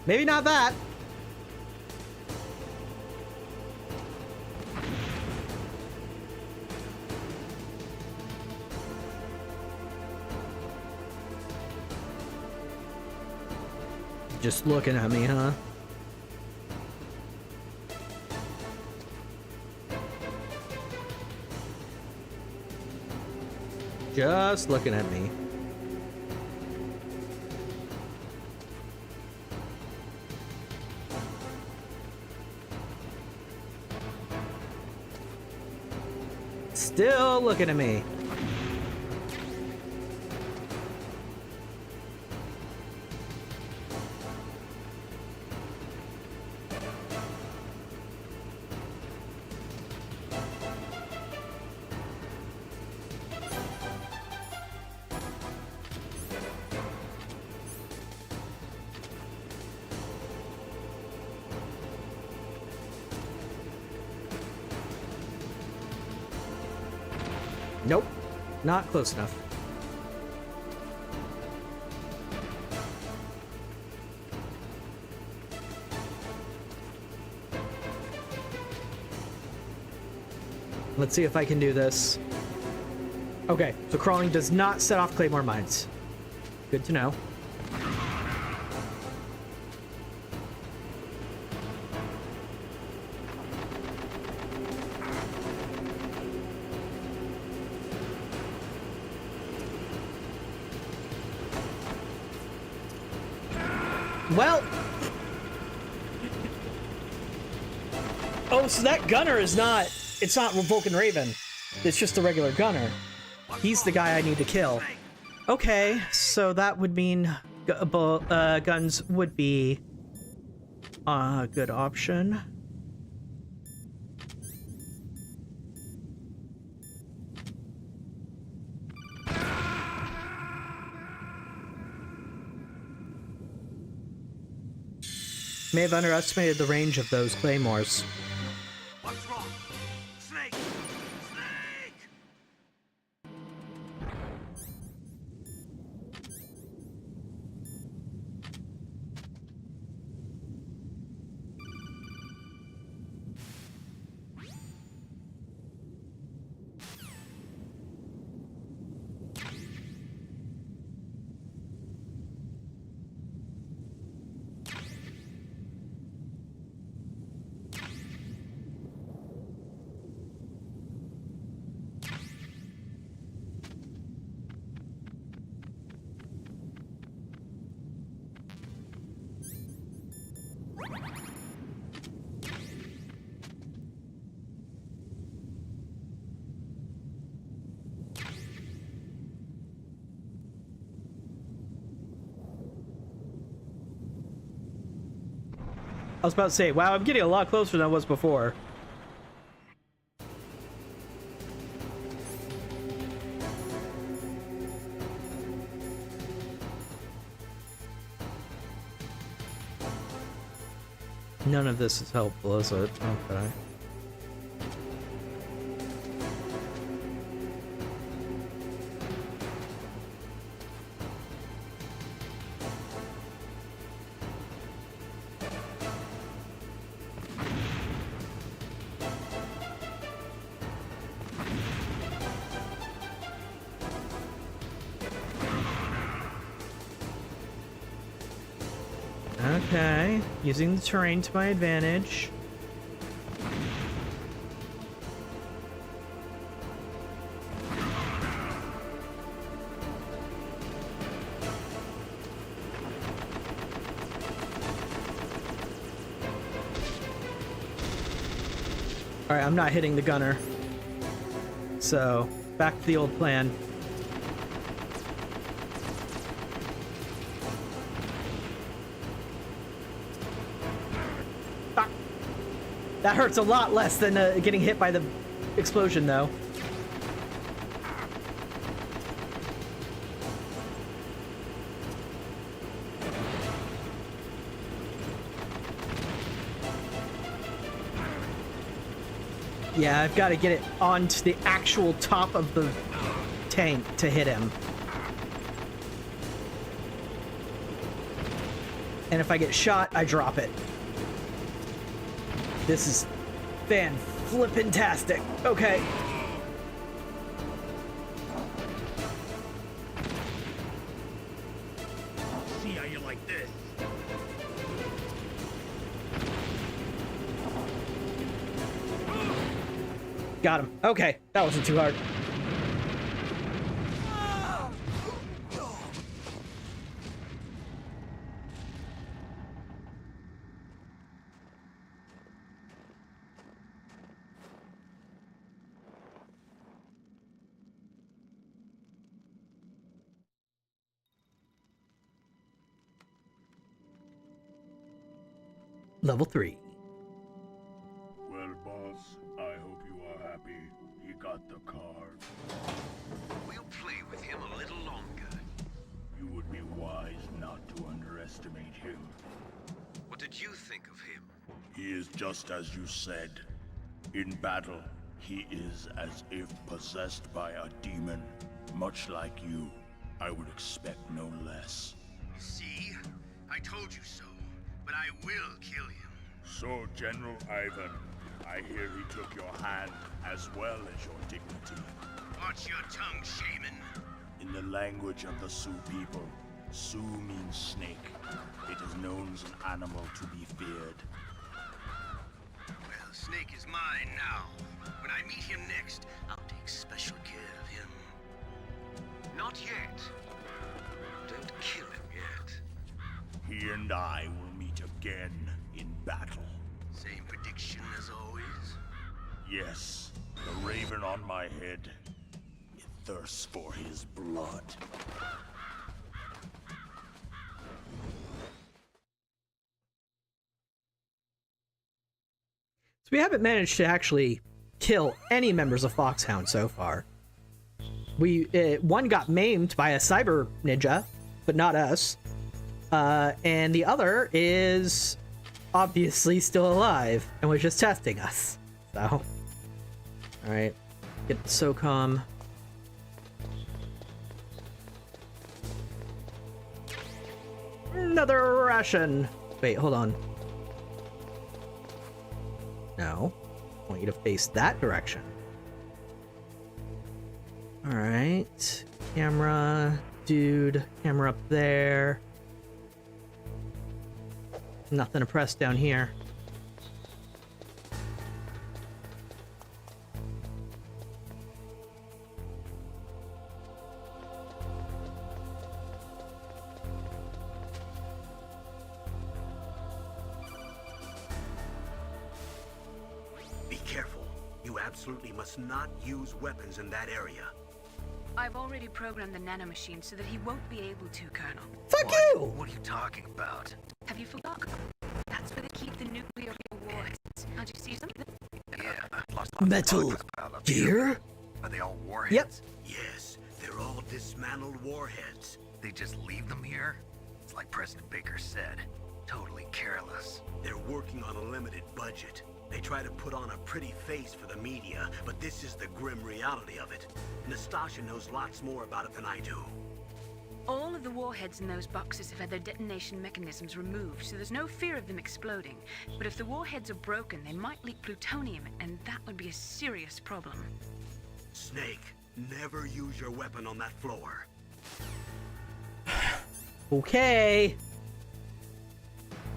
Maybe not that. Just looking at me, huh? Just looking at me. Still looking at me. Nope, not close enough. Let's see if I can do this. Okay, so crawling does not set off claymore mines. Good to know. Well. Oh, so that gunner is not... It's not Vulcan Raven. It's just the regular gunner. He's the guy I need to kill. Okay, so that would mean guns would be a good option. May have underestimated the range of those claymores. What's wrong? Snake! Snake! I was about to say, wow, I'm getting a lot closer than I was before. None of this is helpful, is it? Okay. Okay, using the terrain to my advantage. Alright, I'm not hitting the gunner. So, back to the old plan. That hurts a lot less than getting hit by the explosion, though. Yeah, I've got to get it onto the actual top of the tank to hit him. And if I get shot, I drop it. This is fan-flippin-tastic. Okay. See how you like this. Got him. Okay, that wasn't too hard. Level 3. Well, boss, I hope you are happy. He got the card. We'll play with him a little longer. You would be wise not to underestimate him. What did you think of him? He is just as you said. In battle, he is as if possessed by a demon. Much like you, I would expect no less. See? I told you so. But I will kill him. So, General Ivan, I hear he took your hand as well as your dignity. Watch your tongue, shaman. In the language of the Sioux people, Sioux means snake. It is known as an animal to be feared. Well, Snake is mine now. When I meet him next, I'll take special care of him. Not yet. Don't kill him yet. He and I will meet again in battle. Same prediction as always? Yes, the raven on my head. It thirsts for his blood. So we haven't managed to actually kill any members of Foxhound so far. One got maimed by a cyber ninja, but not us. And the other is obviously still alive and was just testing us. So, alright. Get the SOCOM. Another ration! Wait, hold on. No. I want you to face that direction. Alright. Camera. Dude. Camera up there. Nothing to press down here. Be careful. You absolutely must not use weapons in that area. I've already programmed the nanomachine so that he won't be able to, Colonel. Fuck you! What are you talking about? Have you forgotten? That's where they keep the nuclear warheads. Can't you see something? Yeah. Metal Gear? Are they all warheads? Yep. Yes, they're all dismantled warheads. They just leave them here? It's like President Baker said. Totally careless. They're working on a limited budget. They try to put on a pretty face for the media, but this is the grim reality of it. Nastasha knows lots more about it than I do. All of the warheads in those boxes have had their detonation mechanisms removed, so there's no fear of them exploding. But if the warheads are broken, they might leak plutonium, and that would be a serious problem. Snake, never use your weapon on that floor. Okay.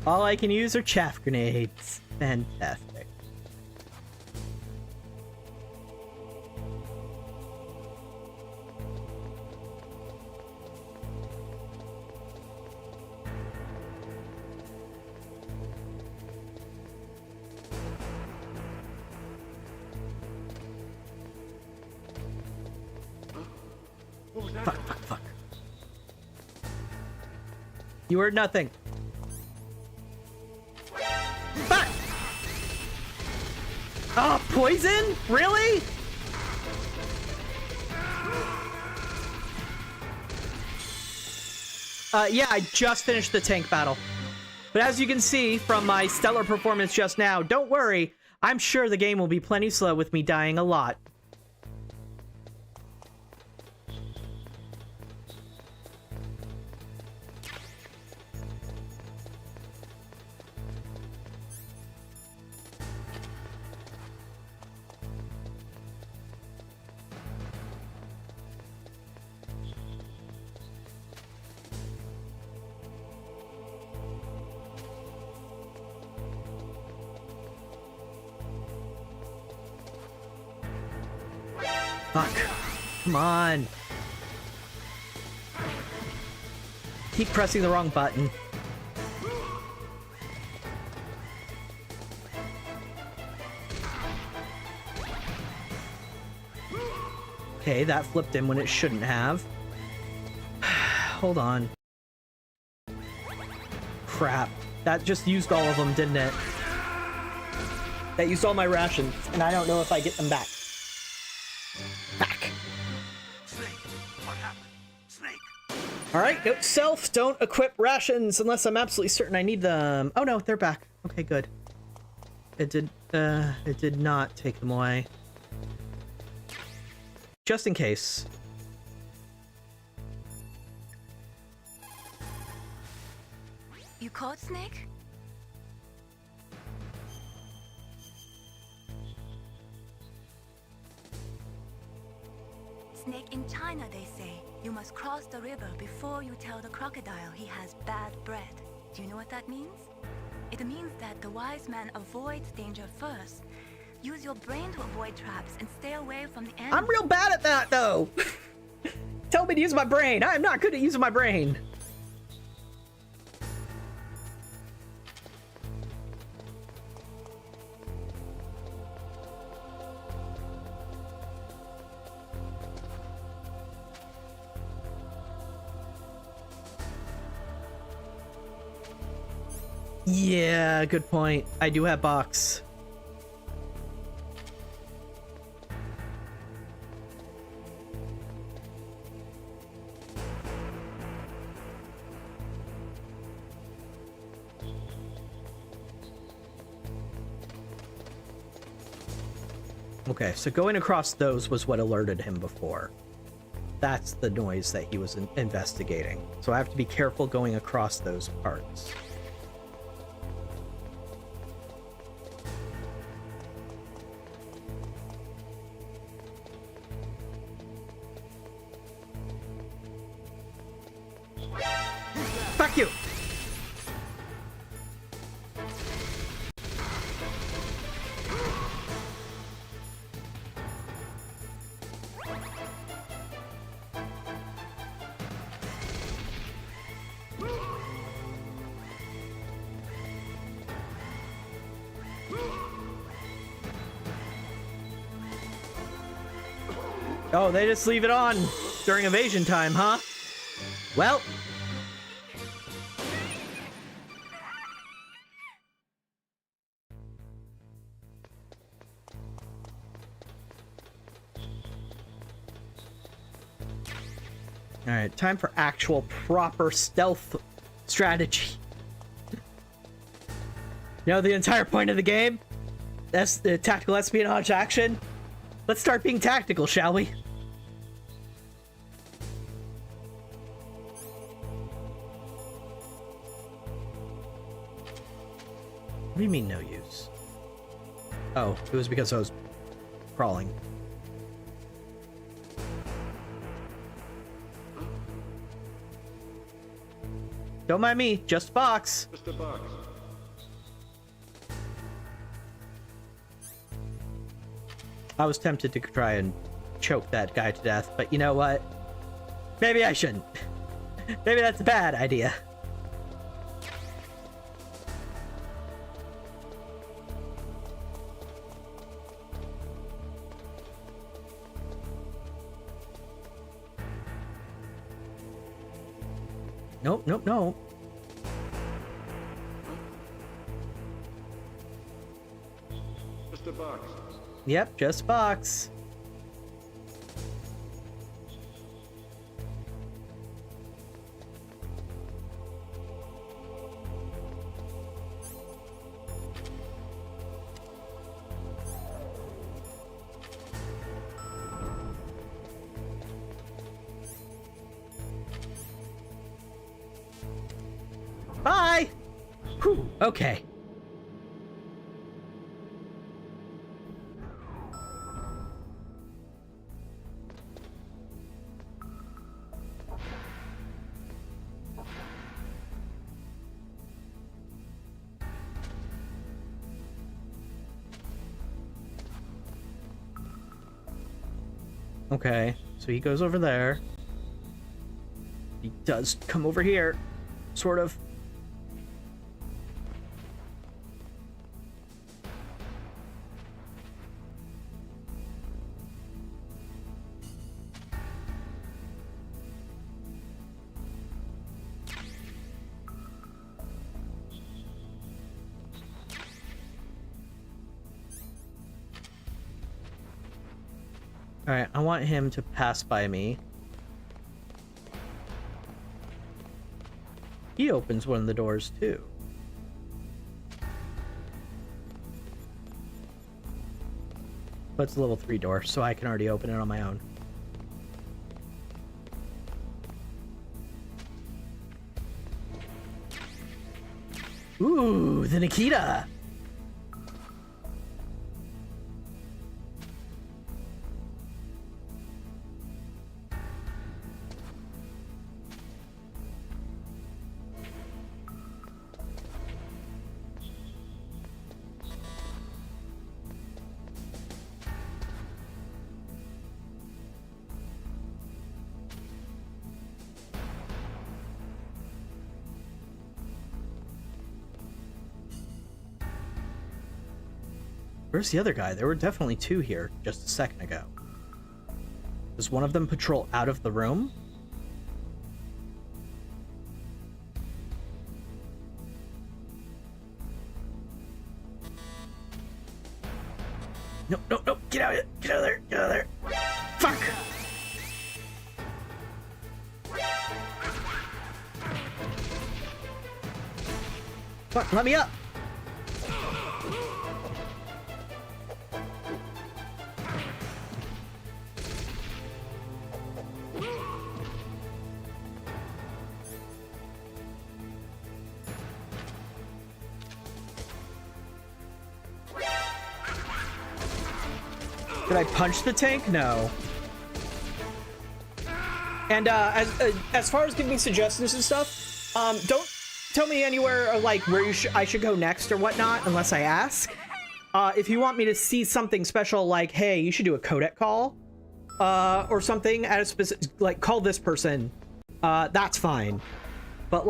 All I can use are chaff grenades. Fantastic. Fuck. You heard nothing. Fuck! Oh, poison? Really? Yeah, I just finished the tank battle. But as you can see from my stellar performance just now, don't worry, I'm sure the game will be plenty slow with me dying a lot. Fuck. Come on. Keep pressing the wrong button. Okay, that flipped him when it shouldn't have. Hold on. Crap. That just used all of them, didn't it? That used all my rations, and I don't know if I get them back. Alright, note self, don't equip rations unless I'm absolutely certain I need them. Oh no, they're back. Okay, good. It did not take them away. Just in case. You caught Snake? Snake, in China they say, you must cross the river before you tell the crocodile he has bad bread. Do you know what that means? It means that the wise man avoids danger first. Use your brain to avoid traps and stay away from the animals. I'm real bad at that, though! Tell me to use my brain! I am not good at using my brain! Yeah, good point. I do have box. Okay, so going across those was what alerted him before. That's the noise that he was investigating. So I have to be careful going across those parts. Fuck you! Oh, they just leave it on during evasion time, huh? Well. Alright, time for actual proper stealth strategy. You know the entire point of the game? That's the tactical espionage action. Let's start being tactical, shall we? What do you mean, no use? Oh, it was because I was crawling. Don't mind me, just a box. Just a box. I was tempted to try and choke that guy to death, but you know what? Maybe I shouldn't. Maybe that's a bad idea. Nope, nope, nope. Just a box. Yep, just box. Bye! Whew, okay. Okay, so he goes over there. He does come over here, sort of. Alright, I want him to pass by me. He opens one of the doors, too. But it's a level 3 door, so I can already open it on my own. Ooh, the Nikita! Where's the other guy? There were definitely two here just a second ago. Does one of them patrol out of the room? No, no, no! Get out of it! Get out of there! Get out of there! Fuck! Fuck! Let me up! Should I punch the tank? No. And as far as giving me suggestions and stuff, don't tell me anywhere like where I should go next or whatnot unless I ask. If you want me to see something special, like, hey, you should do a codec call, or something at a specific, like, call this person, that's fine. But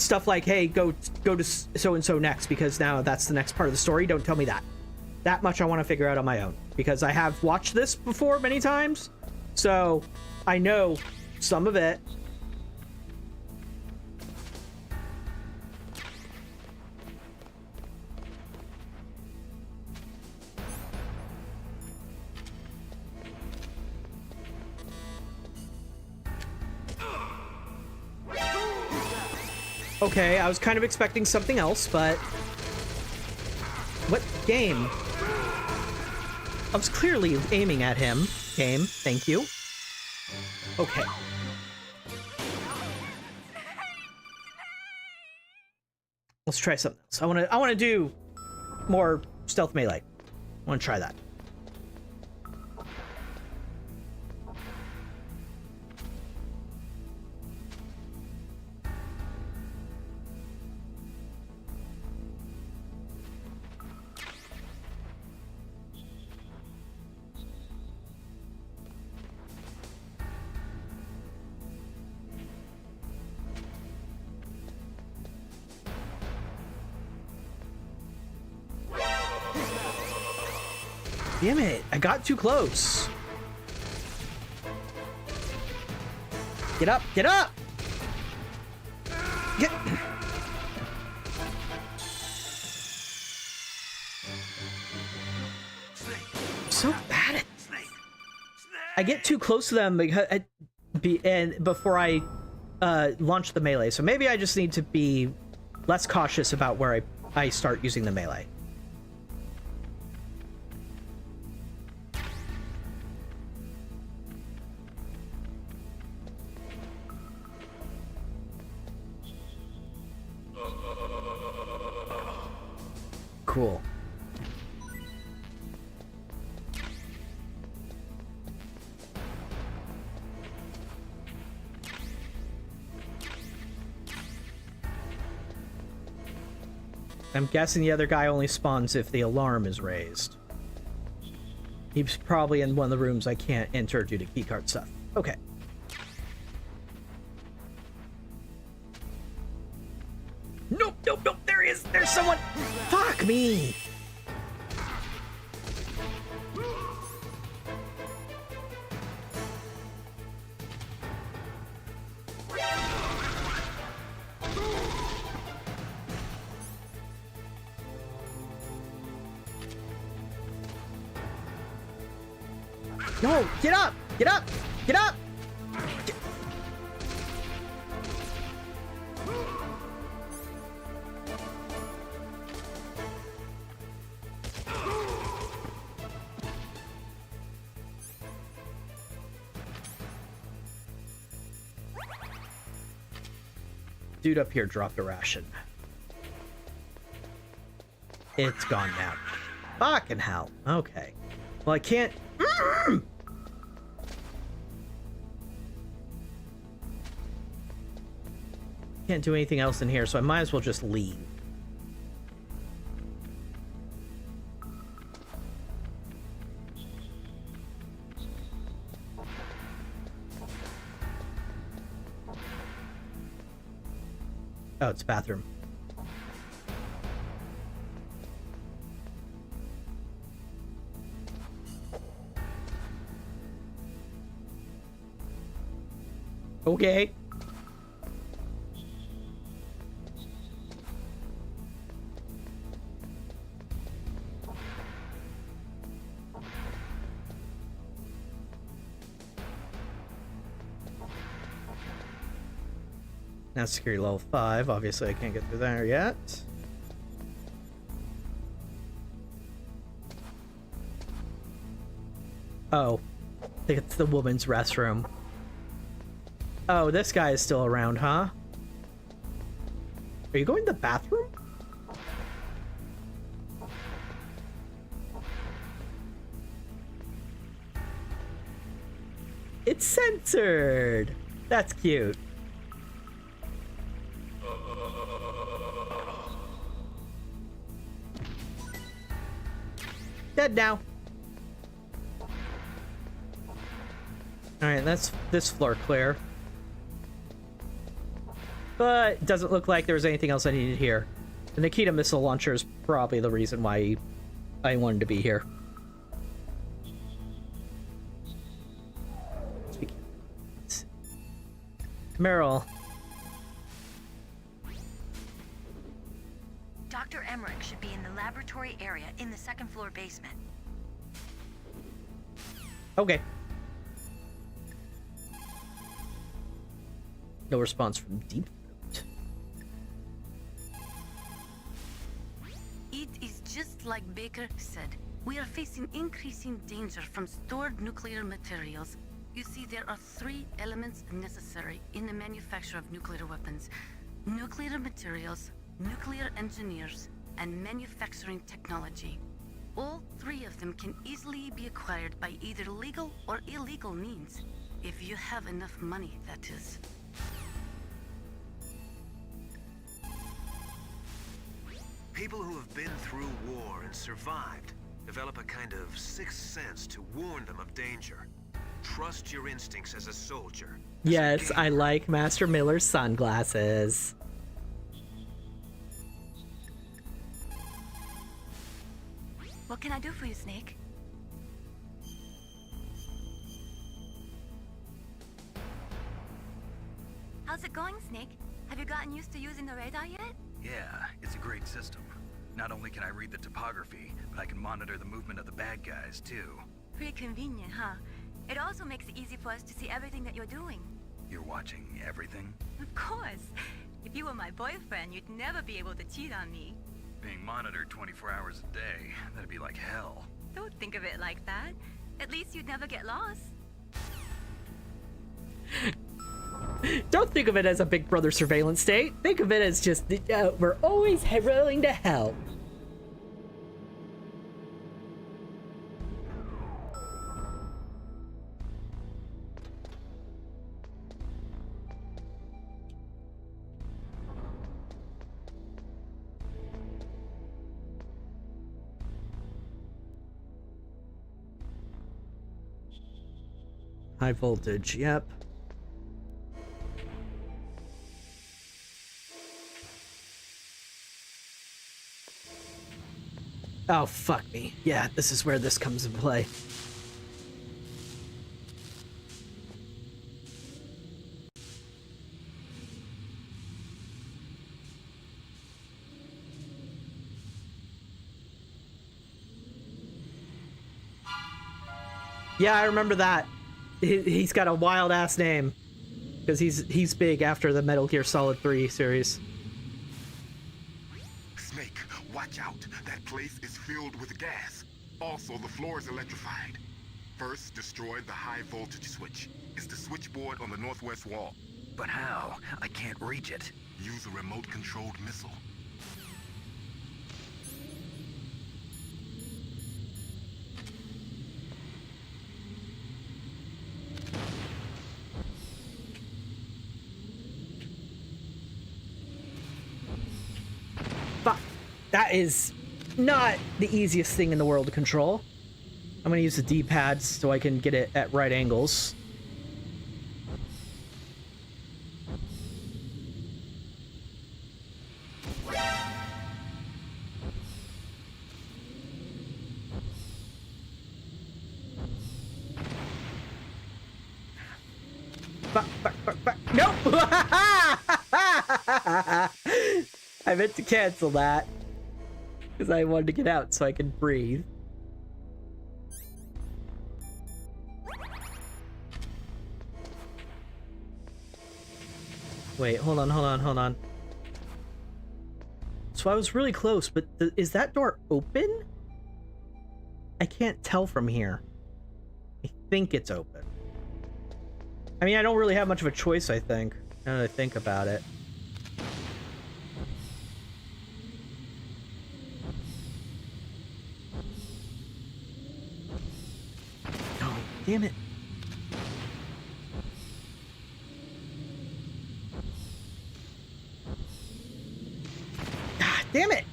stuff like, hey, go to so and so next because now that's the next part of the story. Don't tell me that. That much I want to figure out on my own because I have watched this before many times, so I know some of it. Okay, I was kind of expecting something else, but... What game? I was clearly aiming at him. Game, thank you. Okay. Let's try something else. I wanna do more stealth melee. I wanna try that. Damn it, I got too close. Get up, get up! Get... So bad at... I get too close to them because before I launch the melee, so maybe I just need to be less cautious about where I start using the melee. Cool. I'm guessing the other guy only spawns if the alarm is raised. He's probably in one of the rooms I can't enter due to keycard stuff. Okay. Nope, nope, nope, there he is! There's someone! Fuck me! No! Get up! Get up! Get up! Dude up here dropped a ration. It's gone now. Fucking hell. Okay. Well, I can't... Can't do anything else in here, so I might as well just leave. Oh, it's bathroom. Okay. Now security level 5. Obviously I can't get through there yet. Oh. I think it's the woman's restroom. Oh, this guy is still around, huh? Are you going to the bathroom? it's censored. That's cute. Dead now. Alright, that's this floor clear. But it doesn't look like there was anything else I needed here. The Nikita missile launcher is probably the reason why I wanted to be here. Meryl. Dr. Emmerich should be in the laboratory area in the second floor basement. Okay. No response from Deep Throat. It is just like Baker said. We are facing increasing danger from stored nuclear materials. You see, there are 3 elements necessary in the manufacture of nuclear weapons: nuclear materials, nuclear engineers, and manufacturing technology. All 3 of them can easily be acquired by either legal or illegal means. If you have enough money, that is. People who have been through war and survived develop a kind of sixth sense to warn them of danger. Trust your instincts as a soldier. Yes, I like Master Miller's sunglasses. What can I do for you, Snake? How's it going, Snake? Have you gotten used to using the radar yet? Yeah, it's a great system. Not only can I read the topography, but I can monitor the movement of the bad guys, too. Pretty convenient, huh? It also makes it easy for us to see everything that you're doing. You're watching everything? Of course. If you were my boyfriend, you'd never be able to cheat on me. Being monitored 24 hours a day, that'd be like hell. Don't think of it like that. At least you'd never get lost. Don't think of it as a Big Brother surveillance state. Think of it as just, we're always willing to help. High voltage, yep. Oh, fuck me. Yeah, this is where this comes into play. Yeah, I remember that. He's got a wild ass name because he's big after the Metal Gear Solid 3 series. Snake, watch out. That place is filled with gas. Also, the floor is electrified. First, destroy the high voltage switch. It's the switchboard on the northwest wall. But how? I can't reach it. Use a remote-controlled missile. That is not the easiest thing in the world to control. I'm gonna use the D-pads so I can get it at right angles. Nope! I meant to cancel that. Because I wanted to get out so I could breathe. Wait, hold on. So I was really close, but is that door open? I can't tell from here. I think it's open. I mean, I don't really have much of a choice, I think, now that I think about it. Damn it. Damn it!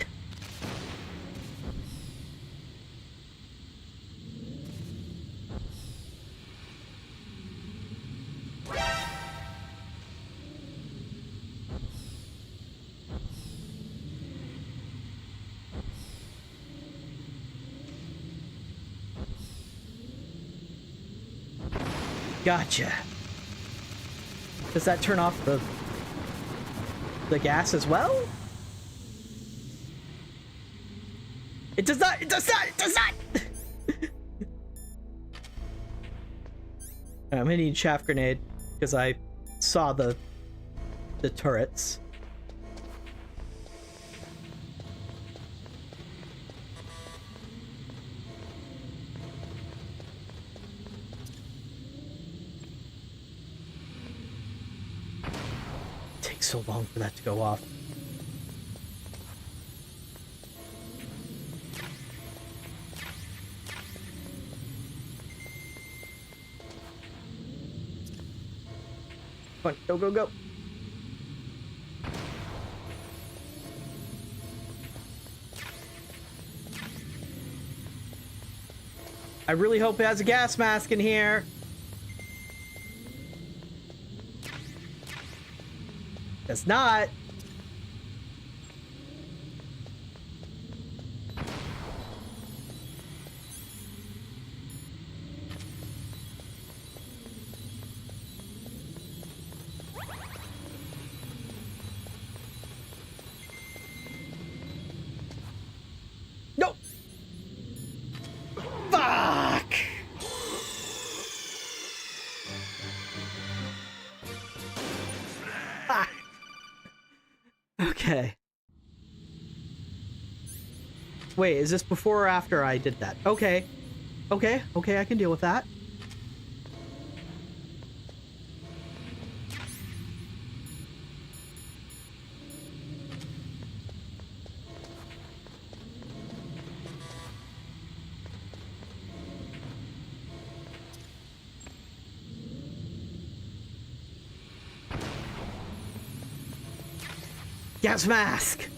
Gotcha. Does that turn off the gas as well? It does not! It does not! It does not! I'm gonna need chaff grenade because I saw the turrets. Takes so long for that to go off. Come on, go, go, go. I really hope it has a gas mask in here. It's not. No. Fuck. Ah. Okay. Wait, is this before or after I did that? Okay. Okay, okay, I can deal with that. Gas mask!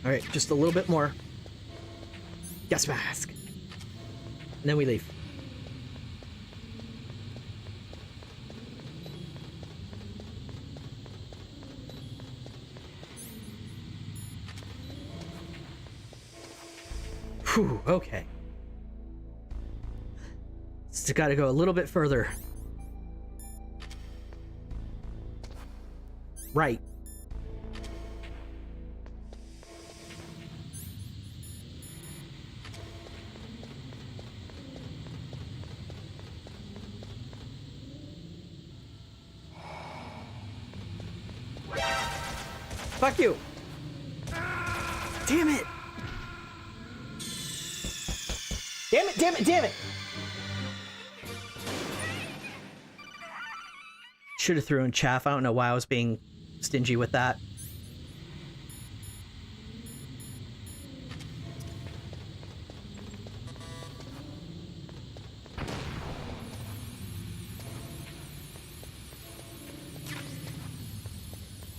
All right, just a little bit more. Gas mask. And then we leave. Whew, okay. Just gotta go a little bit further. Right. Fuck you! Damn it! Damn it, damn it, damn it! Should have thrown chaff. I don't know why I was being stingy with that.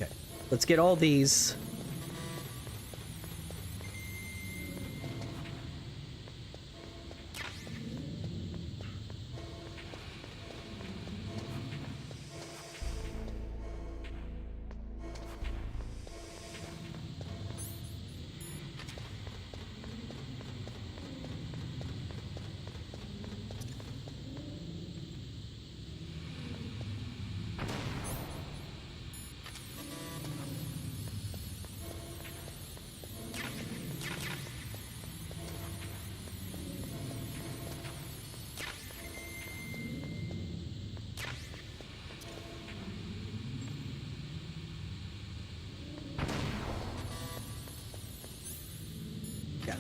Okay, let's get all these.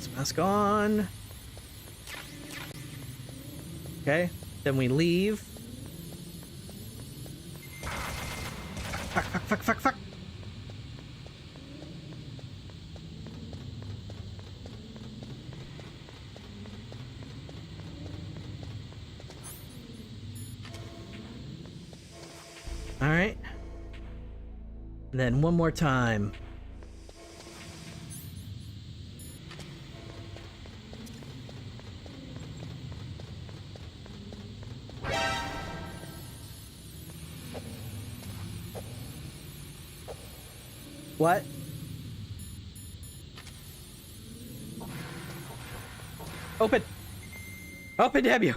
gas mask on. Okay, then we leave. Fuck, fuck, fuck, fuck, fuck. All right. And then one more time. What? Open! Open, damn you!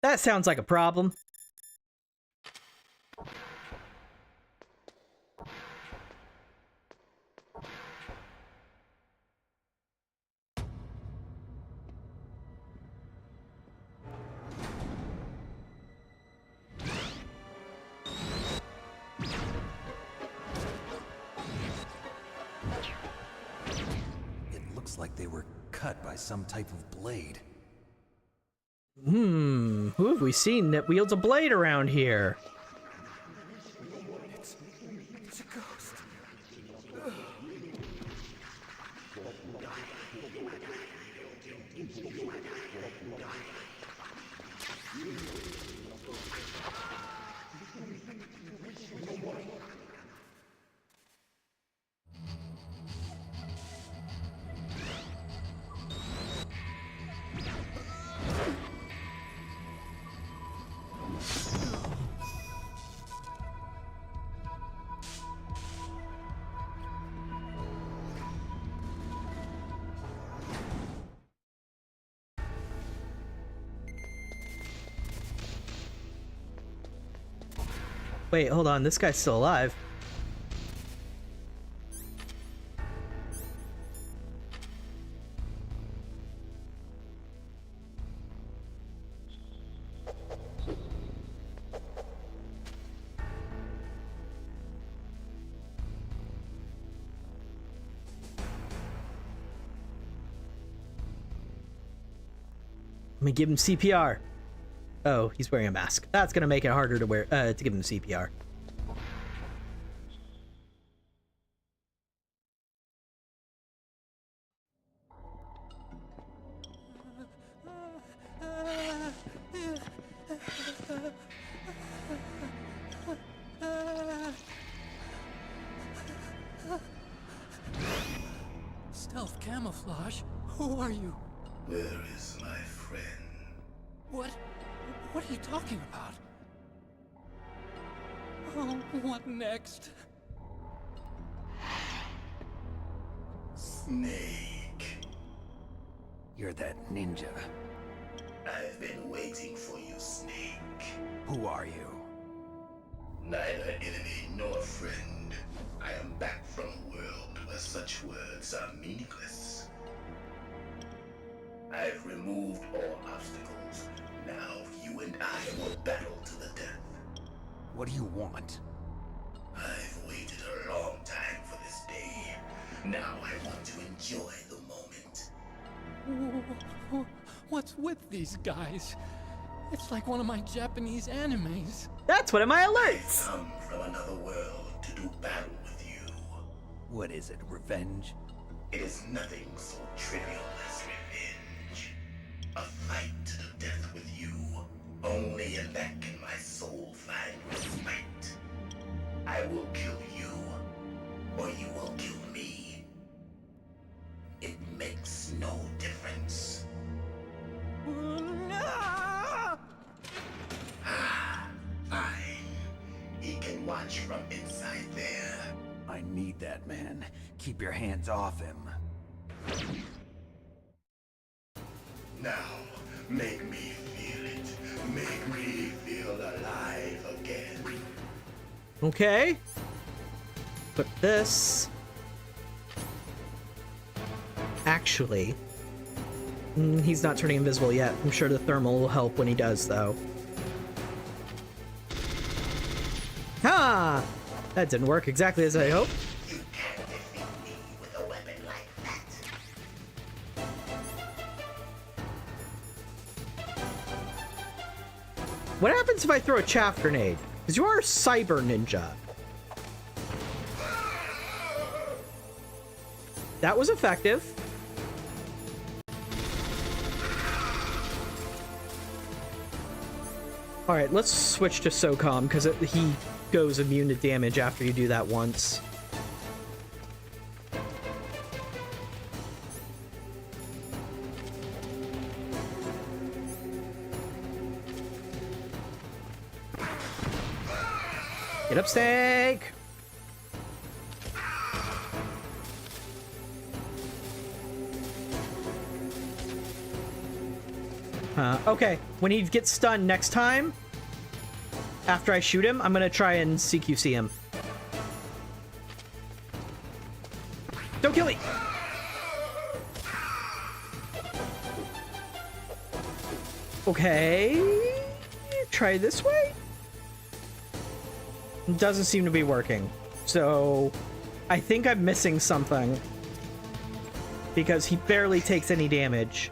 That sounds like a problem. It looks like they were cut by some type of blade. Who have we seen that wields a blade around here? It's a ghost. Wait, hold on. This guy's still alive. Let me give him CPR. Oh, he's wearing a mask. That's gonna make it harder to wear to give him CPR. Stealth camouflage? Who are you? Where is my friend? What are you talking about? Oh, what next? Snake. You're that ninja. I've been waiting for you, Snake. Who are you? Neither enemy nor friend. I am back from a world where such words are meaningless. I've removed all obstacles. Now you and I will battle to the death. What do you want? I've waited a long time for this day. Now I want to enjoy the moment. What's with these guys? It's like one of my Japanese animes. That's one of my alerts! I've come from another world to do battle with you. What is it, revenge? It is nothing so trivial as revenge. A fight to the death with you. Only in that can my soul find respite. I will kill you, or you will kill me. It makes no difference. Fine. He can watch from inside there. I need that man. Keep your hands off him. Now, make me feel it. Make me feel alive again. Okay. Put this. Actually, He's not turning invisible yet. I'm sure the thermal will help when he does, though. Ha! That didn't work exactly as I hoped. You can't defeat me with a weapon like that. What happens if I throw a chaff grenade? Because you are a cyber ninja. That was effective. Alright, let's switch to SOCOM, because he goes immune to damage after you do that once. Get up, Snake! Okay, when he gets stunned next time, after I shoot him, I'm gonna try and CQC him. Don't kill me! Okay, try this way? It doesn't seem to be working. So, I think I'm missing something. Because he barely takes any damage.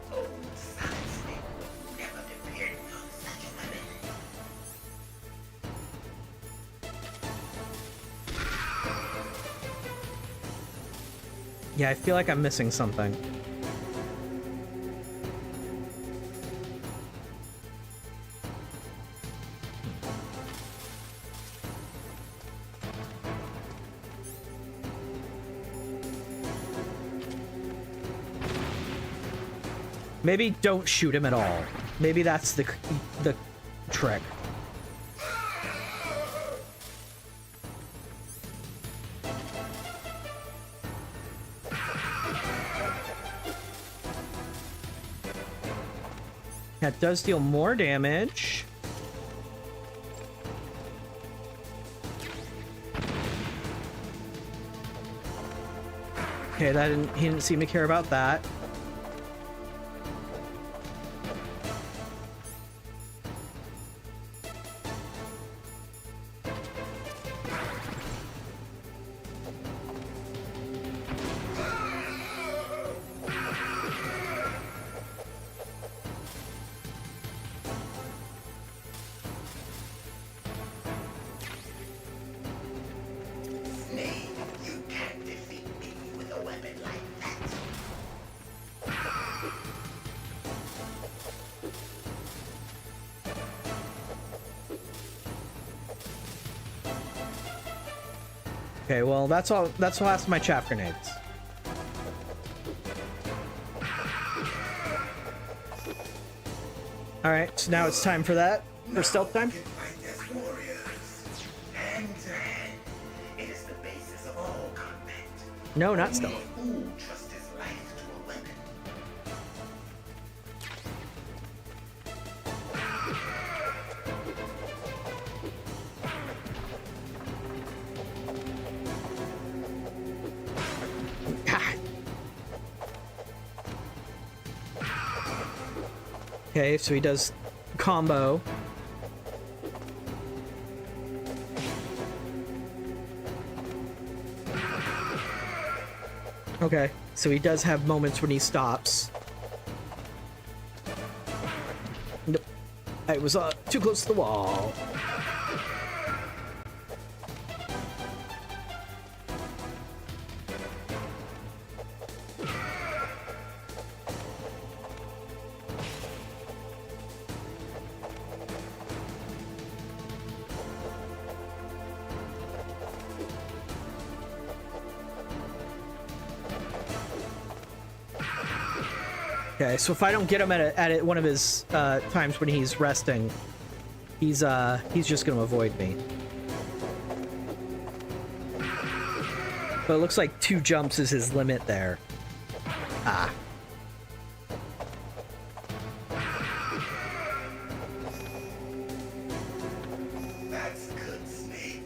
Yeah, I feel like I'm missing something. Maybe don't shoot him at all. Maybe that's the trick. That does deal more damage. Okay, he didn't seem to care about that. Okay, well, that's all. That's the last of my chaff grenades. All right, so now it's time for that. For stealth time. No, not stealth. Okay, so he does combo. Okay, so he does have moments when he stops. Nope. I was too close to the wall. Okay, so if I don't get him at one of his times when he's resting, he's just gonna avoid me. But it looks like 2 jumps is his limit there. Ah. That's good, Snake.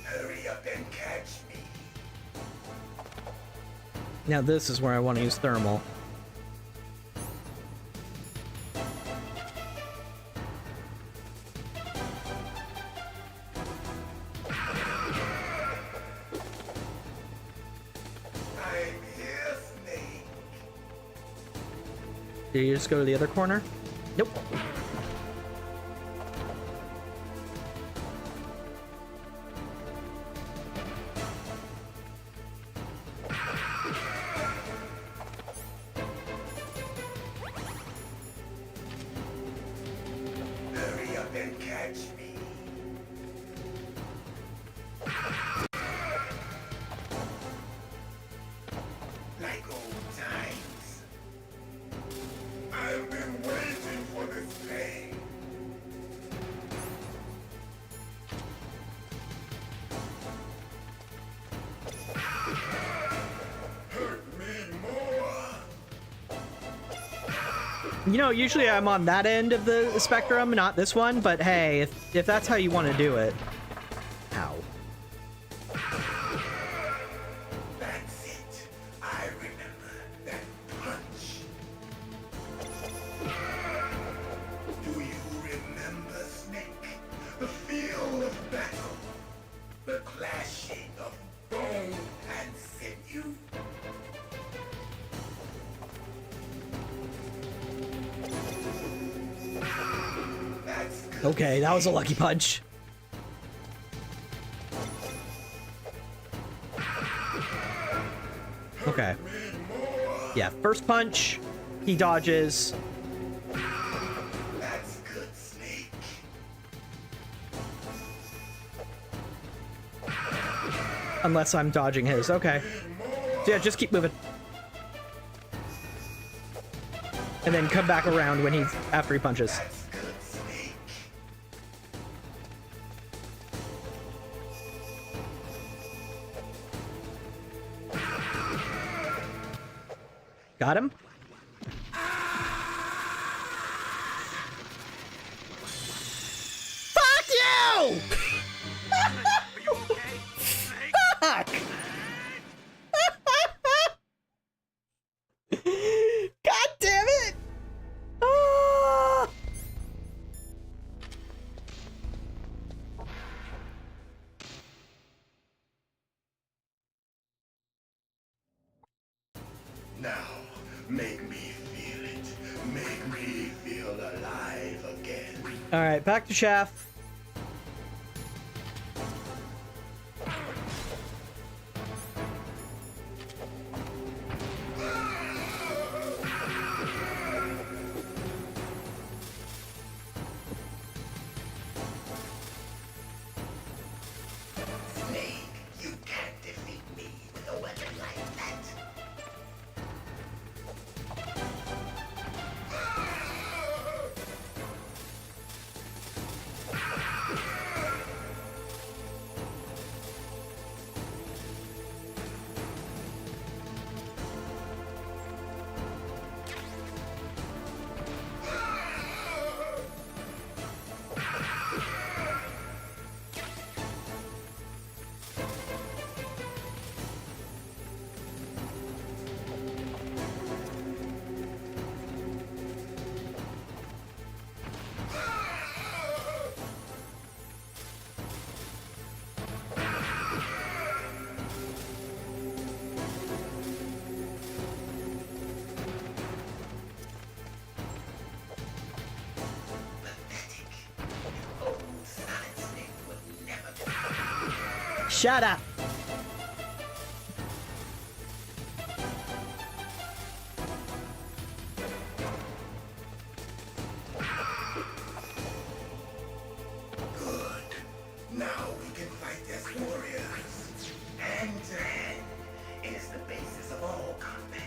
Hurry up and catch me. Now this is where I want to use thermal. Do you just go to the other corner? Nope. Hurry up and catch me. Like old times. I've been waiting for this day. Hurt me more. You know, usually I'm on that end of the spectrum, not this one, but hey, if that's how you want to do it. Ow. That's it. I remember that punch. Do you remember, Snake? The feel of battle. The clashing of bone and sinew. That's good. Okay, that was a lucky punch. Okay. Yeah, first punch, he dodges. That's good, Snake. Unless I'm dodging his. Okay. So yeah, just keep moving. And then come back around when he's after he punches. That's good, Snake. Got him? Fuck you! Fuck! God damn it! Ah! Now, make me feel it. Make me feel alive again. Alright, back to Chaff. Snake, you can't defeat me with a weapon like that. Shut up! Good. Now we can fight as warriors. Hand to hand. It is the basis of all combat.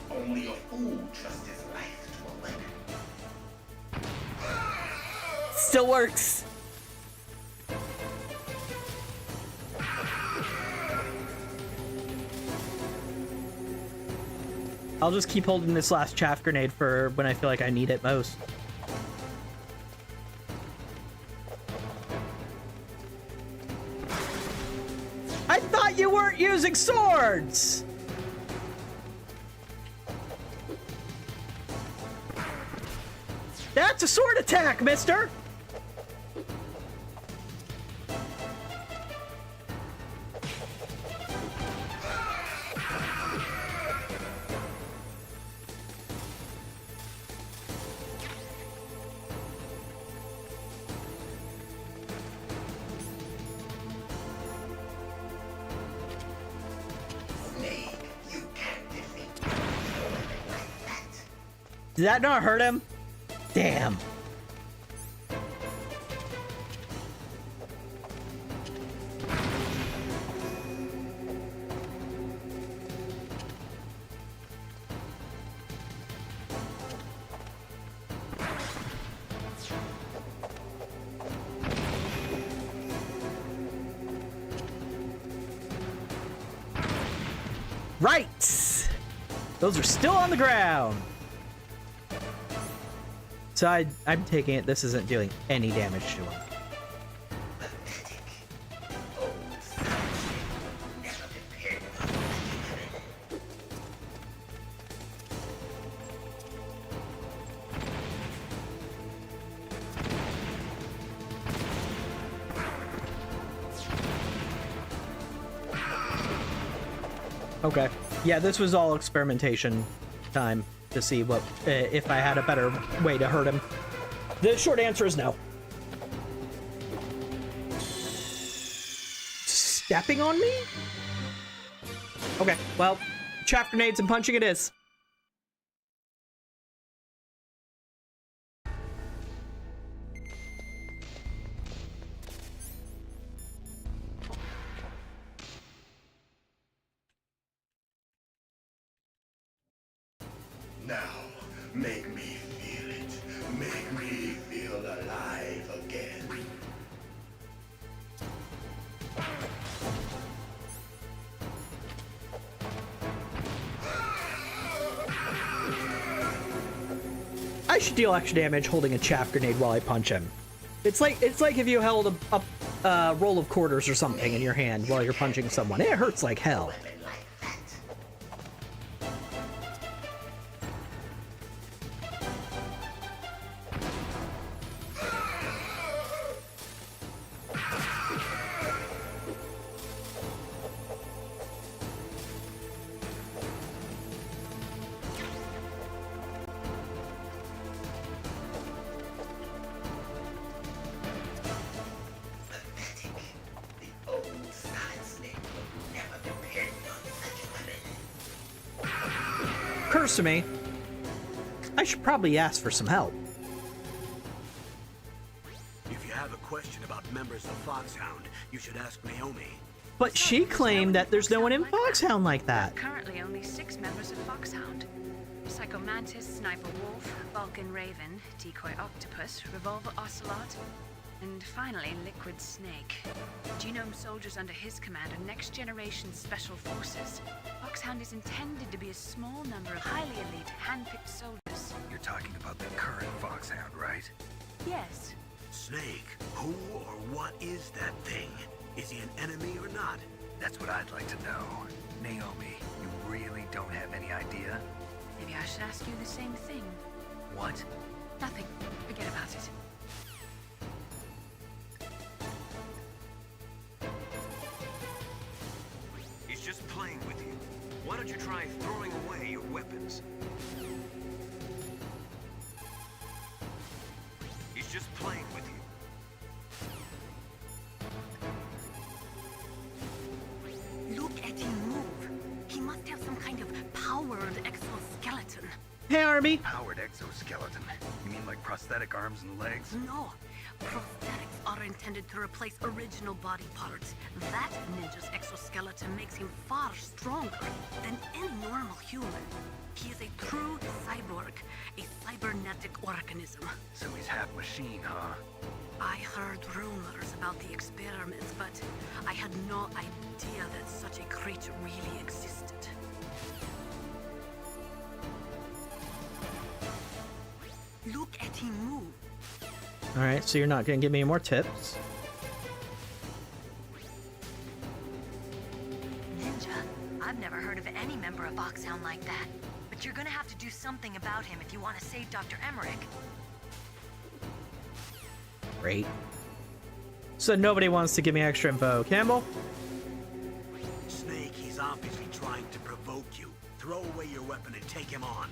Only a fool trusts his life to a weapon. Still works. I'll just keep holding this last chaff grenade for when I feel like I need it most. I thought you weren't using swords! That's a sword attack, mister! Did that not hurt him? Damn. Right! Those are still on the ground. So I'm taking it this isn't doing any damage to him. Okay. Yeah, this was all experimentation time to see what if I had a better way to hurt him. The short answer is no. Stepping on me? Okay, well, chaff grenades and punching it is. Now, make me feel it. Make me feel alive again. I should deal extra damage holding a chaff grenade while I punch him. It's like if you held a roll of quarters or something in your hand while you're punching someone. It hurts like hell. Occurs to me, I should probably ask for some help. If you have a question about members of Foxhound, you should ask Naomi. But she claimed that there's no one in Foxhound like that. Currently only 6 members of Foxhound. Psycho Mantis, Sniper Wolf, Vulcan Raven, Decoy Octopus, Revolver Ocelot, and finally Liquid Snake. Genome soldiers under his command are next-generation special forces. Foxhound is intended to be a small number of highly elite, hand-picked soldiers. You're talking about the current Foxhound, right? Yes. Snake, who or what is that thing? Is he an enemy or not? That's what I'd like to know. Naomi, you really don't have any idea? Maybe I should ask you the same thing. What? Nothing. Forget about it. He's just playing with you. Why don't you try throwing away your weapons? He's just playing with you. Look at him move. He must have some kind of powered exoskeleton. Hey, Army. Powered exoskeleton? You mean like prosthetic arms and legs? No. Prosthetics are intended to replace original body parts. That ninja's exoskeleton makes him far stronger than any normal human. He is a true cyborg, a cybernetic organism. So he's half machine, huh? I heard rumors about the experiments, but I had no idea that such a creature really existed. Look at him move. Alright, so you're not gonna give me any more tips. Ninja, I've never heard of any member of Foxhound like that. But you're gonna have to do something about him if you want to save Dr. Emmerich. Great. So nobody wants to give me extra info. Campbell? Snake, he's obviously trying to provoke you. Throw away your weapon and take him on.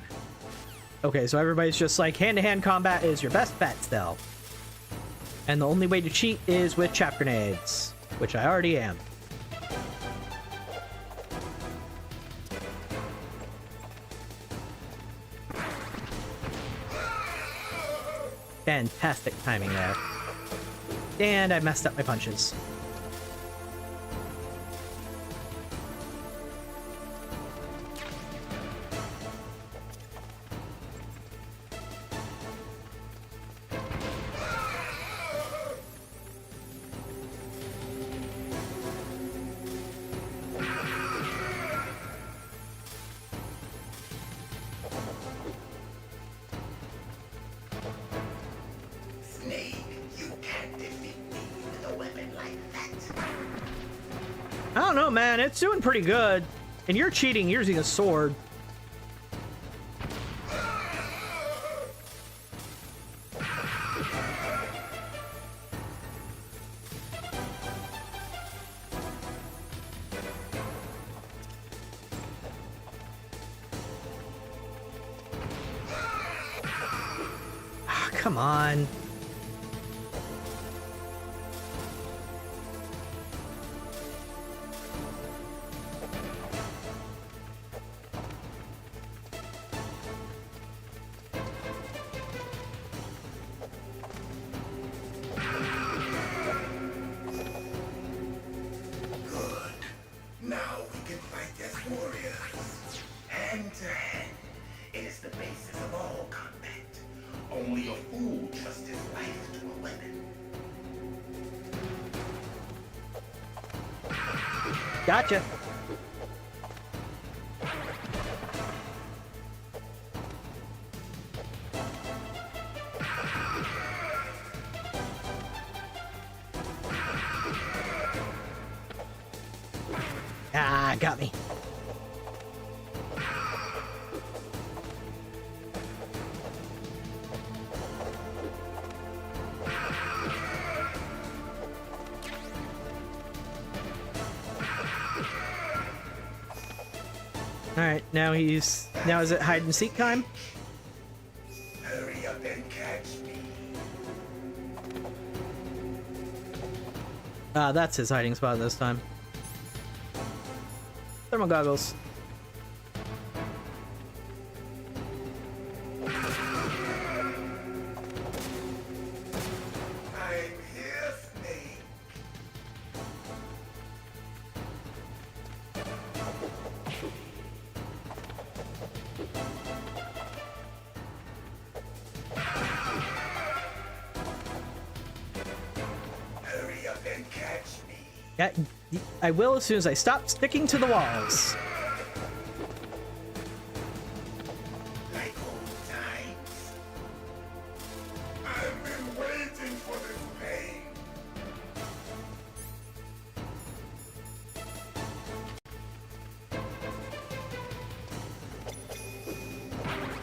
Okay, so everybody's just like, hand-to-hand combat is your best bet still. And the only way to cheat is with chaff grenades, which I already am. Fantastic timing there. And I messed up my punches. Snake, you can't defeat me with a weapon like that. I don't know, man. It's doing pretty good. And you're cheating using a sword. Ah, come on. Now we can fight as warriors. Hand to hand. It is the basis of all combat. Only a fool trusts his life to a weapon. Gotcha. Ah, got me. Alright, now is it hide and seek time? Hurry up and catch me. That's his hiding spot this time. Thermal goggles. I'm here, Snake. Hurry up and catch me. Yeah, I will as soon as I stop sticking to the walls. Like old times. I've been waiting for this pain.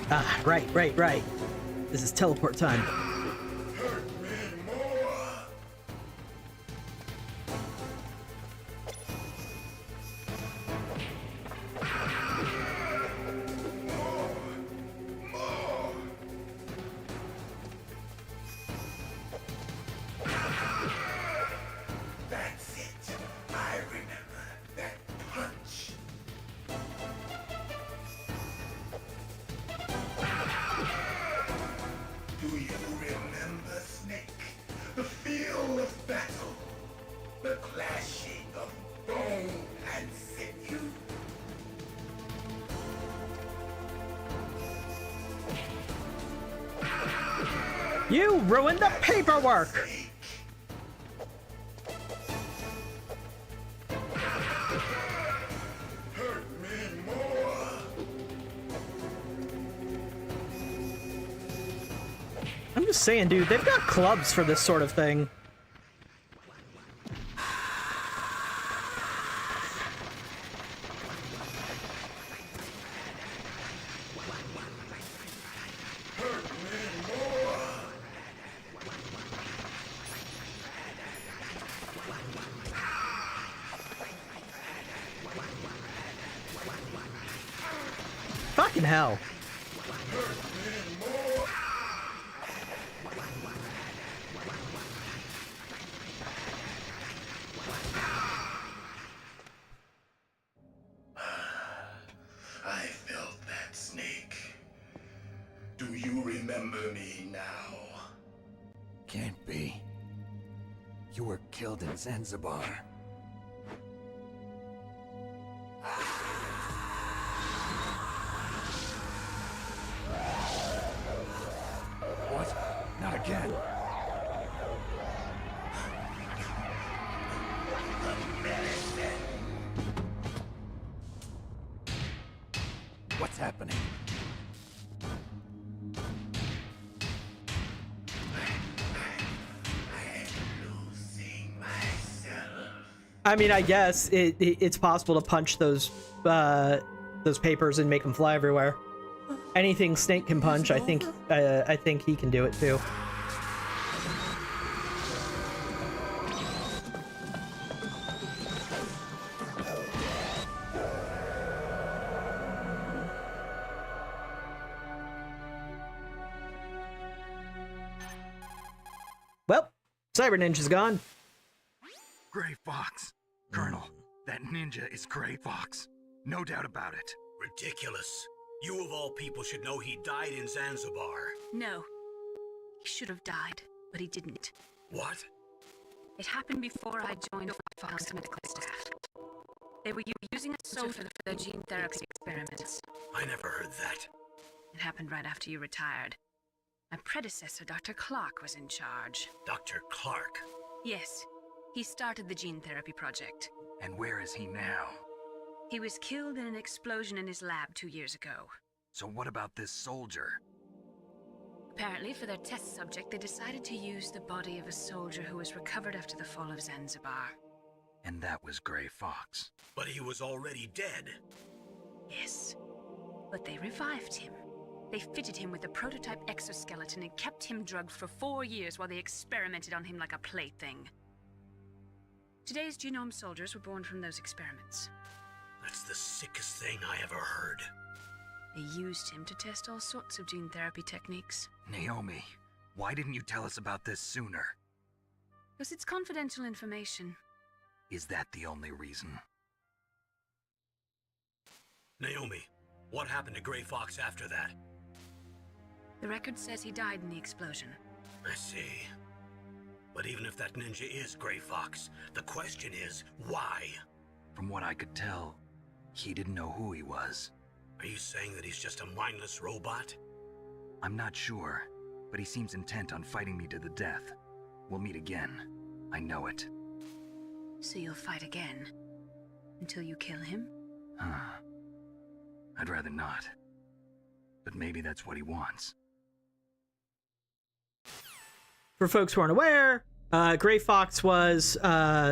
Ah, right. This is teleport time. Hurt me more. More. That's it. I remember that punch. Do you remember, Snake? The feel of battle. The clashing of bone and sinew. You ruined the paperwork! Hurt me more. I'm just saying, dude, they've got clubs for this sort of thing. Fucking hell. I felt that, Snake. Do you remember me now? You were killed in Zanzibar. What? Not again. What's happening? I mean, I guess it's possible to punch those papers and make them fly everywhere. Anything Snake can punch, I think he can do it too. Well, Cyber Ninja's gone. Gray Fox. Colonel, that ninja is Gray Fox. No doubt about it. Ridiculous. You of all people should know he died in Zanzibar. No. He should have died, but he didn't. What? It happened before I joined Fox medical staff. They were using a soldier for their gene therapy experiments. I never heard that. It happened right after you retired. My predecessor, Dr. Clark, was in charge. Dr. Clark? Yes. He started the gene therapy project. And where is he now? He was killed in an explosion in his lab 2 years ago. So what about this soldier? Apparently, for their test subject, they decided to use the body of a soldier who was recovered after the fall of Zanzibar. And that was Gray Fox. But he was already dead. Yes. But they revived him. They fitted him with a prototype exoskeleton and kept him drugged for 4 years while they experimented on him like a plaything. Today's genome soldiers were born from those experiments. That's the sickest thing I ever heard. They used him to test all sorts of gene therapy techniques. Naomi, why didn't you tell us about this sooner? Because it's confidential information. Is that the only reason? Naomi, what happened to Gray Fox after that? The record says he died in the explosion. I see. But even if that ninja is Gray Fox, the question is, why? From what I could tell, he didn't know who he was. Are you saying that he's just a mindless robot? I'm not sure, but he seems intent on fighting me to the death. We'll meet again. I know it. So you'll fight again? Until you kill him? I'd rather not. But maybe that's what he wants. For folks who aren't aware, Gray Fox was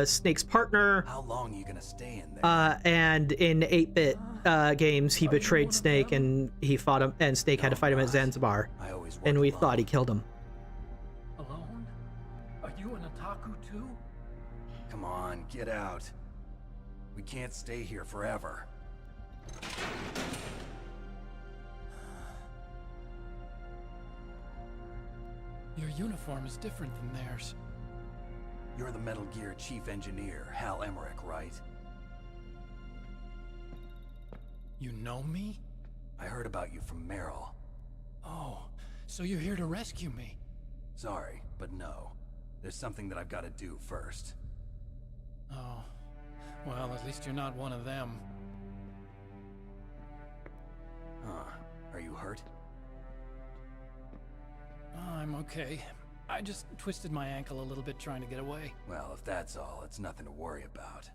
Snake's partner. How long are you gonna stay in there? And in 8-bit games, he betrayed Snake and he fought him, and Snake had to fight him at Zanzibar. And we thought he killed him. Alone? Are you an otaku too? Come on, get out. We can't stay here forever. Your uniform is different than theirs. You're the Metal Gear Chief Engineer, Hal Emmerich, right? You know me? I heard about you from Meryl. Oh, so you're here to rescue me? Sorry, but no. There's something that I've got to do first. Oh. Well, at least you're not one of them. Huh. Are you hurt? I'm okay. I just twisted my ankle a little bit trying to get away. Well, if that's all, it's nothing to worry about.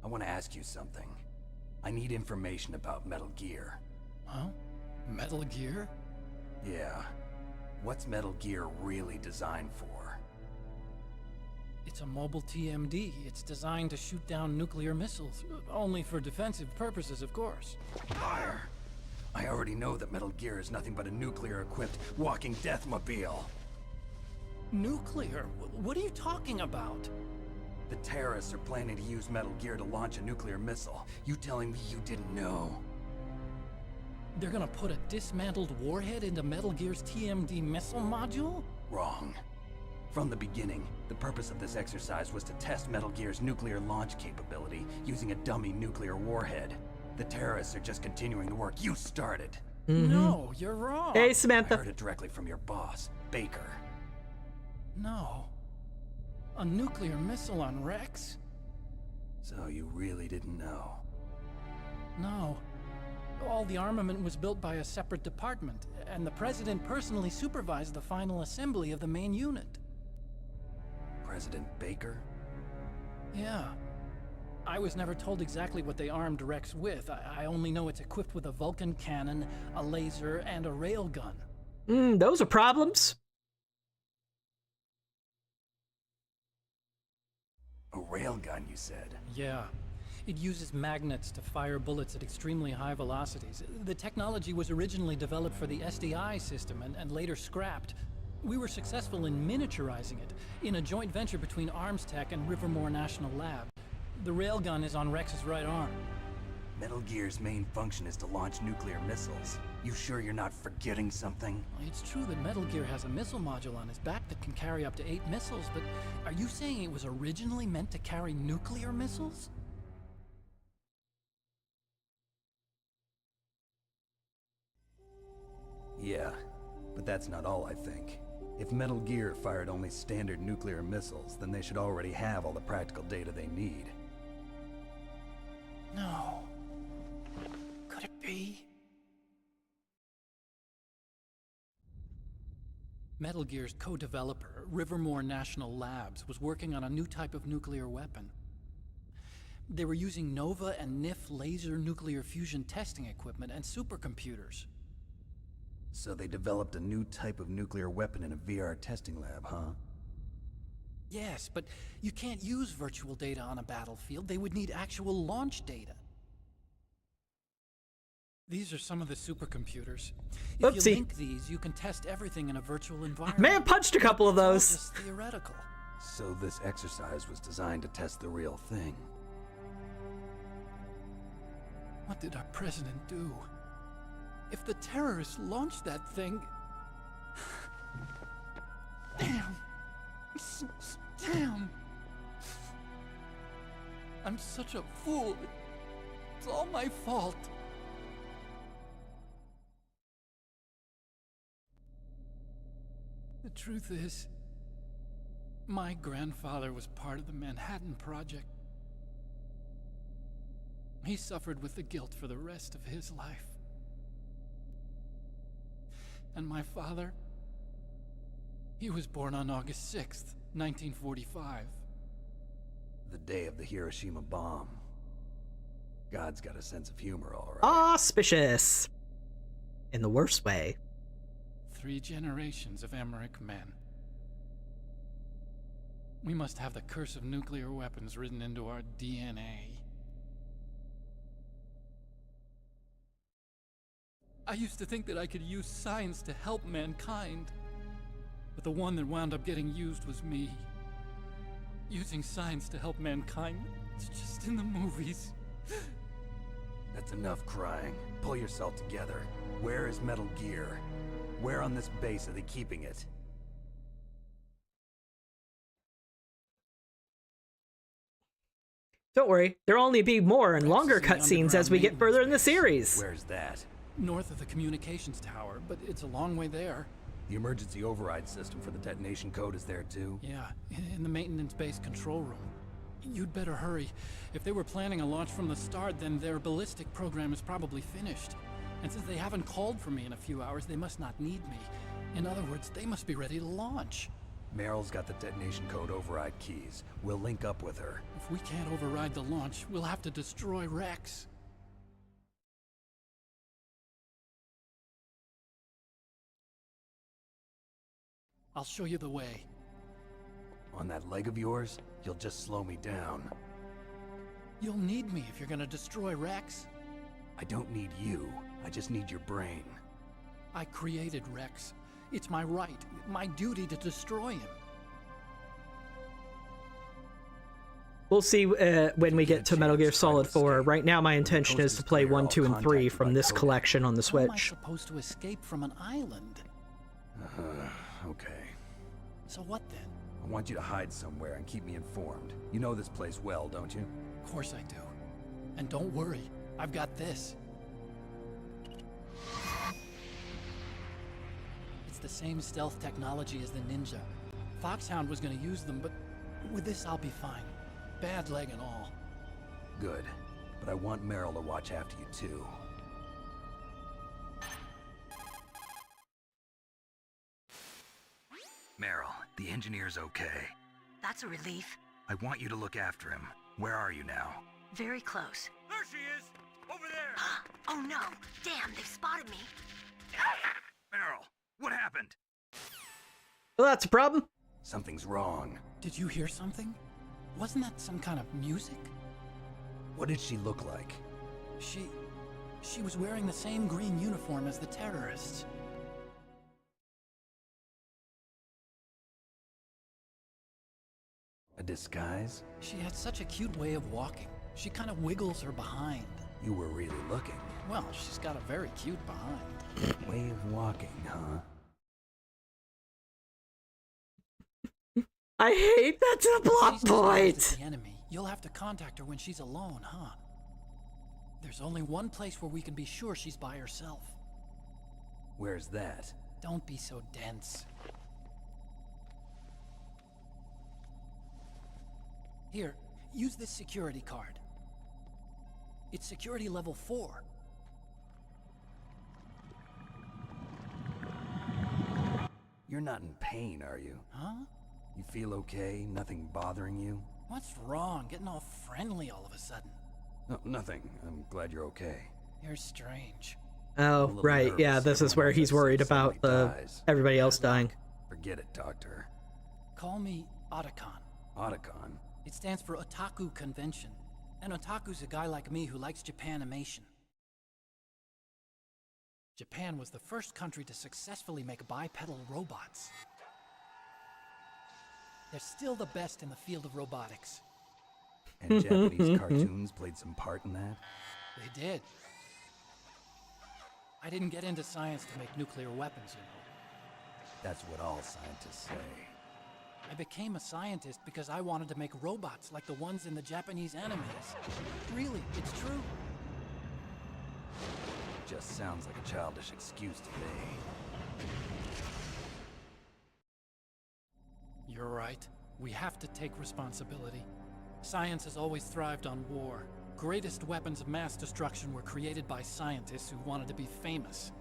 I want to ask you something. I need information about Metal Gear. Huh? Metal Gear? Yeah. What's Metal Gear really designed for? It's a mobile TMD. It's designed to shoot down nuclear missiles. Only for defensive purposes, of course. Fire! I already know that Metal Gear is nothing but a nuclear-equipped walking deathmobile. Nuclear? What are you talking about? The terrorists are planning to use Metal Gear to launch a nuclear missile. You telling me you didn't know? They're gonna put a dismantled warhead into Metal Gear's TMD missile module? Wrong. From the beginning, the purpose of this exercise was to test Metal Gear's nuclear launch capability using a dummy nuclear warhead. The terrorists are just continuing the work you started. No, you're wrong. Hey, Samantha. I heard it directly from your boss, Baker. No. A nuclear missile on Rex? So you really didn't know? No. All the armament was built by a separate department, and the President personally supervised the final assembly of the main unit. President Baker? Yeah. I was never told exactly what they armed Rex with. I only know it's equipped with a Vulcan cannon, a laser, and a railgun. Those are problems. A railgun, you said? Yeah. It uses magnets to fire bullets at extremely high velocities. The technology was originally developed for the SDI system and later scrapped. We were successful in miniaturizing it in a joint venture between Armstech and Rivermore National Lab. The railgun is on Rex's right arm. Metal Gear's main function is to launch nuclear missiles. You sure you're not forgetting something? It's true that Metal Gear has a missile module on his back that can carry up to 8 missiles, but are you saying it was originally meant to carry nuclear missiles? Yeah, but that's not all I think. If Metal Gear fired only standard nuclear missiles, then they should already have all the practical data they need. No. Could it be? Metal Gear's co-developer, Rivermore National Labs, was working on a new type of nuclear weapon. They were using Nova and NIF laser nuclear fusion testing equipment and supercomputers. So they developed a new type of nuclear weapon in a VR testing lab, huh? Yes, but you can't use virtual data on a battlefield. They would need actual launch data. These are some of the supercomputers. If Oopsie. you link these, you can test everything in a virtual environment. May have punched a couple of those. It's all just theoretical. So this exercise was designed to test the real thing. What did our president do? If the terrorists launched that thing... Damn. Damn. I'm such a fool. It's all my fault. The truth is, my grandfather was part of the Manhattan Project. He suffered with the guilt for the rest of his life. And my father, he was born on August 6th, 1945. The day of the Hiroshima bomb. God's got a sense of humor, all right. Auspicious. In the worst way. 3 generations of Emmerich men. We must have the curse of nuclear weapons written into our DNA. I used to think that I could use science to help mankind, but the one that wound up getting used was me. Using science to help mankind, it's just in the movies. That's enough crying. Pull yourself together. Where is Metal Gear? Where on this base are they keeping it? Don't worry, there'll only be more and longer cutscenes as we get further in the series. Where's that? North of the communications tower, but it's a long way there. The emergency override system for the detonation code is there too? Yeah, in the maintenance base control room. You'd better hurry. If they were planning a launch from the start, then their ballistic program is probably finished. And since they haven't called for me in a few hours, they must not need me. In other words, they must be ready to launch. Meryl's got the detonation code override keys. We'll link up with her. If we can't override the launch, we'll have to destroy Rex. I'll show you the way. On that leg of yours, you'll just slow me down. You'll need me if you're gonna destroy Rex. I don't need you. I just need your brain. I created Rex. It's my right, my duty to destroy him. We'll see when we get to Metal Gear Solid 4. Right now, my intention is to play 1, 2, and 3 from this collection on the How am I Switch. supposed to escape from an island? Okay. So what then? I want you to hide somewhere and keep me informed. You know this place well, don't you? Of course I do. And don't worry, I've got this. It's the same stealth technology as the Ninja. Foxhound was gonna use them, but With this, I'll be fine. Bad leg and all. Good. But I want Meryl to watch after you, too. Meryl, the engineer's okay. That's a relief. I want you to look after him. Where are you now? Very close. There she is! Over there! Oh no! Damn, they've spotted me. Meryl, what happened? Well, that's a problem. Something's wrong. Did you hear something? Wasn't that some kind of music? What did she look like? She was wearing the same green uniform as the terrorists. A disguise? She had such a cute way of walking. She kind of wiggles her behind. You were really looking. Well, she's got a very cute behind. Way of walking, huh? I hate that's a plot point. The enemy. You'll have to contact her when she's alone, huh? There's only one place where we can be sure she's by herself. Where's that? Don't be so dense. Here, use this security card. It's security level 4. You're not in pain, are you? Huh? You feel okay? Nothing bothering you? What's wrong? Getting all friendly all of a sudden. No, nothing. I'm glad you're okay. You're strange. Oh, right. Yeah, this is where he's worried about everybody else dying. Forget it, Doctor. Call me Otacon. Otacon? It stands for Otaku Convention. An otaku's a guy like me who likes Japanimation. Japan was the first country to successfully make bipedal robots. They're still the best in the field of robotics. And Japanese cartoons played some part in that? They did. I didn't get into science to make nuclear weapons, you know. That's what all scientists say. I became a scientist because I wanted to make robots like the ones in the Japanese animes. Really, it's true. Just sounds like a childish excuse to me. You're right. We have to take responsibility. Science has always thrived on war. Greatest weapons of mass destruction were created by scientists who wanted to be famous.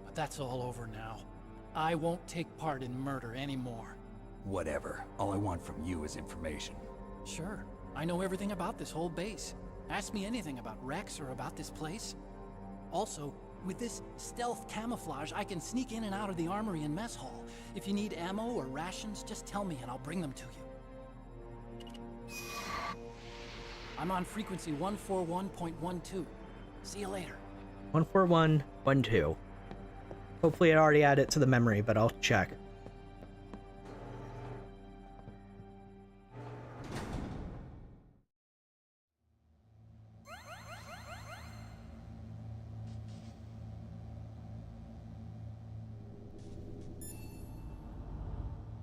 But that's all over now. I won't take part in murder anymore. Whatever. All I want from you is information. Sure. I know everything about this whole base. Ask me anything about Rex or about this place. Also, with this stealth camouflage, I can sneak in and out of the armory and mess hall. If you need ammo or rations, just tell me and I'll bring them to you. I'm on frequency 141.12. See you later. 14112. Hopefully I already added it to the memory, but I'll check.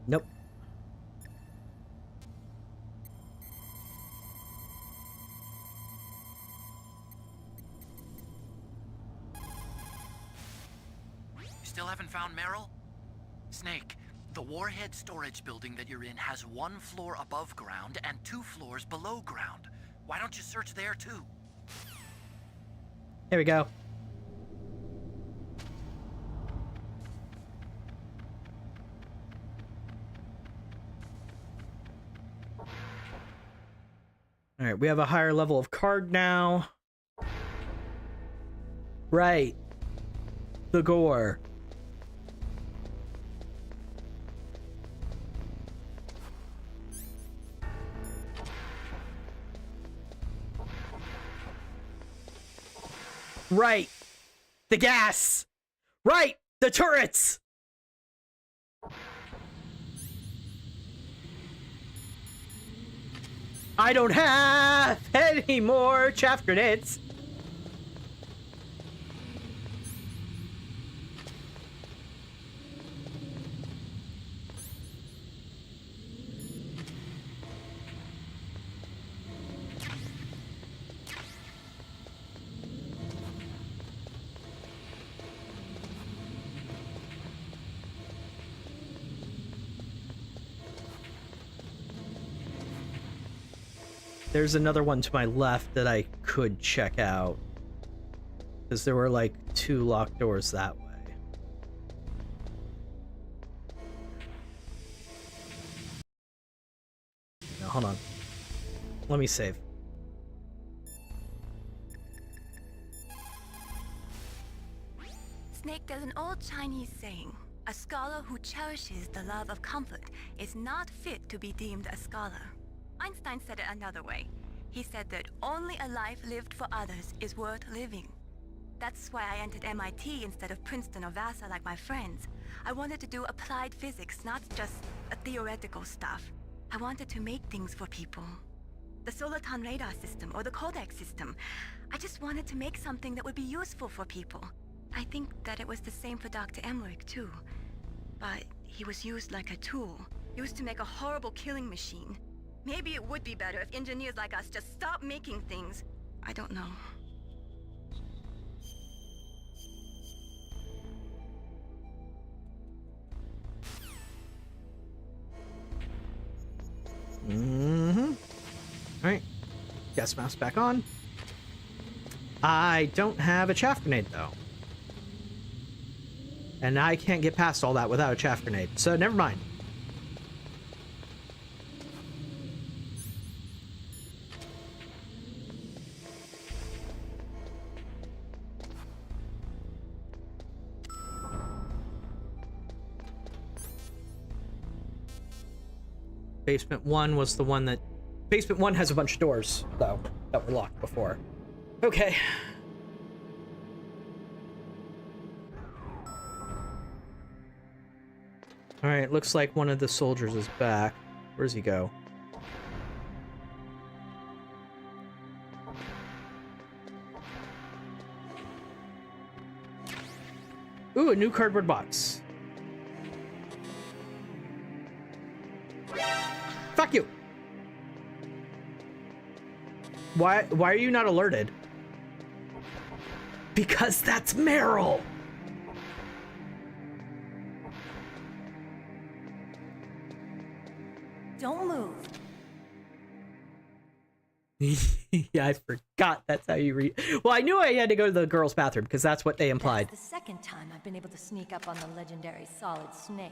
Nope. Still haven't found Meryl? Snake, the warhead storage building that you're in has 1 floor above ground and 2 floors below ground. Why don't you search there too? Here we go. All right, we have a higher level of card now. Right. The gore. Right. The gas. Right. The turrets. I don't have any more chaff grenades. There's another one to my left that I could check out. Because there were like 2 locked doors that way. No, hold on. Let me save. Snake, there's an old Chinese saying, a scholar who cherishes the love of comfort is not fit to be deemed a scholar. Einstein said it another way. He said that only a life lived for others is worth living. That's why I entered MIT instead of Princeton or Vassar like my friends. I wanted to do applied physics, not just a theoretical stuff. I wanted to make things for people. The Soliton radar system or the Codex system. I just wanted to make something that would be useful for people. I think that it was the same for Dr. Emmerich too. But he was used like a tool, used to make a horrible killing machine. Maybe it would be better if engineers like us just stopped making things. I don't know. Alright. Gas mask back on. I don't have a chaff grenade though. And I can't get past all that without a chaff grenade, so never mind. Basement 1 was the one that... Basement 1 has a bunch of doors, though, that were locked before. Okay. Alright, looks like one of the soldiers is back. Where's he go? Ooh, a new cardboard box. Fuck you! Why are you not alerted? Because that's Meryl! Don't move. Yeah, I forgot that's how you read. Well, I knew I had to go to the girls' bathroom because that's what they implied. That's the second time I've been able to sneak up on the legendary Solid Snake.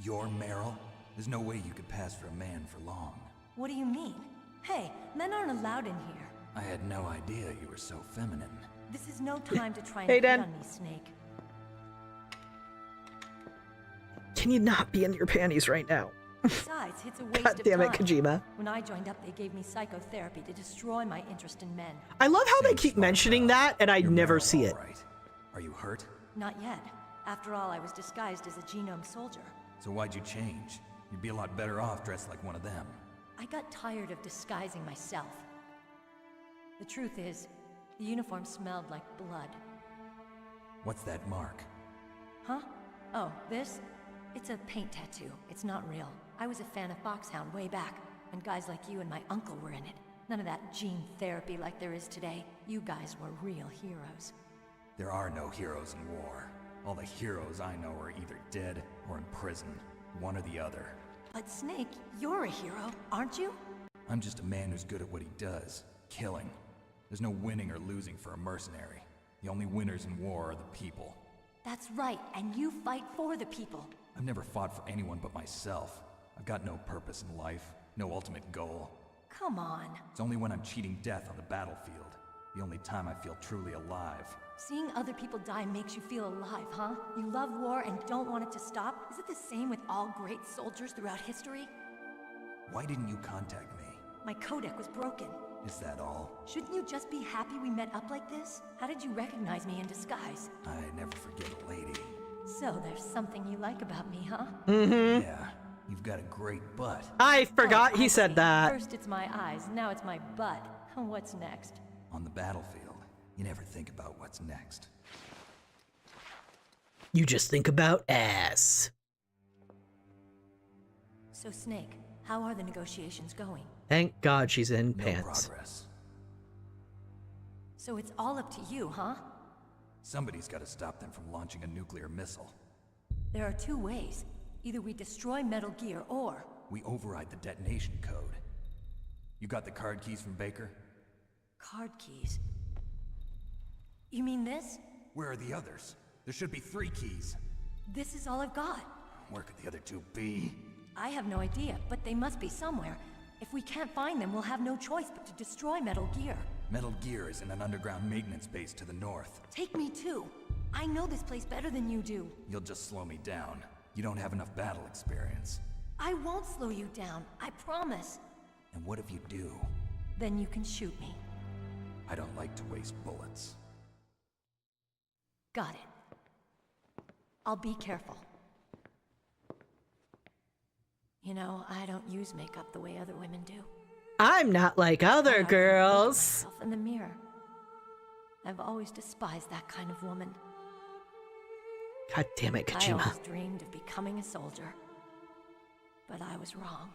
You're Meryl? There's no way you could pass for a man for long. What do you mean? Hey, men aren't allowed in here. I had no idea you were so feminine. This is no time to try and Hey, hit Dan. on me, Snake. Can you not be in your panties right now? Besides, it's a waste God of damn it, time. Kojima. When I joined up, they gave me psychotherapy to destroy my interest in men. I love how they keep mentioning that, and I never see it. Right. Are you hurt? Not yet. After all, I was disguised as a genome soldier. So why'd you change? You'd be a lot better off dressed like one of them. I got tired of disguising myself. The truth is, the uniform smelled like blood. What's that mark? Huh? Oh, this? It's a paint tattoo. It's not real. I was a fan of Foxhound way back, when guys like you and my uncle were in it. None of that gene therapy like there is today. You guys were real heroes. There are no heroes in war. All the heroes I know are either dead or in prison. One or the other. But Snake, you're a hero, aren't you? I'm just a man who's good at what he does. Killing. There's no winning or losing for a mercenary. The only winners in war are the people. That's right, and you fight for the people. I've never fought for anyone but myself. I've got no purpose in life, no ultimate goal. Come on. It's only when I'm cheating death on the battlefield. The only time I feel truly alive. Seeing other people die makes you feel alive, huh? You love war and don't want it to stop? Is it the same with all great soldiers throughout history? Why didn't you contact me? My codec was broken. Is that all? Shouldn't you just be happy we met up like this? How did you recognize me in disguise? I never forget a lady. So there's something you like about me, huh? Mm-hmm. Yeah, you've got a great butt. I forgot he I said see. that. First it's my eyes, now it's my butt. What's next? On the battlefield, you never think about what's next. You just think about ass. So Snake, how are the negotiations going? Thank God she's in No pants. progress. So it's all up to you, huh? Somebody's got to stop them from launching a nuclear missile. There are two ways. Either we destroy Metal Gear or... We override the detonation code. You got the card keys from Baker? Card keys? You mean this? Where are the others? There should be 3 keys. This is all I've got. Where could the other 2 be? I have no idea, but they must be somewhere. If we can't find them, we'll have no choice but to destroy Metal Gear. Metal Gear is in an underground maintenance base to the north. Take me too. I know this place better than you do. You'll just slow me down. You don't have enough battle experience. I won't slow you down, I promise. And what if you do? Then you can shoot me. I don't like to waste bullets. Got it. I'll be careful. You know, I don't use makeup the way other women do. I'm not like other girls. Myself in the mirror. I've always despised that kind of woman. God damn it, I Kojima. always dreamed of becoming a soldier. But I was wrong.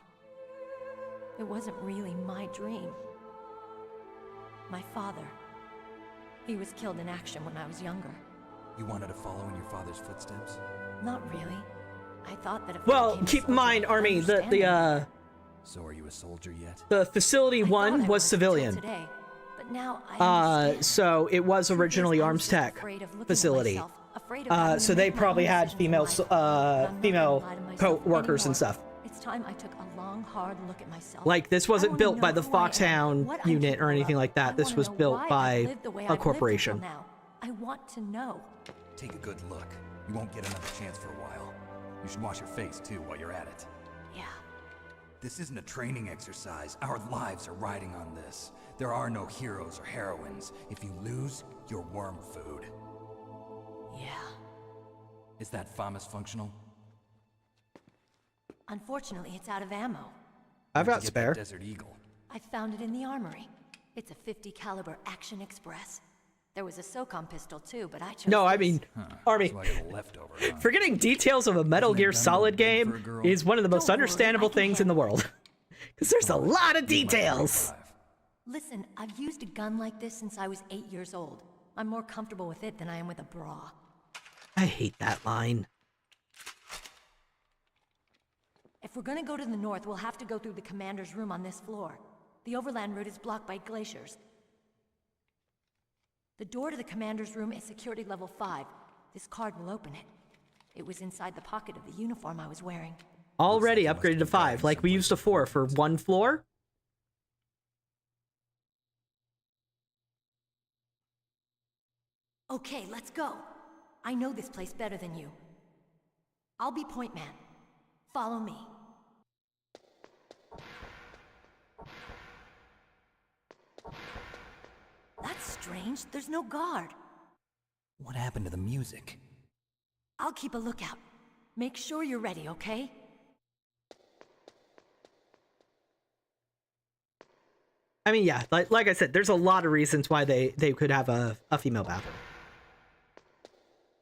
It wasn't really my dream. My father. He was killed in action when I was younger. You wanted to follow in your father's footsteps? Not really. I thought that if Well, keep in mind, Army, So are you a soldier yet? the facility 1 was civilian. today, but now I So it was originally Arms Tech facility. So they probably had female co-workers and stuff. It's time I took a long, hard look at myself. Like, this wasn't built by the Foxhound what I'm unit or anything like that. This was built by a corporation. I want to know. Take a good look. You won't get another chance for a while. You should wash your face, too, while you're at it. Yeah. This isn't a training exercise. Our lives are riding on this. There are no heroes or heroines. If you lose, you're worm food. Yeah. Is that FAMAS functional? Unfortunately, it's out of ammo. I've got Get spare. that Desert Eagle. I found it in the armory. It's a 50 caliber Action Express. There was a SOCOM pistol too, but I chose No, I this. mean, Army. So I got a leftover, huh? Forgetting details of a Metal Gear Solid game is one of the most understandable things in the world. Because there's a lot of details. Listen, I've used a gun like this since I was 8 years old. I'm more comfortable with it than I am with a bra. I hate that line. If we're gonna go to the north, we'll have to go through the commander's room on this floor. The overland route is blocked by glaciers. The door to the commander's room is security level 5. This card will open it. It was inside the pocket of the uniform I was wearing. Already upgraded to 5, like we used to 4 for 1 floor. Okay, let's go. I know this place better than you. I'll be point man. Follow me. That's strange. There's no guard. What happened to the music? I'll keep a lookout. Make sure you're ready, okay? I mean, yeah, like I said, there's a lot of reasons why they could have a female bathroom.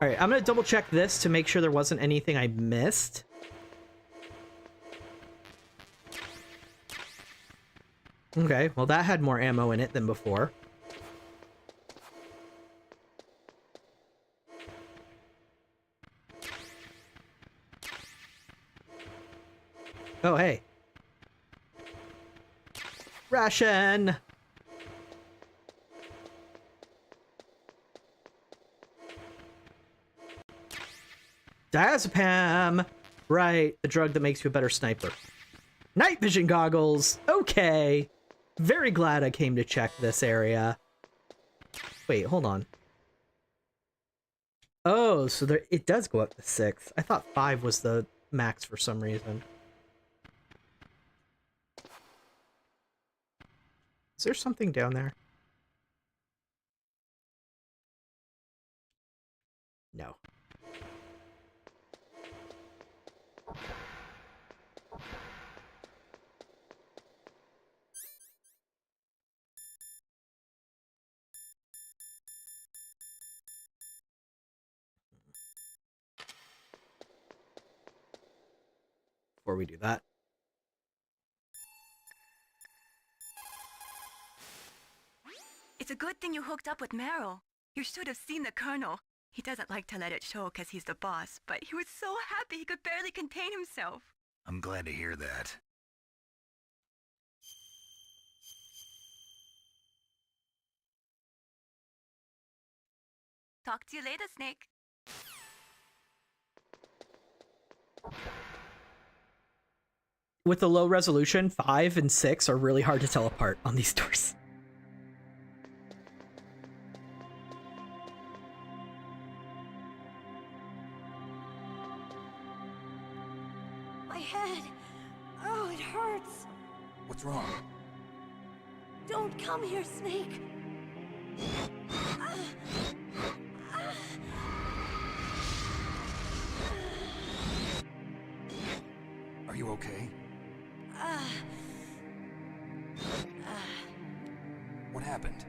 All right, I'm gonna double check this to make sure there wasn't anything I missed. Okay, well that had more ammo in it than before. Oh, hey. Ration! Diazepam! Right, the drug that makes you a better sniper. Night vision goggles! Okay! Very glad I came to check this area. Wait, hold on. Oh, so there it does go up to 6. I thought 5 was the max for some reason. Is there something down there? No. Before we do that. It's a good thing you hooked up with Meryl. You should have seen the Colonel. He doesn't like to let it show because he's the boss, but he was so happy he could barely contain himself. I'm glad to hear that. Talk to you later, Snake. With the low resolution, 5 and 6 are really hard to tell apart on these doors. My head. Oh, it hurts. What's wrong? Don't come here, Snake. Are you okay? What happened?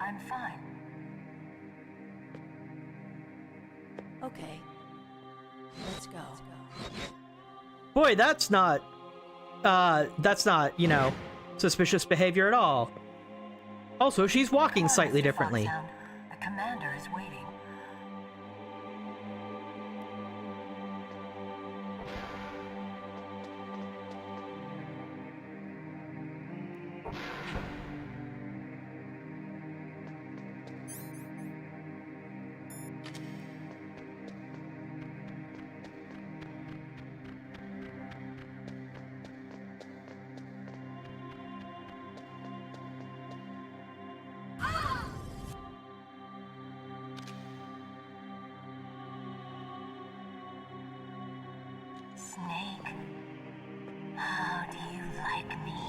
I'm fine. Okay. Let's go. Boy, that's not, you know, suspicious behavior at all. Also, she's walking slightly differently. The commander is waiting. Snake, how do you like me?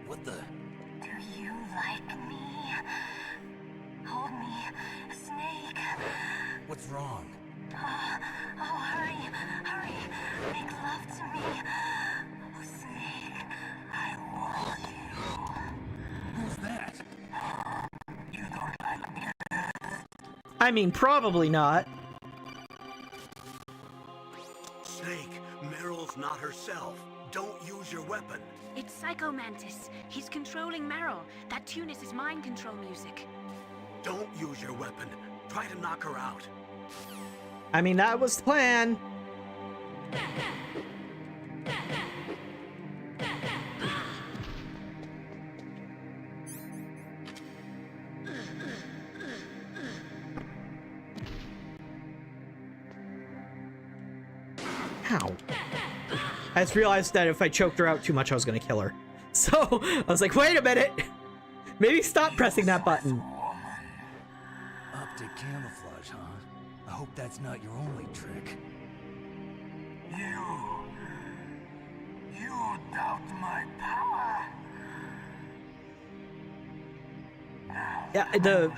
What the? Do you like me? Hold me, Snake. What's wrong? Oh, hurry, hurry. Make love to me. Oh, Snake, I want you. Who's that? You don't like me. I mean, probably not. Snake, Meryl's not herself. Don't use your weapon. It's Psycho Mantis. He's controlling Meryl. That tune is his mind control music. Don't use your weapon. Try to knock her out. I mean, that was the plan. Ow. I just realized that if I choked her out too much, I was gonna kill her. So, I was like, wait a minute! Maybe stop pressing that button. Optic camouflage, huh? I hope that's not your only trick. You doubt my power? Yeah, the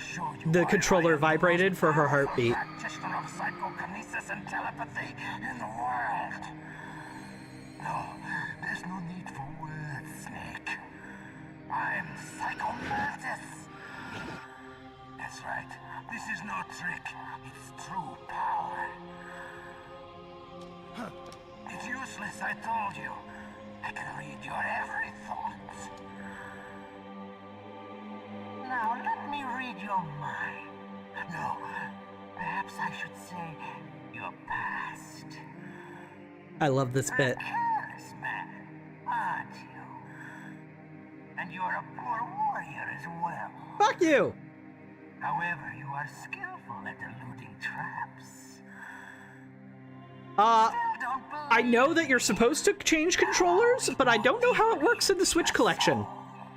controller vibrated for her heartbeat. Practitioner of psychokinesis and telepathy in the world. No, there's no need for words, Snake. I'm Psycho Mantis. That's right. This is no trick. It's true power. It's useless, I told you. I can read your every thought. Now let me read your mind. No, perhaps I should say your past. I love this bit. Careless man, aren't you? And you're a poor warrior as well. Fuck you! However, you are skillful at eluding traps. I know that you're supposed to change controllers, but I don't know how it works in the Switch collection.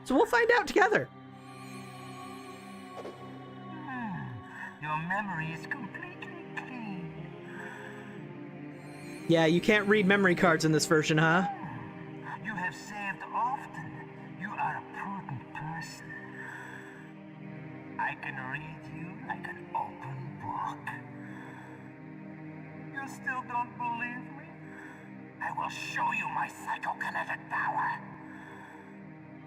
So we'll find out together. Your memory is completely clean. Yeah, you can't read memory cards in this version, huh? You have saved often. You are a prudent person. I can read you like an open book. You still don't believe me? I will show you my psychokinetic power.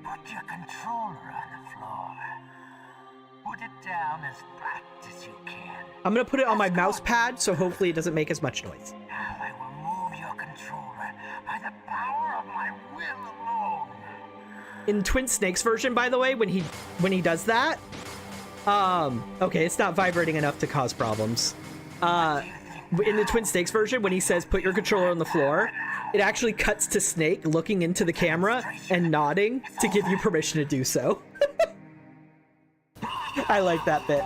Put your controller on the floor. Put it down as flat as you can. I'm gonna put it on my mouse pad, so hopefully it doesn't make as much noise. Now I will move your controller by the power of my will alone. In Twin Snake's version, by the way, when he does that, okay, it's not vibrating enough to cause problems. In the Twin Snakes version, when he says put your controller on the floor, it actually cuts to Snake looking into the camera and nodding to give you permission to do so. I like that bit.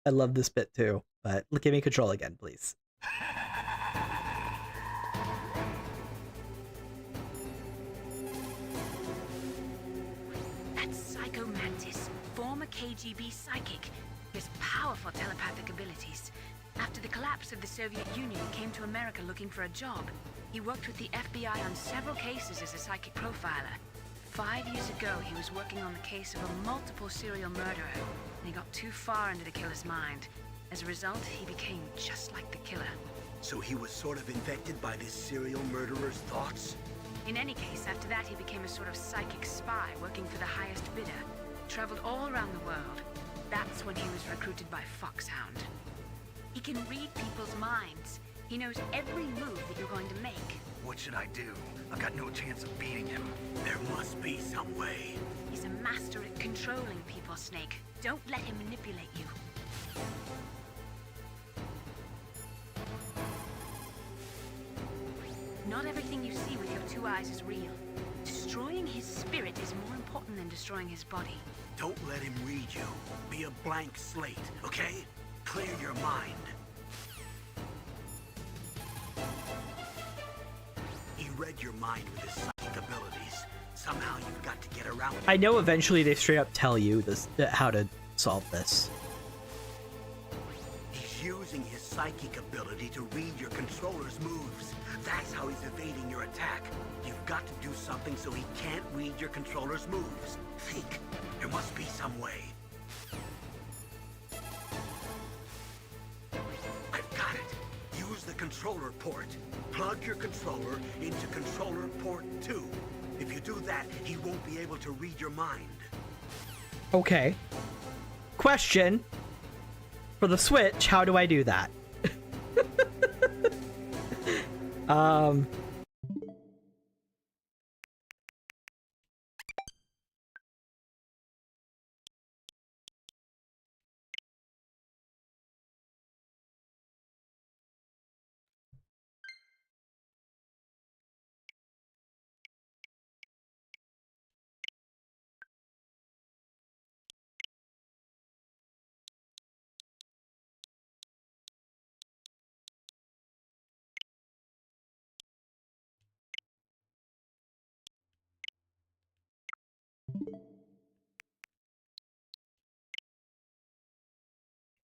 I love this bit too, but give me control again, please. That's Psycho Mantis, former KGB psychic. He has powerful telepathic abilities. After the collapse of the Soviet Union, he came to America looking for a job. He worked with the FBI on several cases as a psychic profiler. 5 years ago, he was working on the case of a multiple serial murderer, and he got too far into the killer's mind. As a result, he became just like the killer. So he was sort of infected by this serial murderer's thoughts? In any case, after that, he became a sort of psychic spy working for the highest bidder. Traveled all around the world. That's when he was recruited by Foxhound. He can read people's minds. He knows every move that you're going to make. What should I do? I've got no chance of beating him. There must be some way. He's a master at controlling people, Snake. Don't let him manipulate you. Not everything you see with your 2 eyes is real. Destroying his spirit is more important than destroying his body. Don't let him read you. Be a blank slate, okay? Clear your mind. He read your mind with his psychic abilities. Somehow you've got to get around it. I know eventually they straight up tell you this how to solve this. He's using his psychic ability to read your controller's moves. That's how he's evading your attack. You've got to do something so he can't read your controller's moves. Think. There must be some way. I've got it. Use the controller port. Plug your controller into controller port 2. If you do that, he won't be able to read your mind. Okay. Question. For the Switch, how do I do that?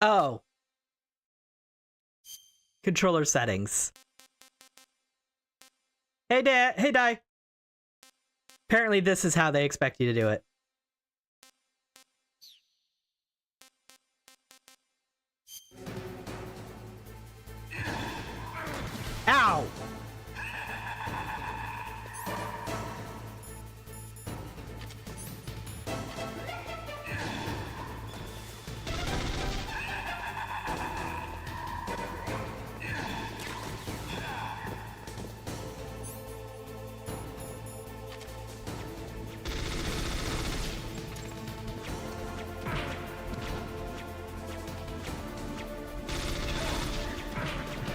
Oh. Controller settings. Hey, Dad. Hey, Di. Apparently this is how they expect you to do it. Ow!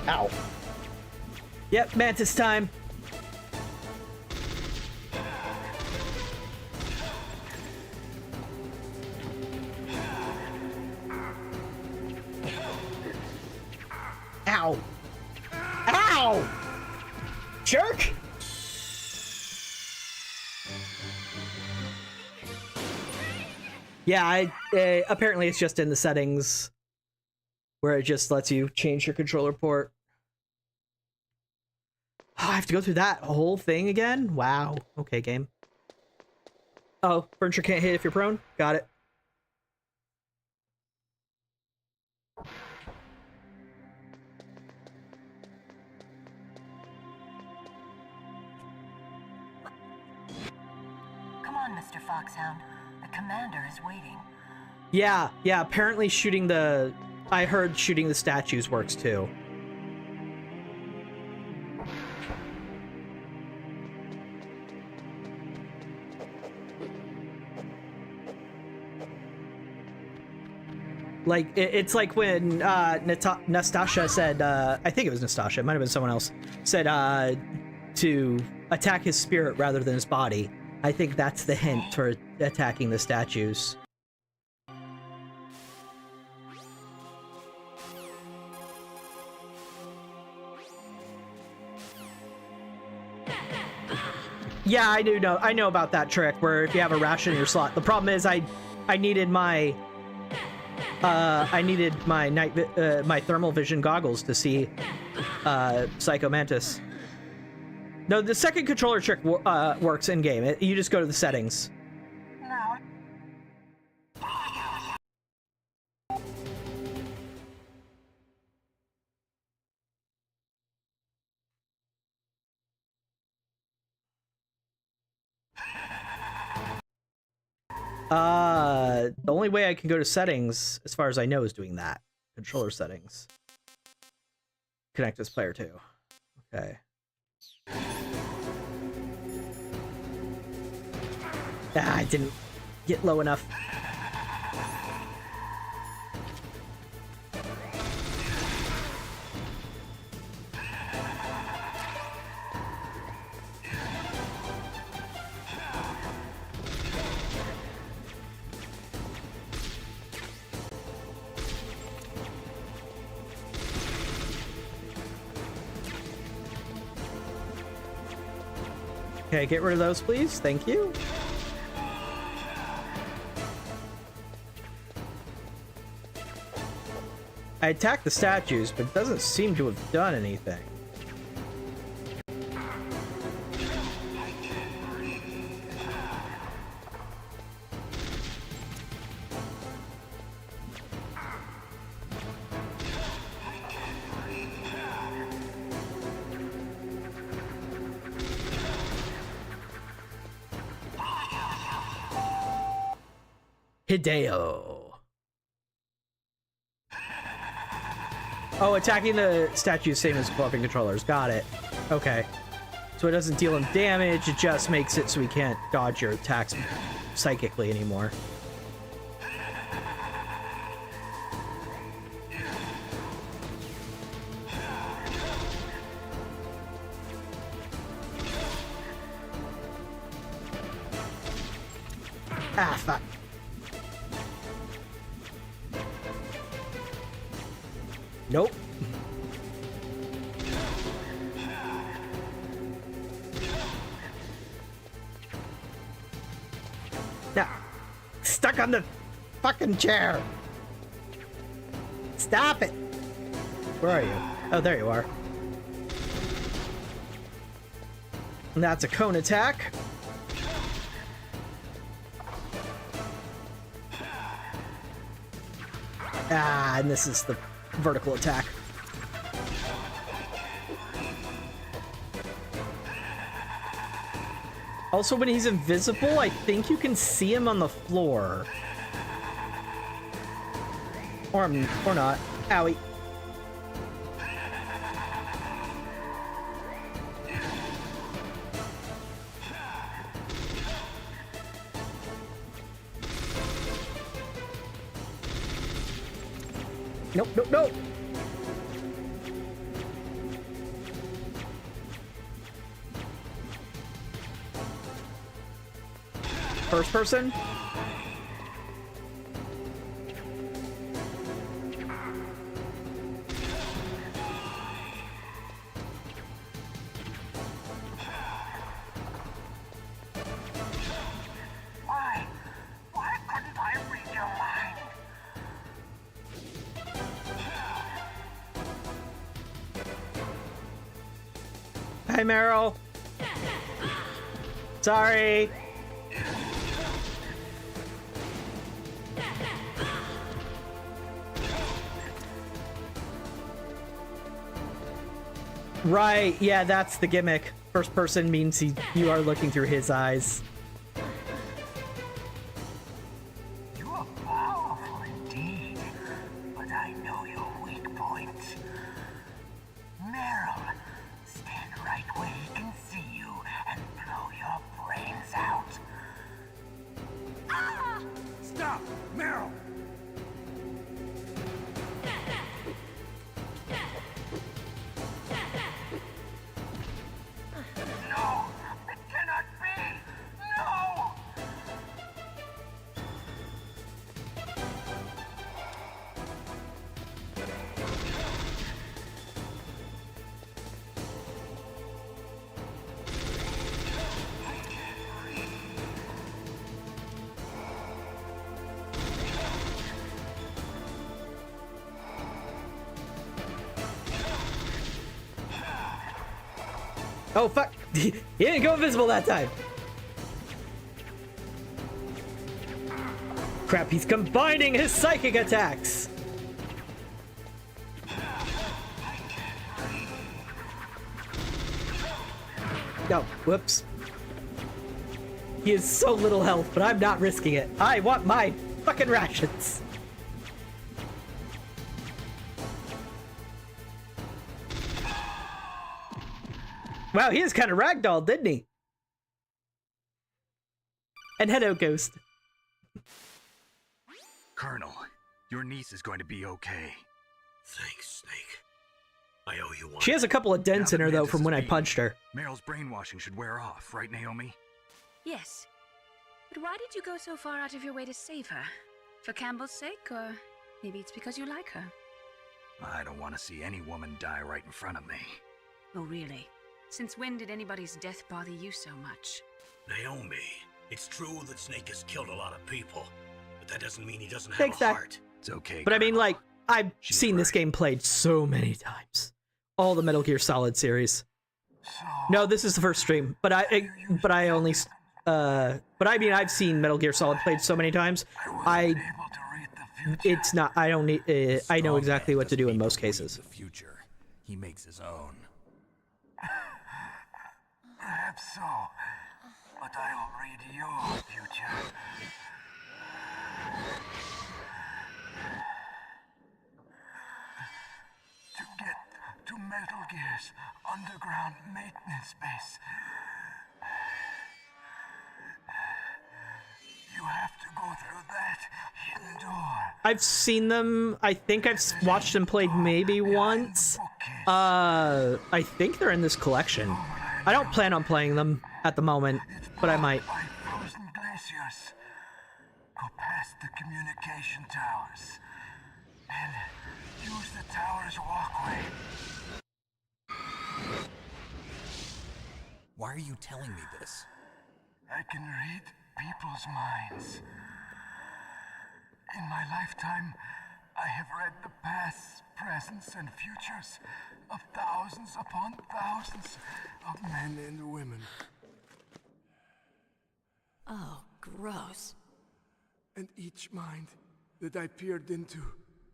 Ow. Yep, Mantis time. Ow. Ow! Jerk! Yeah, apparently it's just in the settings where it just lets you change your controller port. Oh, I have to go through that whole thing again? Wow. Okay, game. Oh, furniture can't hit if you're prone? Got it. Come on, Mr. Foxhound. The commander is waiting. Yeah, apparently shooting the... I heard shooting the statues works too. Like, it's like when Nastasha said, I think it was Nastasha, it might have been someone else, said to attack his spirit rather than his body. I think that's the hint for attacking the statues. Yeah, I know about that trick where if you have a ration in your slot. The problem is I needed my my thermal vision goggles to see Psycho Mantis. No, the second controller trick works in game. You just go to the settings. The only way I can go to settings, as far as I know, is doing that. Controller settings. Connect this player too. Okay. I didn't get low enough. Okay, get rid of those, please. Thank you. I attacked the statues, but it doesn't seem to have done anything. Hideo. Oh, attacking the statues same as co-oping controllers. Got it. Okay. So it doesn't deal him damage, it just makes it so he can't dodge your attacks psychically anymore. Ah, fuck. Nope. Yeah. Stuck on the fucking chair. Stop it. Where are you? Oh, there you are. And that's a cone attack. Ah, and this is the vertical attack. Also, when he's invisible, I think you can see him on the floor. Or not. Owie. Nope, nope, nope. First person? Why couldn't I read your mind? Hi, Meryl. Sorry. Right, yeah, that's the gimmick. First person means you are looking through his eyes. You are powerful indeed, but I know your weak point. Meryl, stand right where he can see you and blow your brains out. Ah! Stop! Meryl! Oh, fuck. He didn't go invisible that time. Crap, he's combining his psychic attacks. No, whoops. He has so little health, but I'm not risking it. I want my fucking rations. Wow, he is kind of ragdoll, didn't he? And hello, Ghost. Colonel, your niece is going to be okay. Thanks, Snake. I owe you one. She has a couple of dents in her, though, from when I punched her. Meryl's brainwashing should wear off, right, Naomi? Yes. But why did you go so far out of your way to save her? For Campbell's sake, or maybe it's because you like her? I don't want to see any woman die right in front of me. Oh, really? Since when did anybody's death bother you so much? Naomi, it's true that Snake has killed a lot of people, but that doesn't mean he doesn't have a heart. It's okay, But I mean, like, I've seen this game played so many times. All the Metal Gear Solid series. No, this is the first stream, but I mean, I've seen Metal Gear Solid played so many times. It's not. I don't need. I know exactly what to do in most cases. The future. He makes his own. Perhaps so, but I'll read your future. To get to Metal Gear's underground maintenance base, you have to go through that hidden door. I've seen them. I think I've watched them played maybe once. I think they're in this collection. I don't plan on playing them at the moment, but I might. Frozen glaciers. Go past the communication towers and use the tower's walkway. Why are you telling me this? I can read people's minds. In my lifetime, I have read the pasts, presents, and futures of thousands upon thousands of men and women. Oh, gross. And each mind that I peered into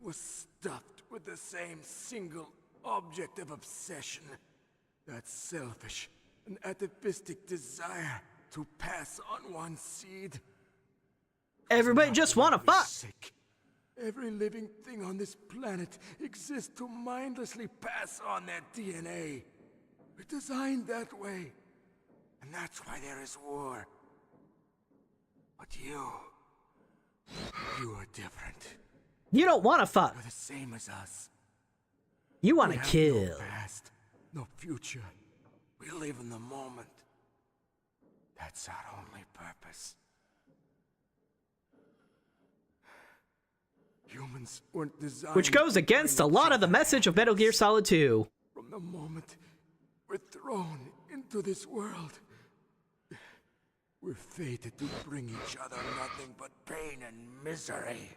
was stuffed with the same single object of obsession. That selfish and atavistic desire to pass on one seed. Everybody just wanna fuck. Sick. Every living thing on this planet exists to mindlessly pass on their DNA. We're designed that way. And that's why there is war. But you are different. You don't want to fuck. You're the same as us. You want to We have kill. No past, no future. We live in the moment. That's our only purpose. Humans weren't designed. Which goes against a lot of the message of Metal Gear Solid 2. From the moment we're thrown into this world, we're fated to bring each other nothing but pain and misery.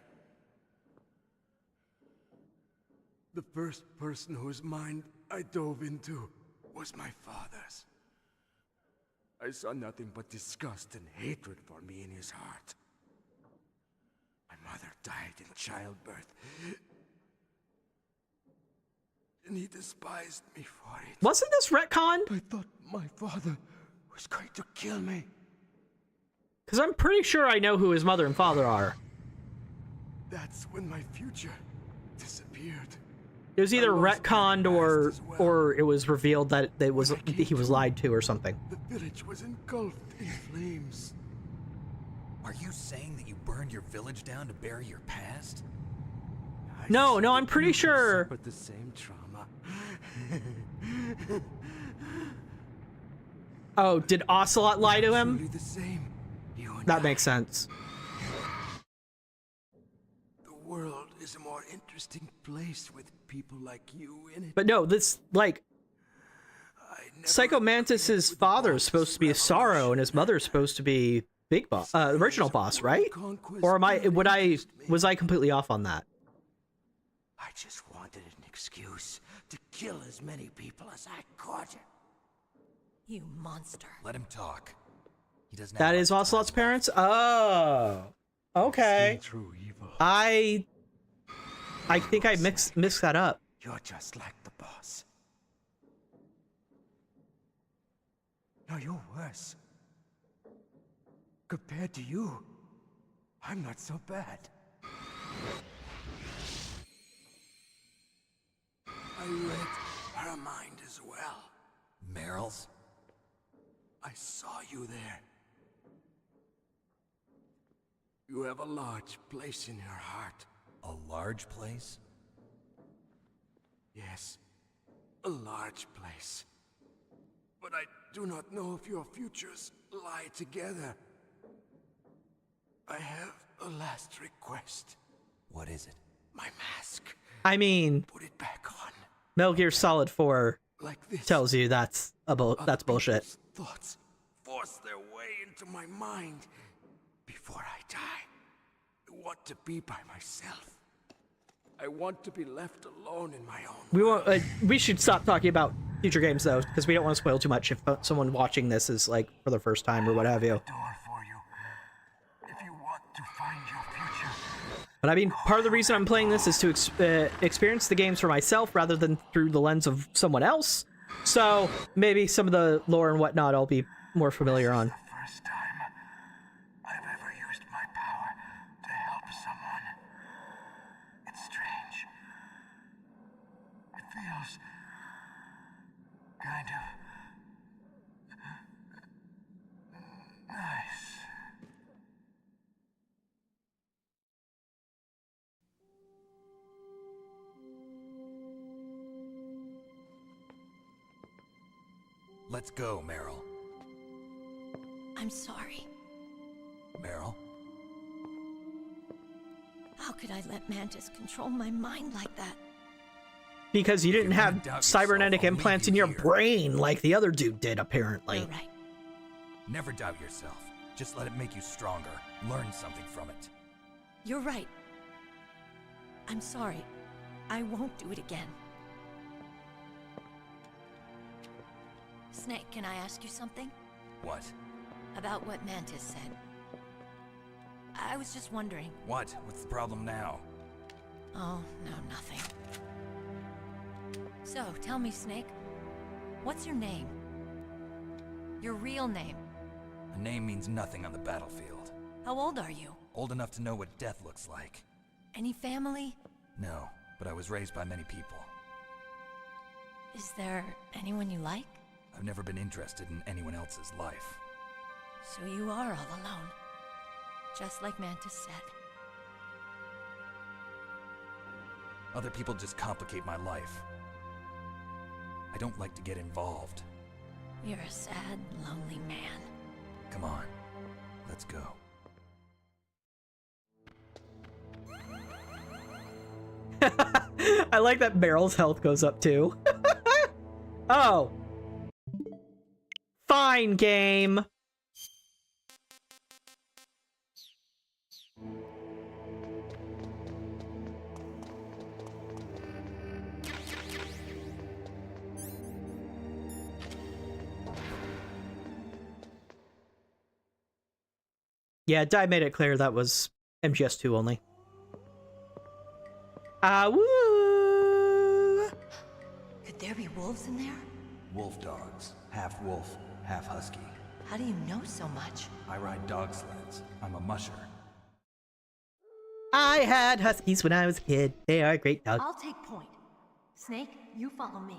The first person whose mind I dove into was my father's. I saw nothing but disgust and hatred for me in his heart. My mother died in childbirth, and he despised me for it. Wasn't this retcon? I thought my father was going to kill me. Because I'm pretty sure I know who his mother and father are. That's when my future disappeared. It was either retconned or it was revealed that he was lied to or something. The village was engulfed in flames. Are you saying that you burned your village down to bury your past? No, I'm pretty sure. But the same trauma. Oh, did Ocelot lie to him? The same. That makes sense. The world is a more interesting place with people like you in it. But no, this, like, Psycho Mantis's father is supposed to be Sorrow, and his mother is supposed to be Big Boss, original boss, right? Or was I completely off on that? I just wanted an excuse to kill as many people as I could. You monster. Let him talk. He doesn't. That is Ocelot's parents? Oh. Okay. Through evil. I think I mixed that up. You're just like the boss. No, you're worse. Compared to you, I'm not so bad. I read her mind as well. Meryl's? I saw you there. You have a large place in your heart. A large place? Yes, a large place. But I do not know if your futures lie together. I have a last request. What is it? My mask. I mean, Put it back on. Metal Gear Solid 4 Like this. tells you that's bullshit. Thoughts force their way into my mind before I die. I want to be by myself. I want to be left alone in my own. We should stop talking about future games though, because we don't want to spoil too much if someone watching this is like for the first time or what have you. But I mean, part of the reason I'm playing this is to experience the games for myself rather than through the lens of someone else. So maybe some of the lore and whatnot I'll be more familiar on. First time I've ever used my power to help someone. It's strange. It feels kind of nice. Let's go, Meryl. I'm sorry. Meryl? How could I let Mantis control my mind like that? Because you didn't have cybernetic implants in your brain like the other dude did, apparently. You're right. Never doubt yourself. Just let it make you stronger. Learn something from it. You're right. I'm sorry. I won't do it again. Snake, can I ask you something? What? About what Mantis said. I was just wondering. What? What's the problem now? Oh, no, nothing. So, tell me, Snake. What's your name? Your real name? A name means nothing on the battlefield. How old are you? Old enough to know what death looks like. Any family? No, but I was raised by many people. Is there anyone you like? I've never been interested in anyone else's life. So you are all alone. Just like Mantis said. Other people just complicate my life. I don't like to get involved. You're a sad, lonely man. Come on, let's go. I like that Meryl's health goes up too. Oh. Fine, game. Yeah, Dai made it clear that was MGS2 only. Woo! Could there be wolves in there? Wolf dogs. Half wolf, half husky. How do you know so much? I ride dog sleds. I'm a musher. I had huskies when I was a kid. They are great dogs. I'll take point. Snake, you follow me.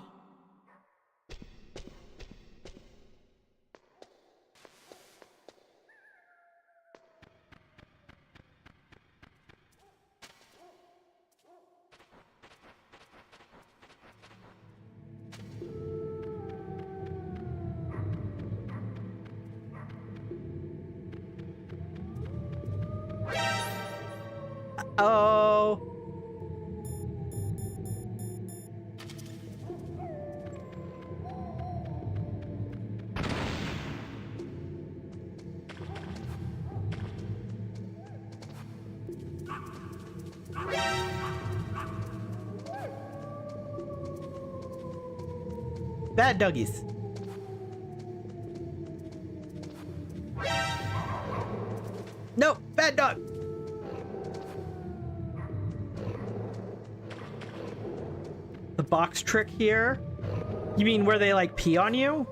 Oh. Bad doggies. The box trick here? You mean where they, like, pee on you?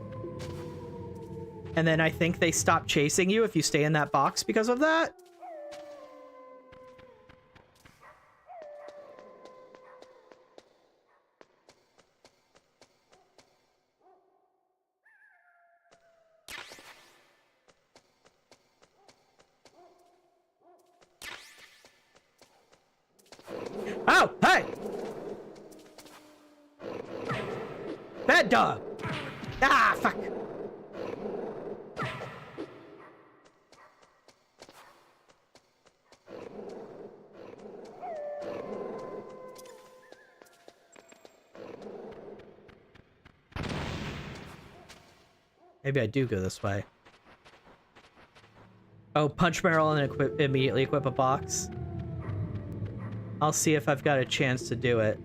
And then I think they stop chasing you if you stay in that box because of that? Oh, hey! Bad dog! Ah, fuck! Maybe I do go this way. Oh, punch barrel and immediately equip a box. I'll see if I've got a chance to do it.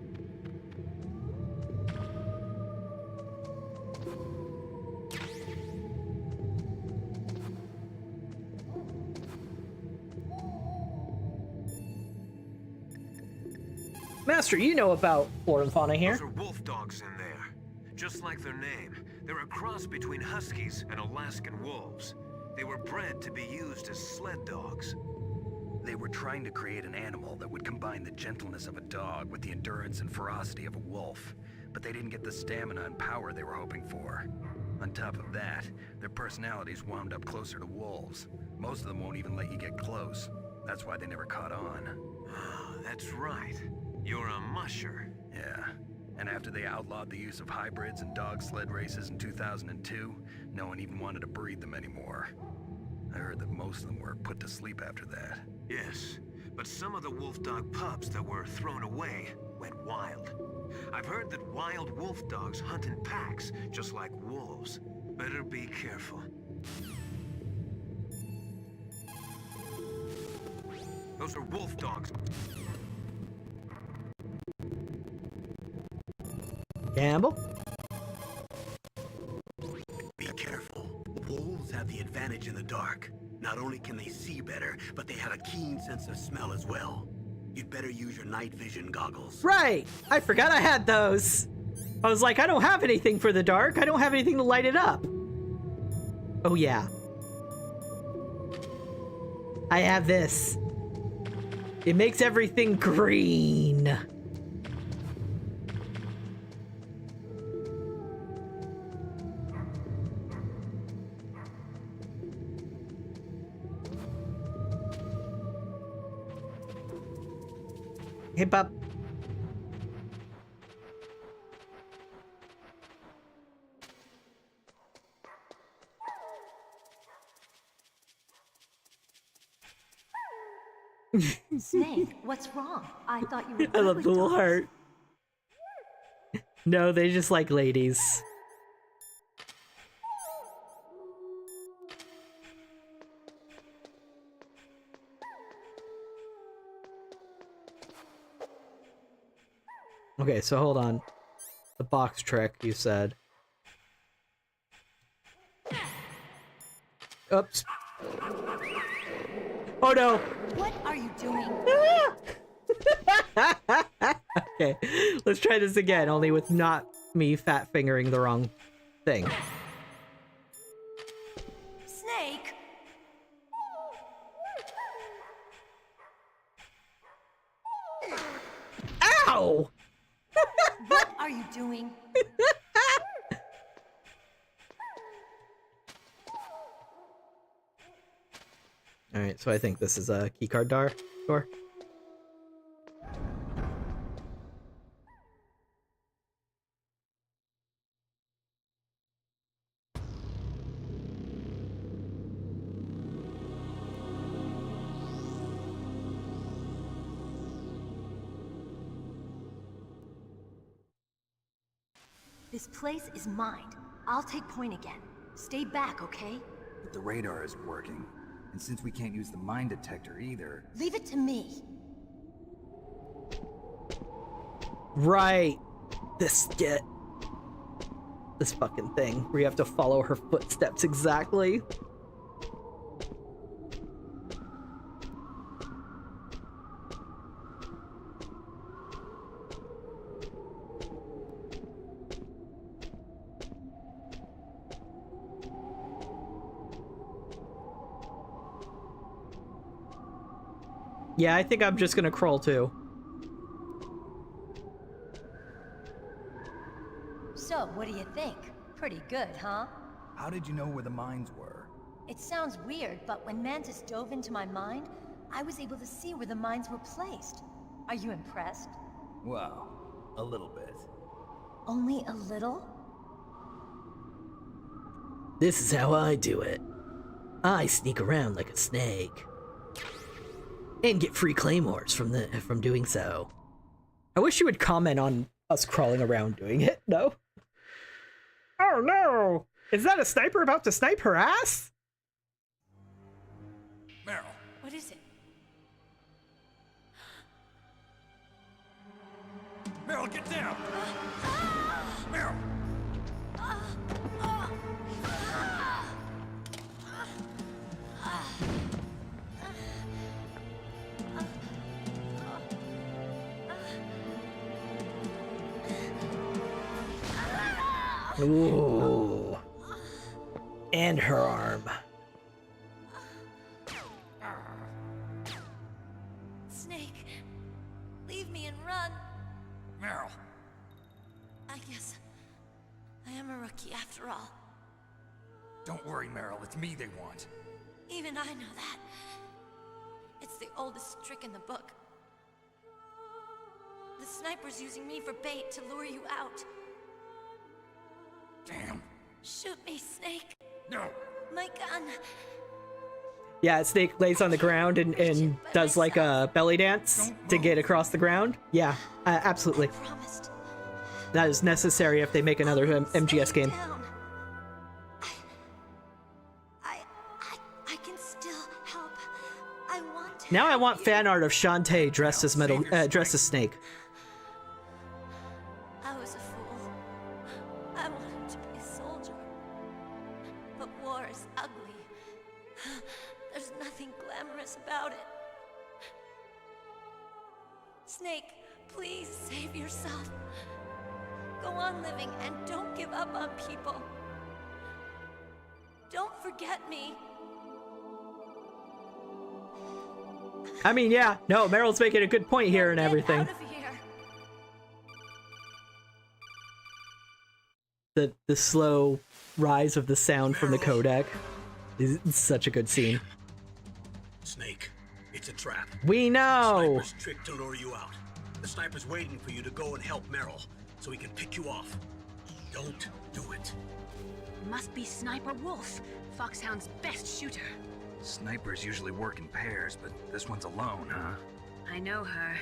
Master, you know about flora and fauna here. Those are wolf dogs in there. Just like their name, they're a cross between huskies and Alaskan wolves. They were bred to be used as sled dogs. They were trying to create an animal that would combine the gentleness of a dog with the endurance and ferocity of a wolf, but they didn't get the stamina and power they were hoping for. On top of that, their personalities wound up closer to wolves. Most of them won't even let you get close. That's why they never caught on. Ah, that's right. You're a musher. Yeah. And after they outlawed the use of hybrids and dog sled races in 2002, no one even wanted to breed them anymore. I heard that most of them were put to sleep after that. Yes, but some of the wolf dog pups that were thrown away went wild. I've heard that wild wolf dogs hunt in packs, just like wolves. Better be careful. Those are wolf dogs. Gamble? Be careful. Wolves have the advantage in the dark. Not only can they see better, but they have a keen sense of smell as well. You'd better use your night vision goggles. Right! I forgot I had those! I was like, I don't have anything for the dark. I don't have anything to light it up. Oh yeah. I have this. It makes everything green. Hey, Bob. Snake, what's wrong? I thought you were I love good the with little dogs. heart. No, they just like ladies. Okay, so hold on. The box trick, you said. Oops. Oh no! What are you doing? Okay, let's try this again, only with not me fat fingering the wrong thing. Snake! Ow! What are you doing? Alright, so I think this is a keycard door. This place is mine. I'll take point again. Stay back, okay? But the radar isn't working. And since we can't use the mine detector either... Leave it to me. Right. This fucking thing where you have to follow her footsteps exactly. Yeah, I think I'm just gonna crawl too. So, what do you think? Pretty good, huh? How did you know where the mines were? It sounds weird, but when Mantis dove into my mind, I was able to see where the mines were placed. Are you impressed? Well, a little bit. Only a little? This is how I do it. I sneak around like a snake. And get free claymores from doing so. I wish you would comment on us crawling around doing it, no? Oh no! Is that a sniper about to snipe her ass? Meryl. What is it? Meryl, get down! Meryl! Ooh. And her arm. Snake, leave me and run. Meryl. I guess I am a rookie after all. Don't worry, Meryl. It's me they want. Even I know that. It's the oldest trick in the book. The sniper's using me for bait to lure you out. Damn. Shoot me, Snake. No. My gun. Yeah, Snake lays on the ground and does like a belly dance to get across the ground. Yeah, absolutely. That is necessary if they make another MGS game. I can still help. I want to. Now I want fan art of Shantae dressed as Snake. I was a fool. I wanted to be a soldier. But war is ugly. There's nothing glamorous about it. Snake, please save yourself. Go on living and don't give up on people. Don't forget me. I mean, yeah, no, Meryl's making a good point here and everything. Out of here. The slow rise of the sound from the codec is such a good scene. Snake, it's a trap. We know. Sniper's trick to lure you out. The sniper's waiting for you to go and help Meryl, so he can pick you off. Don't do it. Must be Sniper Wolf, Foxhound's best shooter. Snipers usually work in pairs, but this one's alone, huh? I know her.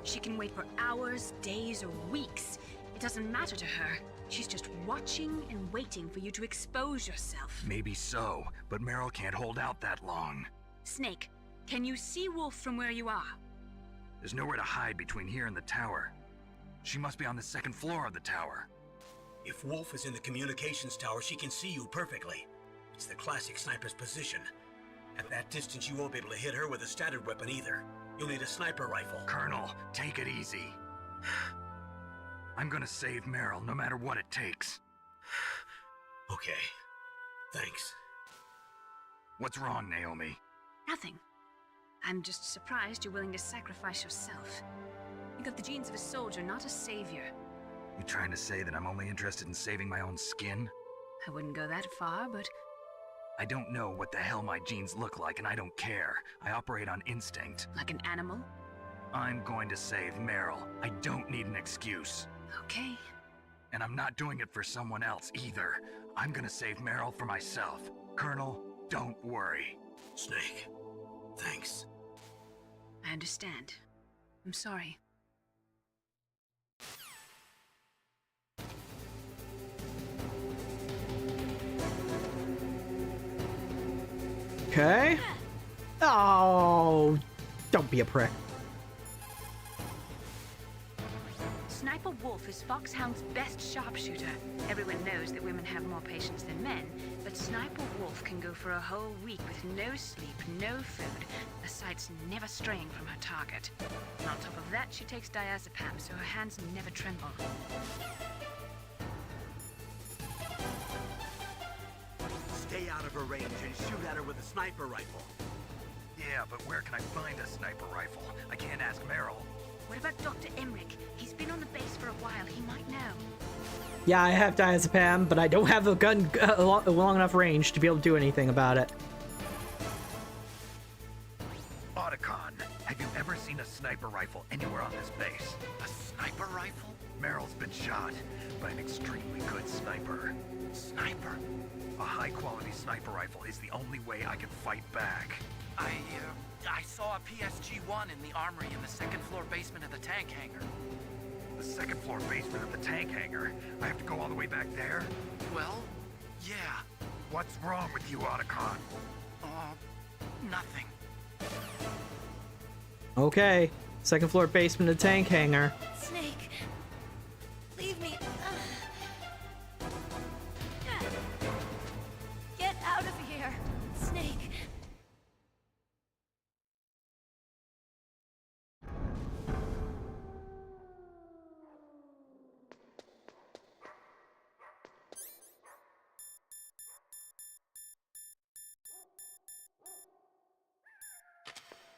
She can wait for hours, days, or weeks. It doesn't matter to her. She's just watching and waiting for you to expose yourself. Maybe so, but Meryl can't hold out that long. Snake, can you see Wolf from where you are? There's nowhere to hide between here and the tower. She must be on the second floor of the tower. If Wolf is in the communications tower, she can see you perfectly. It's the classic sniper's position. At that distance, you won't be able to hit her with a standard weapon either. You'll need a sniper rifle. Colonel, take it easy. I'm gonna save Meryl, no matter what it takes. Okay. Thanks. What's wrong, Naomi? Nothing. I'm just surprised you're willing to sacrifice yourself. You got the genes of a soldier, not a savior. You trying to say that I'm only interested in saving my own skin? I wouldn't go that far, but... I don't know what the hell my genes look like, and I don't care. I operate on instinct. Like an animal? I'm going to save Meryl. I don't need an excuse. Okay. And I'm not doing it for someone else either. I'm gonna save Meryl for myself. Colonel, don't worry. Snake, thanks. I understand. I'm sorry. Okay. Oh, don't be a prick. Sniper Wolf is Foxhound's best sharpshooter. Everyone knows that women have more patience than men, but Sniper Wolf can go for a whole week with no sleep, no food, her sights never straying from her target. And on top of that, she takes diazepam, so her hands never tremble. Stay out of her range and shoot at her with a sniper rifle. Yeah, but where can I find a sniper rifle? I can't ask Meryl. What about Dr. Emmerich? He's been on the base for a while. He might know. Yeah, I have diazepam, but I don't have a gun long enough range to be able to do anything about it. Otacon, have you ever seen a sniper rifle anywhere on this base? A sniper rifle? Meryl's been shot by an extremely good sniper. Sniper? A high-quality sniper rifle is the only way I can fight back. I saw a PSG-1 in the armory in the second-floor basement of the tank hangar. The second-floor basement of the tank hangar? I have to go all the way back there? Well, yeah. What's wrong with you, Otacon? Nothing. Okay. Second floor basement of the tank hangar. Snake, leave me. Get out of here, Snake.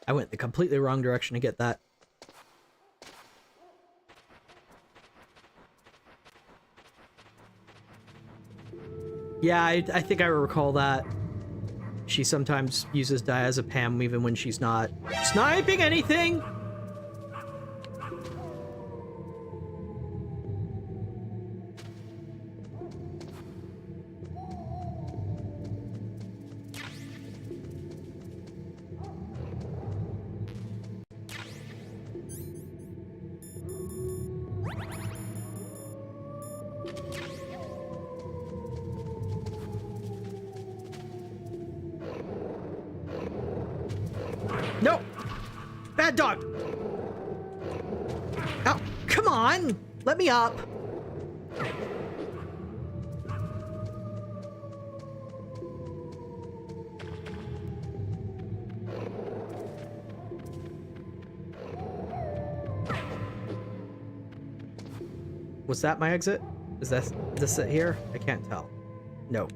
I went the completely wrong direction to get that. Yeah, I think I recall that. She sometimes uses diazepam even when she's not sniping anything! No! Bad dog! Oh, come on! Let me up! Was that my exit? Is this it here? I can't tell. No.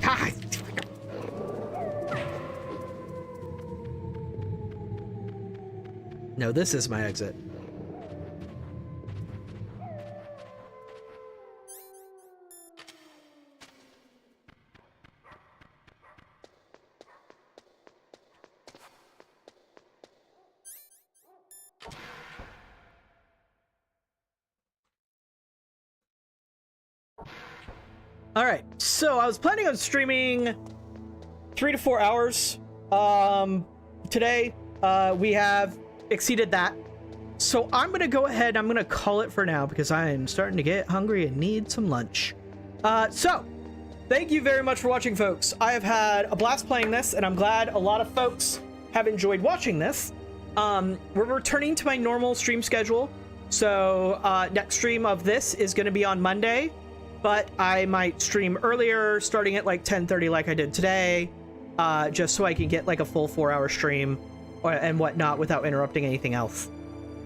Ah! No, this is my exit. All right, so I was planning on streaming 3 to 4 hours. Today, we have exceeded that. So I'm gonna go ahead, I'm gonna call it for now because I am starting to get hungry and need some lunch. So thank you very much for watching, folks. I have had a blast playing this, and I'm glad a lot of folks have enjoyed watching this. We're returning to my normal stream schedule. So next stream of this is gonna be on Monday, but I might stream earlier, starting at like 10:30 like I did today, just so I can get like a full 4-hour stream and whatnot without interrupting anything else.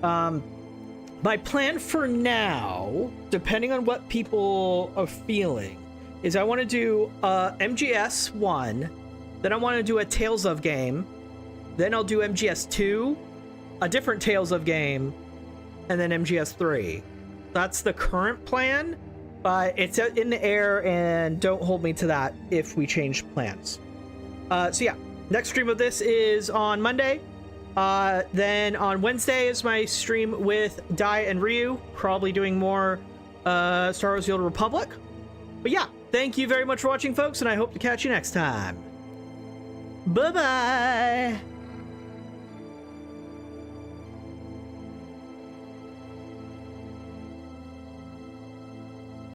My plan for now, depending on what people are feeling, is I want to do MGS 1, then I want to do a Tales of game, then I'll do MGS 2, a different Tales of game, and then MGS 3. That's the current plan, but it's in the air, and don't hold me to that if we change plans. So yeah, next stream of this is on Monday. Then on Wednesday is my stream with Dai and Ryu, probably doing more Star Wars The Old Republic. But yeah, thank you very much for watching, folks, and I hope to catch you next time. Bye-bye!